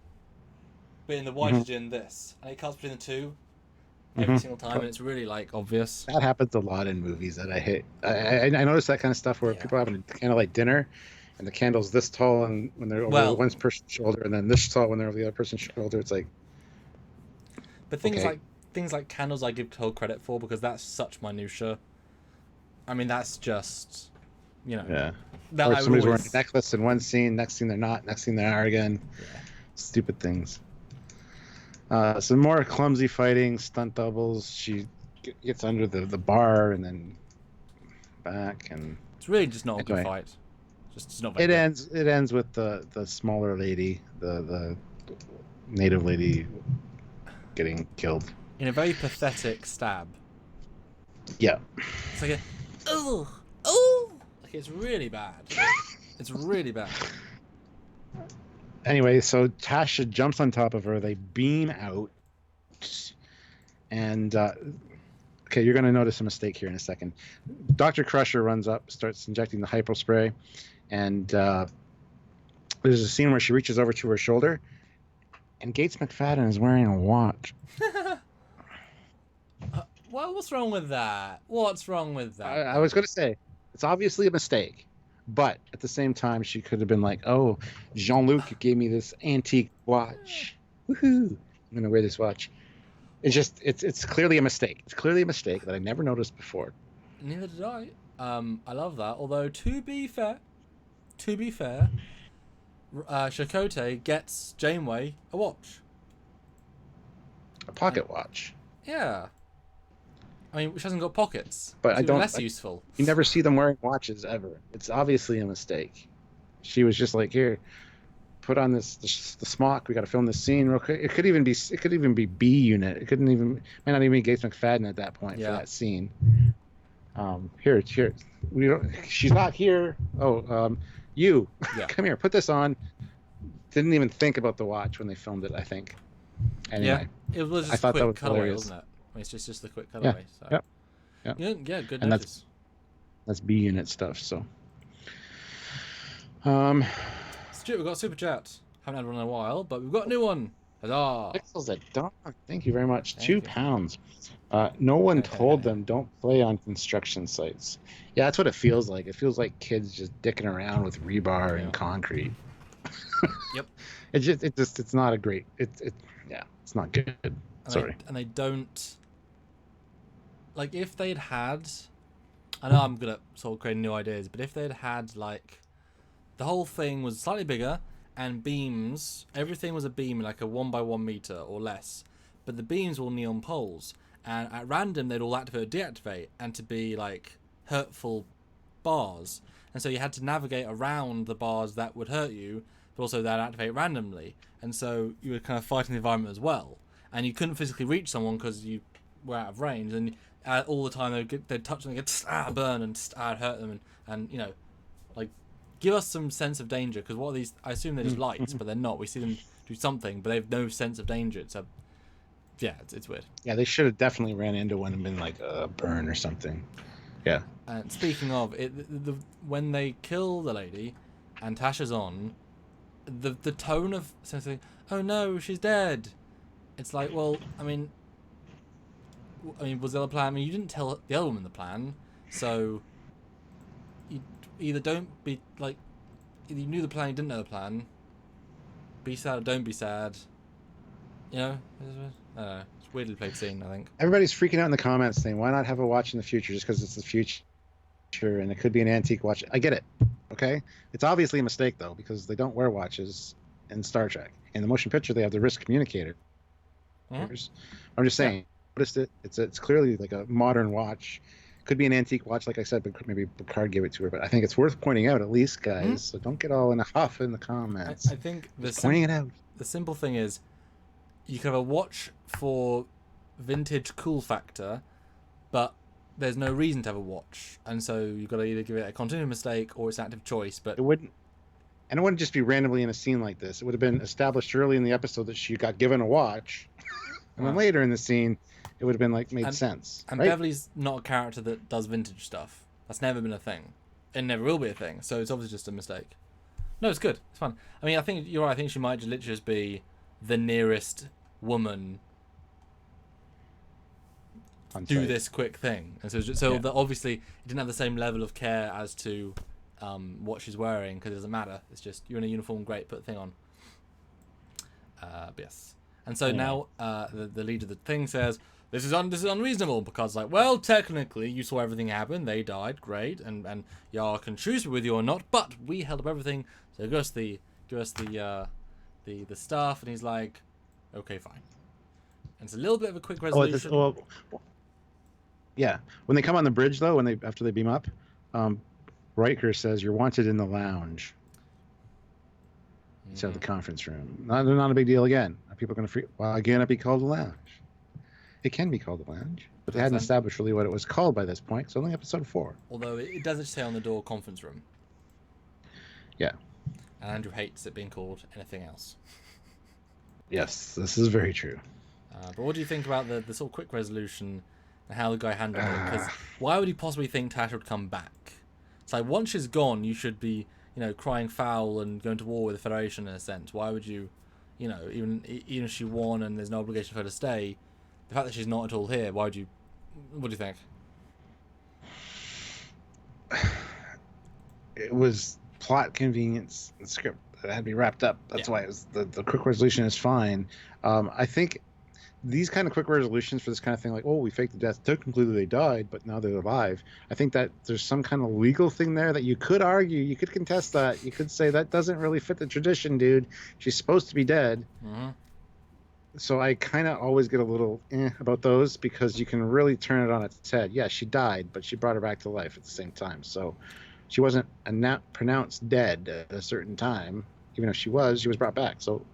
but in the wide she's doing this, and it cuts between the two every single time, and it's really like obvious. That happens a lot in movies that I hate. I notice that kind of stuff where people are having a candlelight dinner. And the candle's this tall, and when they're over one person's shoulder, and then this tall when they're over the other person's shoulder, it's like. But things like candles, I give total credit for because that's such minutia. I mean, that's just, you know. Yeah. Or somebody's wearing a necklace in one scene, next scene they're not, next scene they are again. Yeah. Stupid things. Some more clumsy fighting, stunt doubles. She gets under the bar and then back, and. It's really just not a good fight. Just not very good. It ends with the smaller lady, the native lady, getting killed in a very pathetic stab. Yeah. It's like like it's really bad. It's really bad. Anyway, so Tasha jumps on top of her. They beam out, and Okay, you're going to notice a mistake here in a second. Dr. Crusher runs up, starts injecting the hypo spray, and there's a scene where she reaches over to her shoulder, and Gates McFadden is wearing a watch. Well, what's wrong with that? What's wrong with that? I was going to say, it's obviously a mistake, but at the same time, she could have been like, oh, Jean-Luc gave me this antique watch. Woohoo! I'm going to wear this watch. It's just, it's clearly a mistake. It's clearly a mistake that I never noticed before. Neither did I. I love that. Although, to be fair, Chakotay gets Janeway a watch. A pocket watch. Yeah. I mean, which hasn't got pockets. But it's less useful. You never see them wearing watches ever. It's obviously a mistake. She was just like, here, put on the smock. We got to film this scene real quick. It could even be B unit. It might not even be Gates McFadden at that point for that scene. Here. She's not here. Oh, you come here. Put this on. Didn't even think about the watch when they filmed it. I think. Anyway, it was just a quick cutaway, wasn't it? I mean, it's just the quick cutaway. Yeah. So. Yeah, good and notice. That's B unit stuff. So. Stuart, we've got a super chat. Haven't had one in a while, but we've got a new one. Huzzah! Pixels at dawn. Thank you very much. £2. No one told them don't play on construction sites. Yeah, that's what it feels like. It feels like kids just dicking around with rebar and concrete. Yep. It's not a great. It's not good. Sorry. And they don't. Like, if they'd had, I know I'm good at sort of creating new ideas, but if they'd had, like, the whole thing was slightly bigger and beams, everything was a beam like a 1 by 1 meter or less, but the beams were all neon poles, and at random they'd all activate or deactivate, and to be like hurtful bars, and so you had to navigate around the bars that would hurt you, but also they'd activate randomly, and so you were kind of fighting the environment as well, and you couldn't physically reach someone because you were out of range, and all the time they'd touch them and get burn and hurt them, and you know, like, give us some sense of danger, because what are these? I assume they're just lights, but they're not. We see them do something, but they have no sense of danger. So, yeah, it's weird. Yeah, they should have definitely ran into one and been like a burn or something. Yeah. And speaking of it, when they kill the lady, and Tasha's on, the tone of something. Oh no, she's dead. It's like, well, I mean, was the other plan? I mean, you didn't tell the other woman the plan, so you either don't be like, either you knew the plan, you didn't know the plan. Be sad or don't be sad. You know, I don't know. It's a weirdly played scene, I think. Everybody's freaking out in the comments saying, "Why not have a watch in the future just because it's the future and it could be an antique watch?" I get it. Okay, it's obviously a mistake though because they don't wear watches in Star Trek. In the motion picture, they have the wrist communicator. I'm just saying. Noticed it. It's clearly like a modern watch. Could be an antique watch, like I said, but maybe Picard gave it to her. But I think it's worth pointing out, at least, guys. So don't get all in a huff in the comments. I think pointing it out. The simple thing is, you can have a watch for vintage cool factor, but there's no reason to have a watch, and so you've got to either give it a continuing mistake or it's an active choice. But it wouldn't just be randomly in a scene like this. It would have been established early in the episode that she got given a watch, and then later in the scene, it would have been like made sense. And right? Beverly's not a character that does vintage stuff. That's never been a thing. It never will be a thing. So it's obviously just a mistake. No, it's good. It's fun. I mean, I think you're right. I think she might literally just be the nearest woman do this quick thing, and so obviously it didn't have the same level of care as to what she's wearing, because it doesn't matter. It's just you're in a uniform, great, put the thing on. But yes. And so now the leader of the thing says, this is unreasonable, because, like, well, technically you saw everything happen, they died, great, and Yar can choose with you or not, but we held up everything, so give us the stuff. And he's like, okay, fine. And it's a little bit of a quick resolution. Yeah, when they come on the bridge though, after they beam up, Riker says, "You're wanted in the lounge." Instead of the conference room. Not a big deal again. Are people going to Well, again, it'd be called the lounge. It can be called the lounge, but they hadn't established really what it was called by this point. It's only episode 4. Although it doesn't say on the door conference room. Yeah. And Andrew hates it being called anything else. Yes, this is very true. But what do you think about the sort of quick resolution and how the guy handled it. Because why would he possibly think Tasha would come back? It's like, once she's gone, you should be, crying foul and going to war with the Federation in a sense. Why would you, even if she won and there's no obligation for her to stay, the fact that she's not at all here, why would you? What do you think? It was plot convenience. The script that had to be wrapped up. That's why it was the quick resolution is fine. I think these kind of quick resolutions for this kind of thing, like, oh, we faked the death, technically they died, but now they're alive. I think that there's some kind of legal thing there that you could argue, you could contest that. You could say that doesn't really fit the tradition, dude. She's supposed to be dead. Mm-hmm. So I kind of always get a little about those, because you can really turn it on its head. Yeah, she died, but she brought her back to life at the same time. So she wasn't pronounced dead at a certain time. Even if she was brought back. So,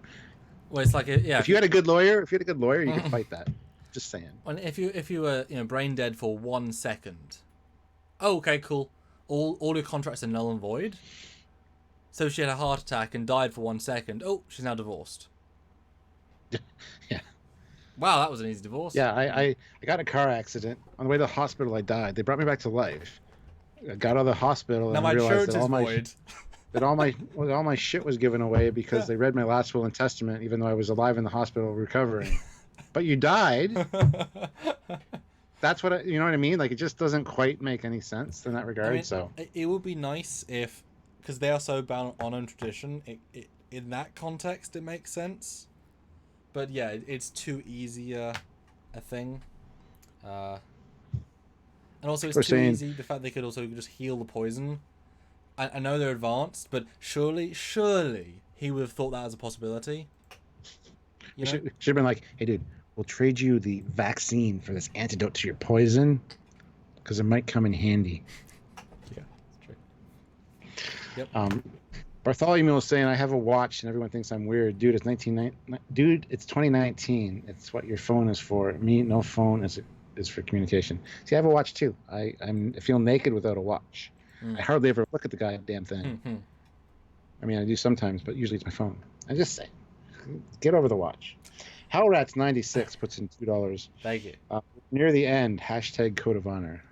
well, it's like, if you had a good lawyer, you could fight that. Just saying. And if you were brain dead for 1 second, oh, okay, cool. All your contracts are null and void. So she had a heart attack and died for 1 second. Oh, she's now divorced. Yeah. Wow, that was an easy divorce. Yeah, I got in a car accident. On the way to the hospital, I died. They brought me back to life. I got out of the hospital now and realized that all my shit was given away because they read my last will and testament, even though I was alive in the hospital recovering. But you died. That's what you know what I mean? Like, it just doesn't quite make any sense in that regard. It would be nice if, because they are so bound on own tradition, in that context it makes sense. But yeah, it's too easy a thing. And also it's too easy, the fact they could also just heal the poison. I know they're advanced, but surely he would have thought that as a possibility. Should have been like, hey dude, we'll trade you the vaccine for this antidote to your poison, because it might come in handy. Yeah, that's true. Yep. Bartholomew was saying, I have a watch and everyone thinks I'm weird. Dude, it's 2019. It's what your phone is for. Me, no phone is for communication. See, I have a watch too. I feel naked without a watch. I hardly ever look at the goddamn thing. Mm-hmm. I mean, I do sometimes, but usually it's my phone. I just say, get over the watch. Howrats96 puts in $2. Thank you. Near the end, hashtag code of honor.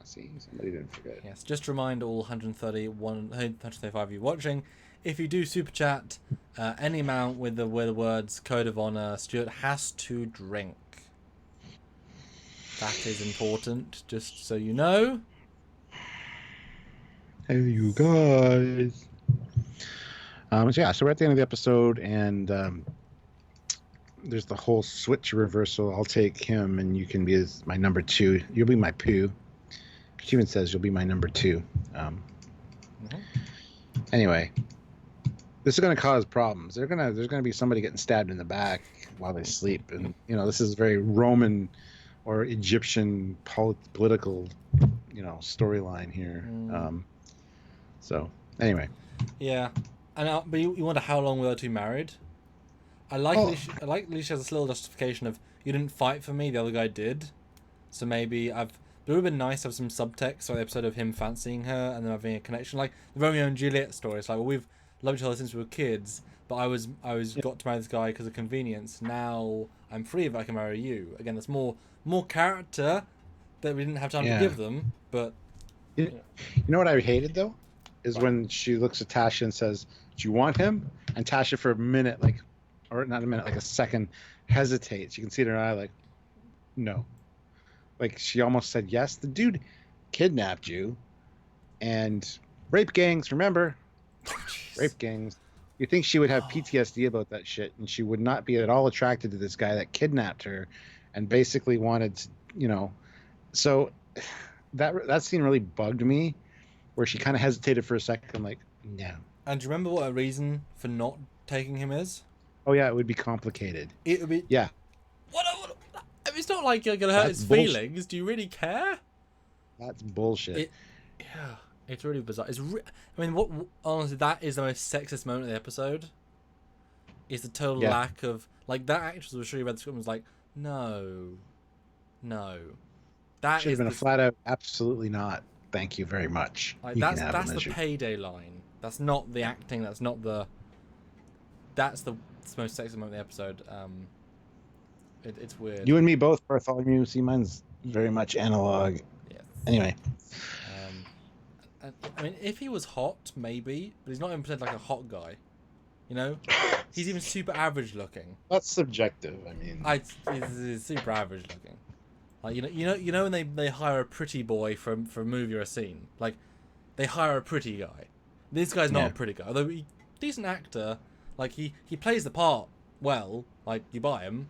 See, somebody didn't forget. Yes, just to remind all 135 of you watching, if you do super chat any amount with the words code of honor, Stuart has to drink. That is important, just so you know. Hey, you guys. So we're at the end of the episode, and there's the whole switch reversal. I'll take him, and you can be my number 2. You'll be my poo. She even says you'll be my number 2. Anyway, this is going to cause problems. There's going to be somebody getting stabbed in the back while they sleep, and this is very Roman or Egyptian political, storyline here. So anyway. Yeah, and but you wonder how long were the two married? I like Alicia has this little justification of, you didn't fight for me, the other guy did. So maybe it would have been nice to have some subtext or the episode of him fancying her and then having a connection, like the Romeo and Juliet story. It's like, well, we've loved each other since we were kids, but I got to marry this guy because of convenience. Now I'm free if I can marry you. Again, there's more character that we didn't have time to give them. But you know what I hated though, is when she looks at Tasha and says, "Do you want him?" And Tasha for a minute, like a second, hesitates. You can see it in her eye, like, no. Like, she almost said yes. The dude kidnapped you, and rape gangs, remember? Rape gangs. You think she would have PTSD about that shit, and she would not be at all attracted to this guy that kidnapped her and basically wanted to, So that scene really bugged me, where she kind of hesitated for a second, like, no. And do you remember what a reason for not taking him is? Oh, yeah, it would be complicated. It would be... Yeah. What I mean, it's not like you're going to hurt his feelings. Do you really care? That's bullshit. Yeah, it's really bizarre. Honestly, that is the most sexist moment of the episode. Is the total lack of... Like, that actress was sure you read the script and was like, no. That should have been a flat out, absolutely not. Thank you very much. Like, that's the payday line. That's not the acting. That's not the... That's the most sexist moment of the episode. It's weird. You and me both, Bartholomew. See, mine's very much analog. Yes. Anyway, And, I mean, if he was hot, maybe, but he's not even presented like a hot guy. You know, he's even super average looking. that's subjective. I mean, He's super average looking. Like when they hire a pretty boy for a movie or a scene, like they hire a pretty guy. This guy's not a pretty guy, although he decent actor. Like he plays the part well. Like you buy him.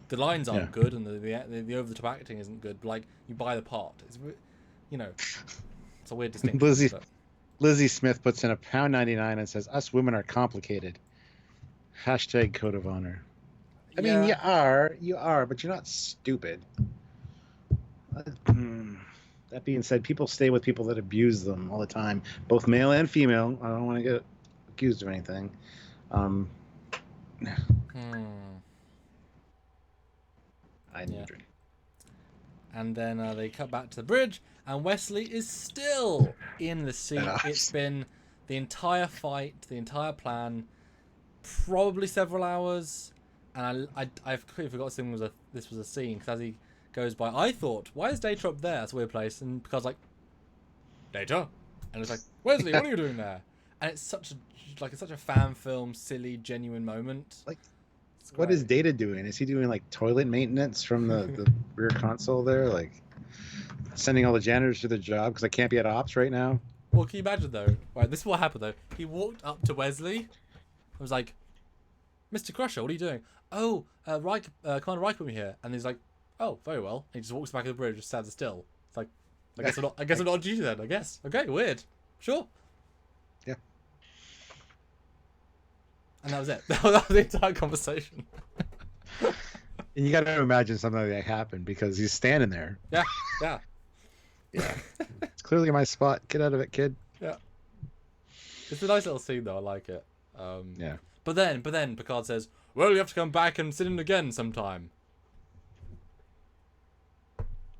The lines aren't good, and the over the top acting isn't good. But like you buy the part. It's it's a weird distinction. Lizzie Smith puts in £1.99 and says, "Us women are complicated." Hashtag code of honor. I mean, you are, but you're not stupid. That being said, people stay with people that abuse them all the time, both male and female. I don't want to get accused of anything. I need a drink. And then they cut back to the bridge, and Wesley is still in the seat. It's been the entire fight, the entire plan, probably several hours. And I've completely forgot this was a scene, because as he goes by, I thought, why is Data up there? That's a weird place. And because like, Data, and it's like, Wesley, what are you doing there? And it's such a fan film, silly, genuine moment. Like, what is Data doing? Is he doing like toilet maintenance from the rear console there? Like sending all the janitors to their job because I can't be at ops right now? Well, can you imagine though? Right, this is what happened though. He walked up to Wesley. I was like, Mr. Crusher, what are you doing? Oh, Commander Reich put me here. And he's like, oh, very well. And he just walks back to the bridge, just stands still. It's like, I guess I'm not on duty then, I guess. Okay, weird. Sure. Yeah. And that was it. That was the entire conversation. And you got to imagine something like that happened because he's standing there. Yeah. It's clearly my spot. Get out of it, kid. Yeah. It's a nice little scene though. I like it. Yeah. But then Picard says, well, you have to come back and sit in again sometime.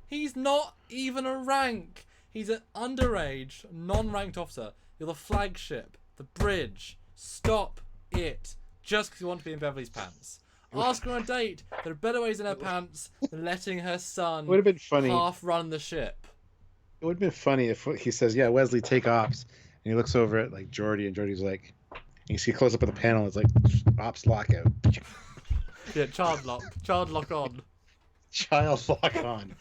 He's not even a rank. He's an underage, non-ranked officer. You're the flagship, the bridge. Stop it. Just because you want to be in Beverly's pants. Ask her on a date. There are better ways in her pants than letting her son would have been funny. Half run the ship. It would have been funny if he says, yeah, Wesley, take ops. And he looks over at like Geordi, and Geordi's like, you see close up of the panel, it's like, ops lockout. Yeah, child lock on. Child lock on.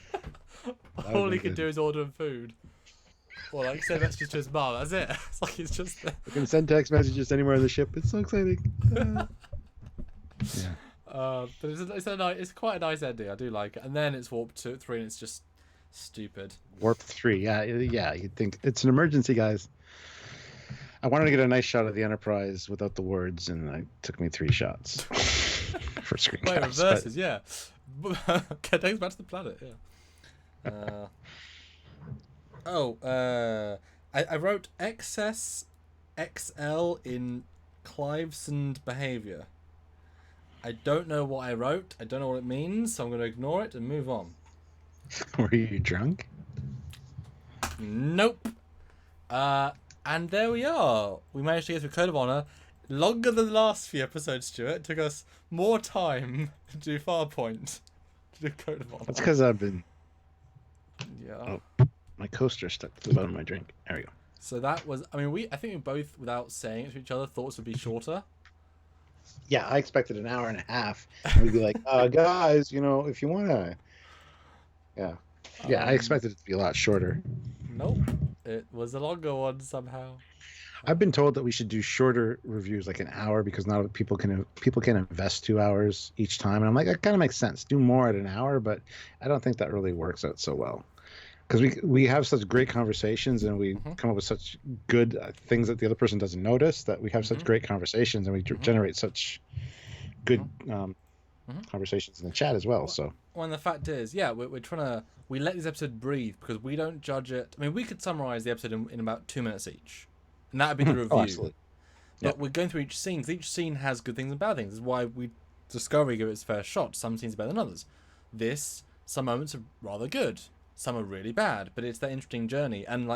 All he can do is order him food. Or like send messages to his mum, that's it. It's like he's just there. You can send text messages anywhere on the ship. It's so exciting. Yeah. But it's quite a nice ending. I do like it. And then it's Warp 3 and it's just stupid. Warp 3, yeah. You'd think it's an emergency, guys. I wanted to get a nice shot of the Enterprise without the words, and it took me 3 shots for screencasts. Wait, reverses, yeah. Okay, takes back to the planet, yeah. I wrote excess XL in Clivesand behavior. I don't know what I wrote. I don't know what it means, so I'm going to ignore it and move on. Were you drunk? Nope. And there we are. We managed to get through Code of Honor. Longer than the last few episodes, Stuart. It took us more time to do Farpoint. To do Code of Honor. That's because I've been... Yeah. Oh, my coaster stuck to the bottom of my drink. There we go. So that was... I mean, I think we both, without saying it to each other, thought this would be shorter. Yeah, I expected an hour and a half. We'd be like, guys, if you want to... Yeah, I expected it to be a lot shorter. Nope. It was a longer one somehow. I've been told that we should do shorter reviews, like an hour, because not people can invest 2 hours each time. And I'm like, that kind of makes sense. Do more at an hour, but I don't think that really works out so well. Because we have such great conversations, and we come up with such good things that the other person doesn't notice, that we have such great conversations, and we generate such good conversations in the chat as well. So, and the fact is, yeah, we're trying to let this episode breathe, because we don't judge it. I mean, we could summarize the episode in about 2 minutes each, and that would be the review. Oh, absolutely. But we're going through each scene, because each scene has good things and bad things. This is why Discovery give it its fair shot. Some scenes are better than others. Some moments are rather good. Some are really bad, but it's that interesting journey. And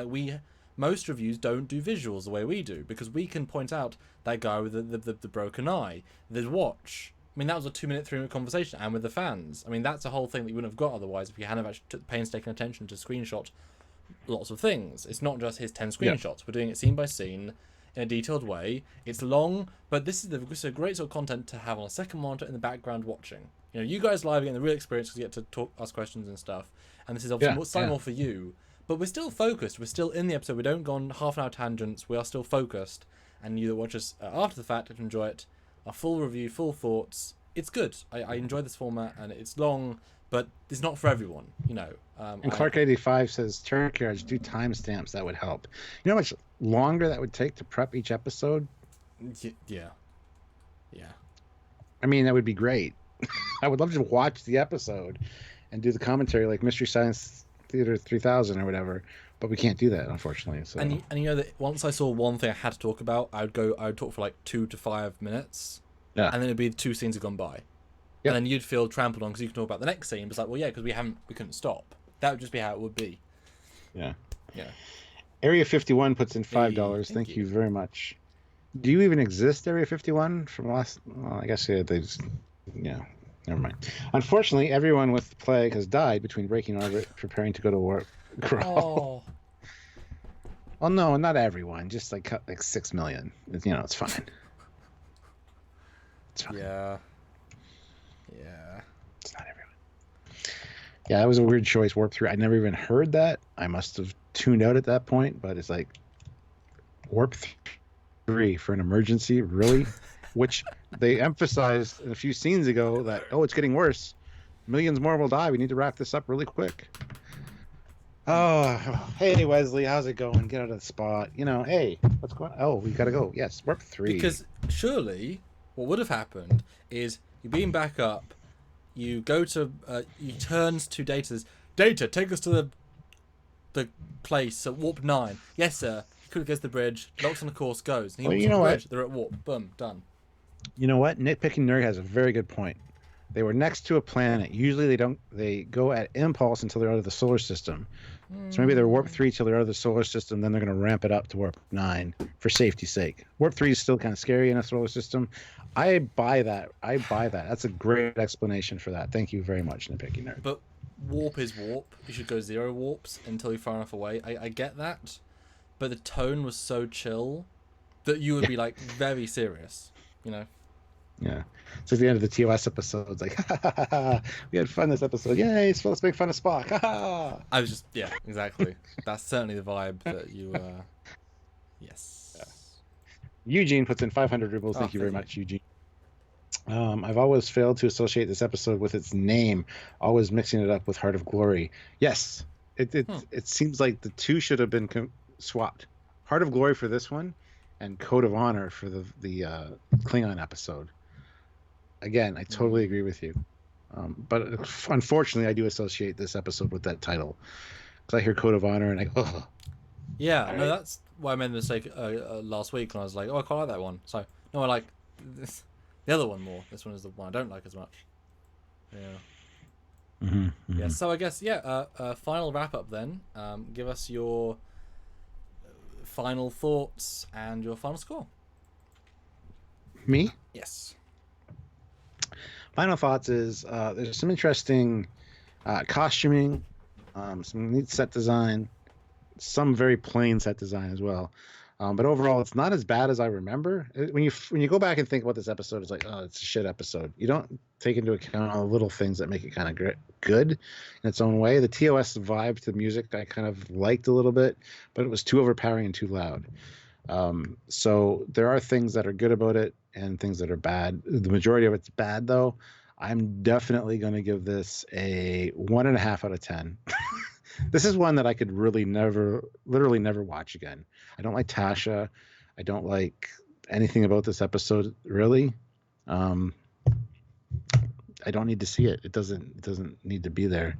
most reviews don't do visuals the way we do, because we can point out that guy with the broken eye, the watch. mean, that was a 2-minute, 3-minute conversation, and with the fans. I mean, that's a whole thing that you wouldn't have got otherwise if you hadn't actually took painstaking attention to screenshot lots of things. It's not just his 10 screenshots. We're doing it scene by scene in a detailed way. It's long, but this is a great sort of content to have on a second monitor in the background watching. You know, you guys live getting the real experience because you get to talk, ask questions and stuff, and this is obviously slightly more for you. But we're still focused. We're still in the episode. We don't go on half-an-hour tangents. We are still focused. And you that watch us after the fact, if you enjoy it, our full review, full thoughts. It's good. I enjoy this format, and it's long, but it's not for everyone, you know. And Clark85 says, Trekyards, do timestamps. That would help. You know how much longer that would take to prep each episode? Yeah. I mean, that would be great. I would love to watch the episode and do the commentary like Mystery Science Theater 3000 or whatever, but we can't do that, unfortunately. So. And you know that once I saw one thing I had to talk about, I would talk for like 2 to 5 minutes, and then it'd be 2 scenes had gone by, and then you'd feel trampled on because you can talk about the next scene. But it's like, well, yeah, because we couldn't stop. That would just be how it would be. Yeah. Area 51 puts in $5. Thank you very much. Do you even exist, Area 51? From last? Well, I guess they just. Yeah. Never mind. Unfortunately, everyone with the plague has died between breaking orbit, preparing to go to war. Oh. Well, no, not everyone. Just like 6 million. You know, it's fine. It's fine. Yeah. It's not everyone. Yeah, that was a weird choice. Warp 3. I never even heard that. I must have tuned out at that point. But it's like Warp 3 for an emergency, really? Which they emphasized a few scenes ago that, it's getting worse. Millions more will die. We need to wrap this up really quick. Oh, hey, Wesley, how's it going? Get out of the spot. You know, hey, what's going on? Oh, we got to go. Yes, Warp 3. Because surely what would have happened is you beam back up, you go to, he turns to Data, says, Data, take us to the place at Warp 9. Yes, sir. Quickly goes to the bridge, locks on the course, goes. And he walks on the bridge. They're at Warp. Boom, done. You know what? Nitpicking Nerd has a very good point. They were next to a planet. Usually they go at impulse until they're out of the solar system. So maybe they're Warp 3 till they're out of the solar system, then they're going to ramp it up to Warp 9 for safety's sake. Warp 3 is still kind of scary in a solar system. I buy that. That's a great explanation for that. Thank you very much, Nitpicking Nerd. But warp is warp. You should go 0 warps until you're far enough away. I get that. But the tone was so chill that you would be like very serious, you know? Yeah. It's like the end of the TOS episode. It's like, we had fun this episode. Yay, let's make fun of Spock. I was just, yeah, exactly. That's certainly the vibe that you, yes. Yeah. Eugene puts in 500 rubles. Thank you very much, Eugene. I've always failed to associate this episode with its name, always mixing it up with Heart of Glory. Yes, it seems like the two should have been swapped. Heart of Glory for this one, and Code of Honor for the Klingon episode. Again, I totally agree with you. But unfortunately, I do associate this episode with that title. Because I hear Code of Honor and I go, oh. Yeah, no, that's why I made the mistake last week when I was like, I quite like that one. So, no, I like the other one more. This one is the one I don't like as much. Yeah. Yeah, so I guess, final wrap-up then. Give us your final thoughts and your final score. Me? Yes. Final thoughts is there's some interesting costuming, some neat set design, some very plain set design as well. But overall, it's not as bad as I remember. When you go back and think about this episode, it's like, it's a shit episode. You don't take into account all the little things that make it kind of good in its own way. The TOS vibe to the music I kind of liked a little bit, but it was too overpowering and too loud. So there are things that are good about it and things that are bad. The majority of it's bad, though. I'm definitely going to give this a 1.5 out of 10. This is one that I could literally never watch again. I don't like Tasha. I don't like anything about this episode, really. I don't need to see it. It doesn't need to be there.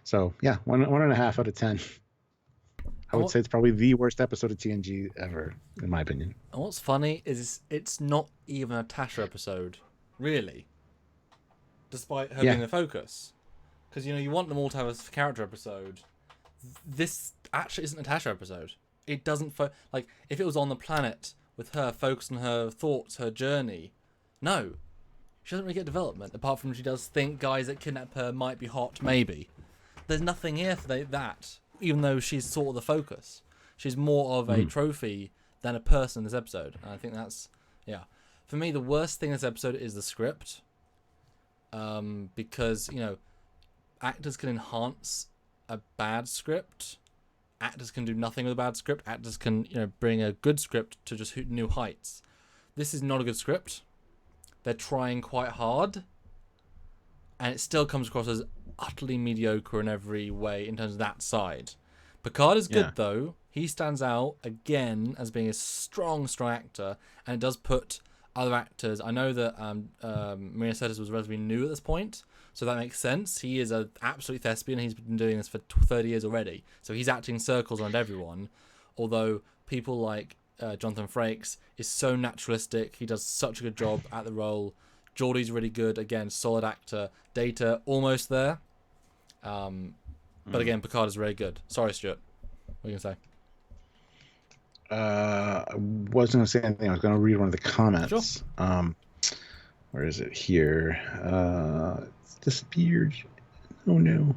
So yeah, 1.5 out of 10. I would say it's probably the worst episode of TNG ever, in my opinion. And what's funny is it's not even a Tasha episode, really. Despite her being the focus. Because, you want them all to have a character episode. This actually isn't a Tasha episode. It doesn't... if it was on the planet with her focused on her thoughts, her journey... No. she doesn't really get development, apart from she does think guys that kidnap her might be hot, maybe. There's nothing here for that, even though she's sort of the focus. She's more of a trophy than a person in this episode. And I think that's, yeah. For me, the worst thing in this episode is the script. Because, you know, actors can enhance a bad script. Actors can do nothing with a bad script. Actors can, you know, bring a good script to just new heights. This is not a good script. They're trying quite hard. And it still comes across as utterly mediocre in every way in terms of that side. Picard is good, though. He stands out, again, as being a strong actor. And it does put other actors... I know that Marina Sirtis was relatively new at this point, so that makes sense. He is an absolute thespian. He's been doing this for 30 years already. So he's acting circles around everyone. Although people like Jonathan Frakes is so naturalistic. He does such a good job at the role. Geordi's really good. Again, solid actor. Data, almost there. But again, Picard is very good. Sorry, Stuart. What are you going to say? I wasn't going to say anything. I was going to read one of the comments. Sure. Where is it? Here. It's disappeared. Oh, no.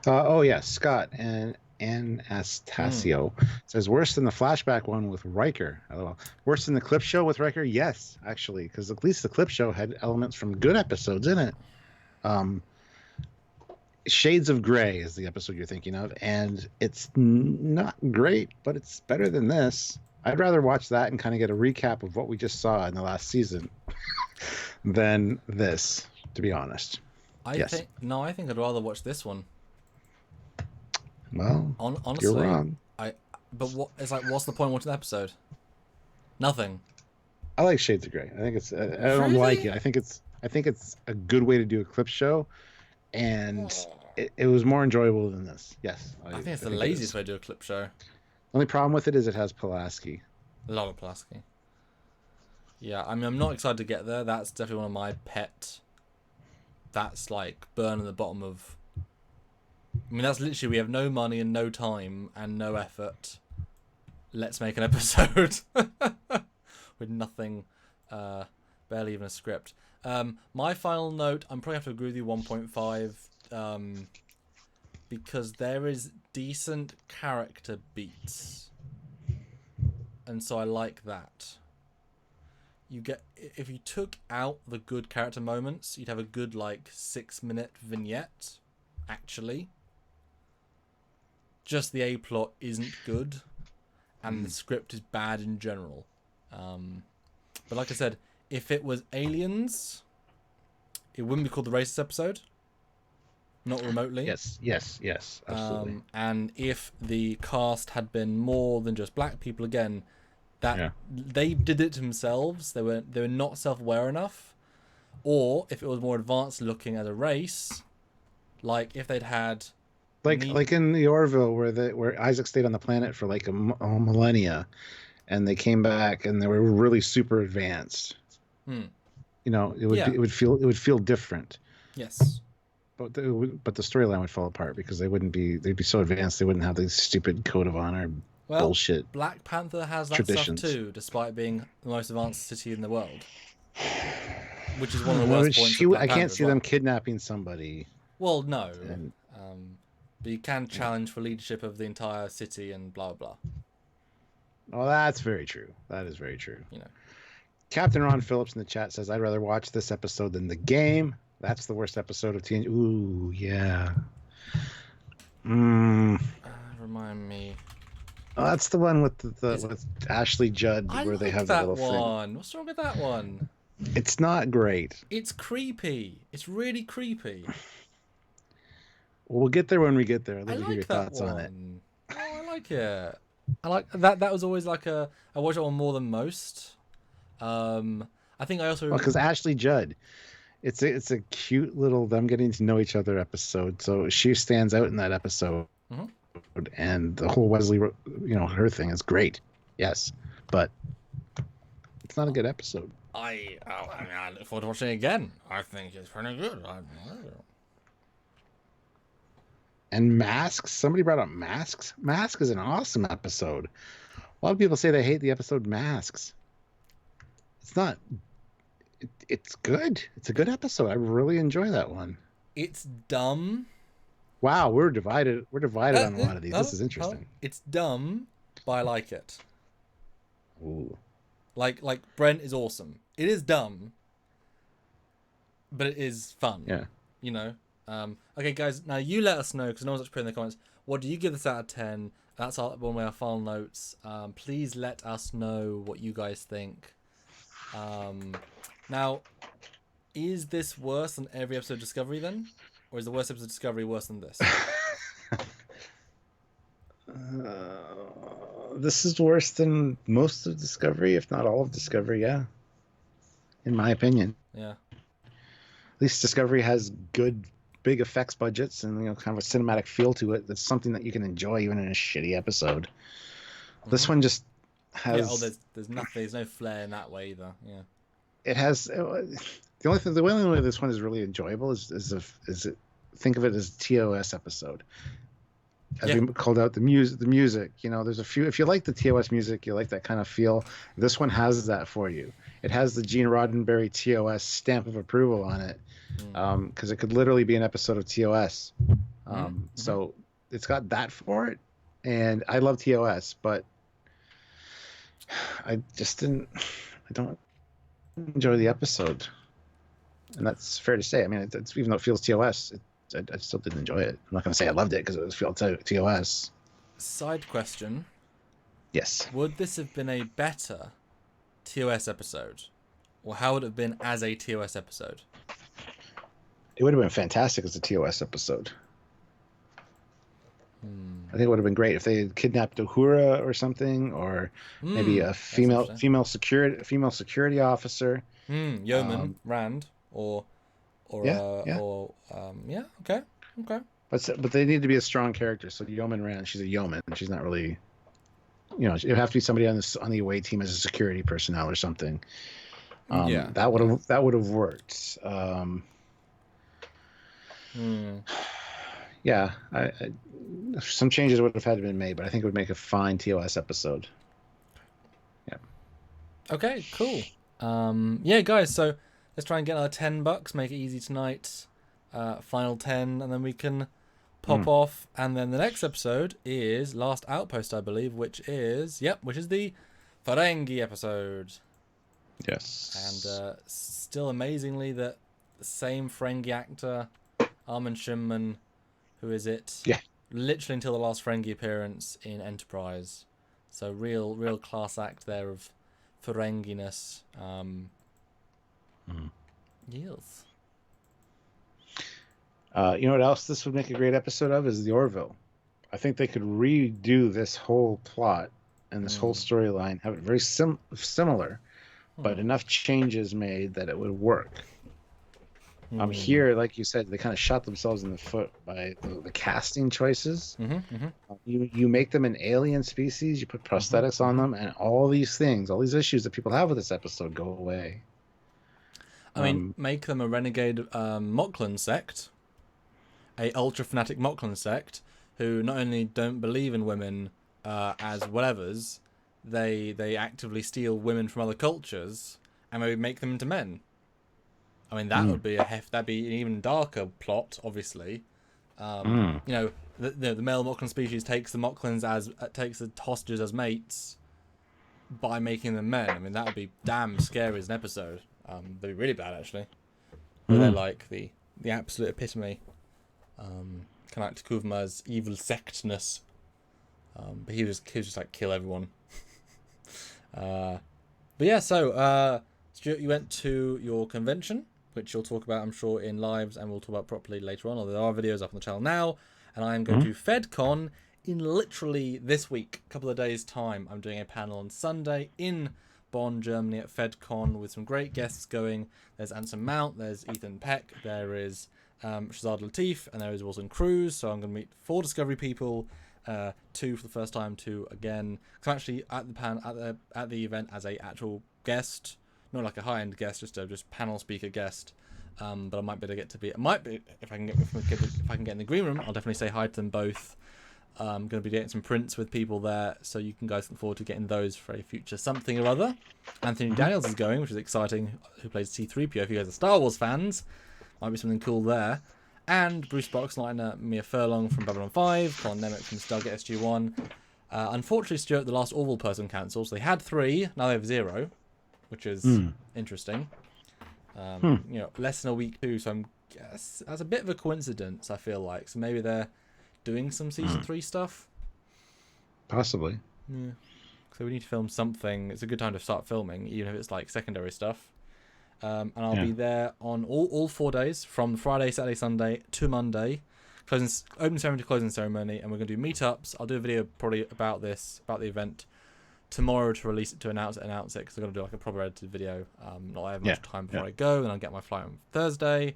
Oh, yeah. Scott and Anastasio says, worse than the flashback one with Riker. LOL. Worse than the clip show with Riker? Yes, actually. Because at least the clip show had elements from good episodes in it. Shades of Grey is the episode you're thinking of, and it's not great, but it's better than this. I'd rather watch that and kind of get a recap of what we just saw in the last season than this, to be honest. I think I'd rather watch this one. Well, honestly, you're wrong. But what? It's like, what's the point of watching the episode? Nothing. I like Shades of Grey. I think it's. I don't like it. I think it's a good way to do a clip show. And it was more enjoyable than this. Yes. I think it's the laziest way to do a clip show. Only problem with it is it has Pulaski. A lot of Pulaski. Yeah, I mean, I'm not excited to get there. That's definitely one of my pet. That's like burning the bottom of... I mean, that's literally, we have no money and no time and no effort. Let's make an episode. With nothing, barely even a script. My final note, I'm probably have to agree with you 1.5, because there is decent character beats, and so I like that. You get, if you took out the good character moments, you'd have a good like 6-minute vignette. Actually, just the A plot isn't good, and the script is bad in general. But like I said, if it was aliens, it wouldn't be called the racist episode. Not remotely. Yes, absolutely. And if the cast had been more than just black people, again, that they did it to themselves. They were not self-aware enough. Or if it was more advanced looking as a race, like if they'd had... Like in the Orville, where Isaac stayed on the planet for like a millennia, and they came back and they were really super advanced. You know, it would feel different. Yes. But the storyline would fall apart because they'd be so advanced they wouldn't have these stupid code of honor bullshit. Black Panther has that traditions. stuff too, despite being the most advanced city in the world. Which is one of the worst points of Black Panther. I can't see them kidnapping somebody. Well, no. But you can challenge for leadership of the entire city and blah blah. Oh, that's very true. That is very true. You know. Captain Ron Phillips in the chat says, I'd rather watch this episode than the game. That's the worst episode of TNG. Ooh, yeah. Remind me. Oh, that's the one with with Ashley Judd, where they have that little one. thing. What's wrong with that one? It's not great. It's creepy. It's really creepy. Well, we'll get there when we get there. I'd love to hear your thoughts on it. Oh, I like it. I like that. That was always like I watch it on more than most. I think I also because Ashley Judd, it's a cute little them getting to know each other episode. So she stands out in that episode, and the whole Wesley, her thing is great. Yes, but it's not a good episode. I look forward to watching it again. I think it's pretty good. And Masks. Somebody brought up Masks. Mask is an awesome episode. A lot of people say they hate the episode Masks. It's not. It's good. It's a good episode. I really enjoy that one. It's dumb. Wow, we're divided. We're divided on a lot of these. This is Hold on. interesting. It's dumb, but I like it. Ooh. Like Brent is awesome. It is dumb, but it is fun. Yeah. You know. Okay, guys. Now you let us know, because no one's actually put in the comments. What do you give this out of 10? That's one of our final notes. Please let us know what you guys think. Now, is this worse than every episode of Discovery then, or is the worst episode of Discovery worse than this? This is worse than most of Discovery, if not all of Discovery. Yeah, in my opinion. Yeah. At least Discovery has good, big effects budgets and kind of a cinematic feel to it. That's something that you can enjoy even in a shitty episode. This one just has. Yeah. Oh, there's nothing. There's no flair in that way either. Yeah. It has the only way this one is really enjoyable is think of it as a TOS episode. As we called out the music, there's a few. If you like the TOS music, you like that kind of feel. This one has that for you. It has the Gene Roddenberry TOS stamp of approval on it, because it could literally be an episode of TOS. So it's got that for it, and I love TOS, but I don't enjoy the episode, and that's fair to say. I mean, it's even though it feels TOS, I still didn't enjoy it. I'm not going to say I loved it because it was feel TOS. Side question. Yes. Would this have been a better TOS episode, or how would it have been as a TOS episode? It would have been fantastic as a TOS episode. I think it would have been great if they had kidnapped Uhura or something, or maybe a female security officer. Yeoman Rand, or okay. But they need to be a strong character. So Yeoman Rand, she's a yeoman. She's not really, it would have to be somebody on the away team as a security personnel or something. That would have worked. Yeah, some changes would have had to been made, but I think it would make a fine TOS episode. Yeah. Okay, cool. Yeah, guys. So let's try and get another $10. Make it easy tonight. Final 10, and then we can pop off. And then the next episode is Last Outpost, I believe, which is the Ferengi episode. Yes. And still amazingly that the same Ferengi actor, Armin Shimon, who is it? Yeah. Literally until the last Ferengi appearance in Enterprise. So real class act there of Ferenginess. Yes. You know what else this would make a great episode of is the Orville. I think they could redo this whole plot and this whole storyline, have it very similar, but enough changes made that it would work. Here, like you said, they kind of shot themselves in the foot by the casting choices. You make them an alien species, you put prosthetics on them, and all these things, all these issues that people have with this episode go away. I mean, make them a renegade Moclan sect, a ultra fanatic Moclan sect, who not only don't believe in women as whatevers, they actively steal women from other cultures and maybe make them into men. I mean, that would be that'd be an even darker plot, obviously. The male Moclan species takes the Moclans takes the hostages as mates by making them men. I mean, that would be damn scary as an episode. They'd be really bad, actually. They're like the absolute epitome. Kind of like Takuma's evil sectness. But he was just like kill everyone. But yeah, so Stuart, you went to your convention, which you'll talk about, I'm sure, in lives, and we'll talk about properly later on. Although there are videos up on the channel now, and I am going to FedCon in literally this week, a couple of days' time. I'm doing a panel on Sunday in Bonn, Germany at FedCon with some great guests going. There's Anson Mount, there's Ethan Peck, there is Shazad Latif, and there is Wilson Cruz. So I'm going to meet 4 Discovery people, 2 for the first time, 2 again. So I'm actually at the event as a actual guest, not like a high-end guest, just panel speaker guest. But I might be able to get to be. I might be if I can get in the green room. I'll definitely say hi to them both. I'm going to be getting some prints with people there, so you can guys look forward to getting those for a future something or other. Anthony Daniels is going, which is exciting, who plays C-3PO. If you guys are Star Wars fans, might be something cool there. And Bruce Boxleitner, Mia Furlong from Babylon 5, Colin Nemec from Stargate SG-1. Unfortunately, Stuart, the last Orville person cancelled, so they had 3, now they have 0, which is interesting. You know, less than a week too, so that's a bit of a coincidence, I feel like. So maybe they're doing some season 3 stuff. Possibly. Yeah. So we need to film something. It's a good time to start filming, even if it's like secondary stuff. And I'll be there on all 4 days, from Friday, Saturday, Sunday to Monday. Opening ceremony to closing ceremony, and we're going to do meetups. I'll do a video probably about the event tomorrow to release it, to announce it, because I've got to do like a proper edited video. Not I have much time before I go, and I'll get my flight on Thursday.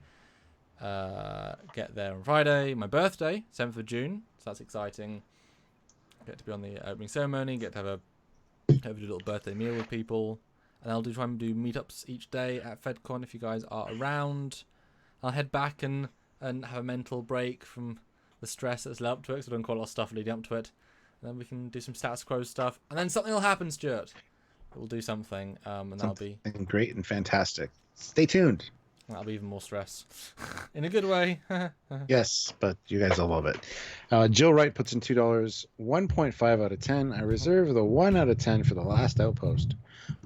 Get there on Friday, my birthday, 7th of June, so that's exciting. Get to be on the opening ceremony, get to have a little birthday meal with people, and I'll try and do meetups each day at FedCon if you guys are around. I'll head back and have a mental break from the stress that's led up to it, because I've done quite a lot of stuff leading up to it. And then we can do some status quo stuff, and then something will happen, Stuart. We'll do something, and that'll be great and fantastic. Stay tuned. That'll be even more stress. In a good way. Yes, but you guys will love it. Jill Wright puts in $2, 1.5 out of 10. I reserve the 1 out of 10 for The Last Outpost.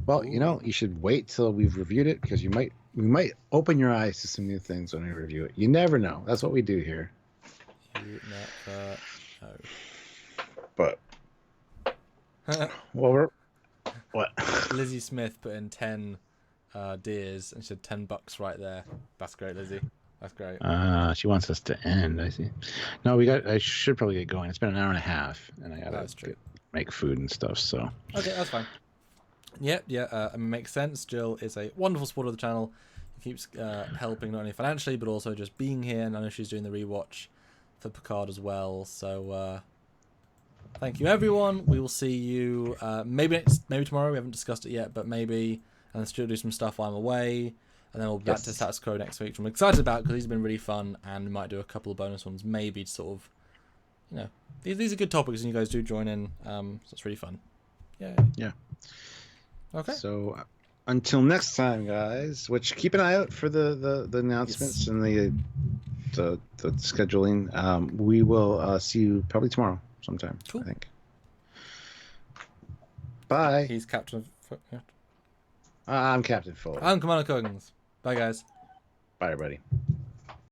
Well, you know, you should wait till we've reviewed it, because we might open your eyes to some new things when we review it. You never know. That's what we do here. You never know. But well, what? Lizzie Smith put in 10 deers, and she said $10 right there. That's great, Lizzie. That's great. She wants us to end. I see. No, I should probably get going. It's been an hour and a half, and I gotta make food and stuff. So okay, that's fine. Yeah. It makes sense. Jill is a wonderful supporter of the channel. She keeps helping not only financially but also just being here. And I know she's doing the rewatch for Picard as well. So thank you, everyone. We will see you maybe tomorrow. We haven't discussed it yet, but maybe. And then Stuart do some stuff while I'm away, and then we'll be back to status quo next week, which I'm excited about, because these have been really fun, and we might do a couple of bonus ones, maybe to sort of, you know, these are good topics, and you guys do join in, so it's really fun. Yeah. Okay. So until next time, guys, which keep an eye out for the announcements and the scheduling. We will see you probably tomorrow sometime. Cool. I think. Bye. He's Captain of... I'm Captain Foley. I'm Commander Coggins. Bye, guys. Bye, everybody.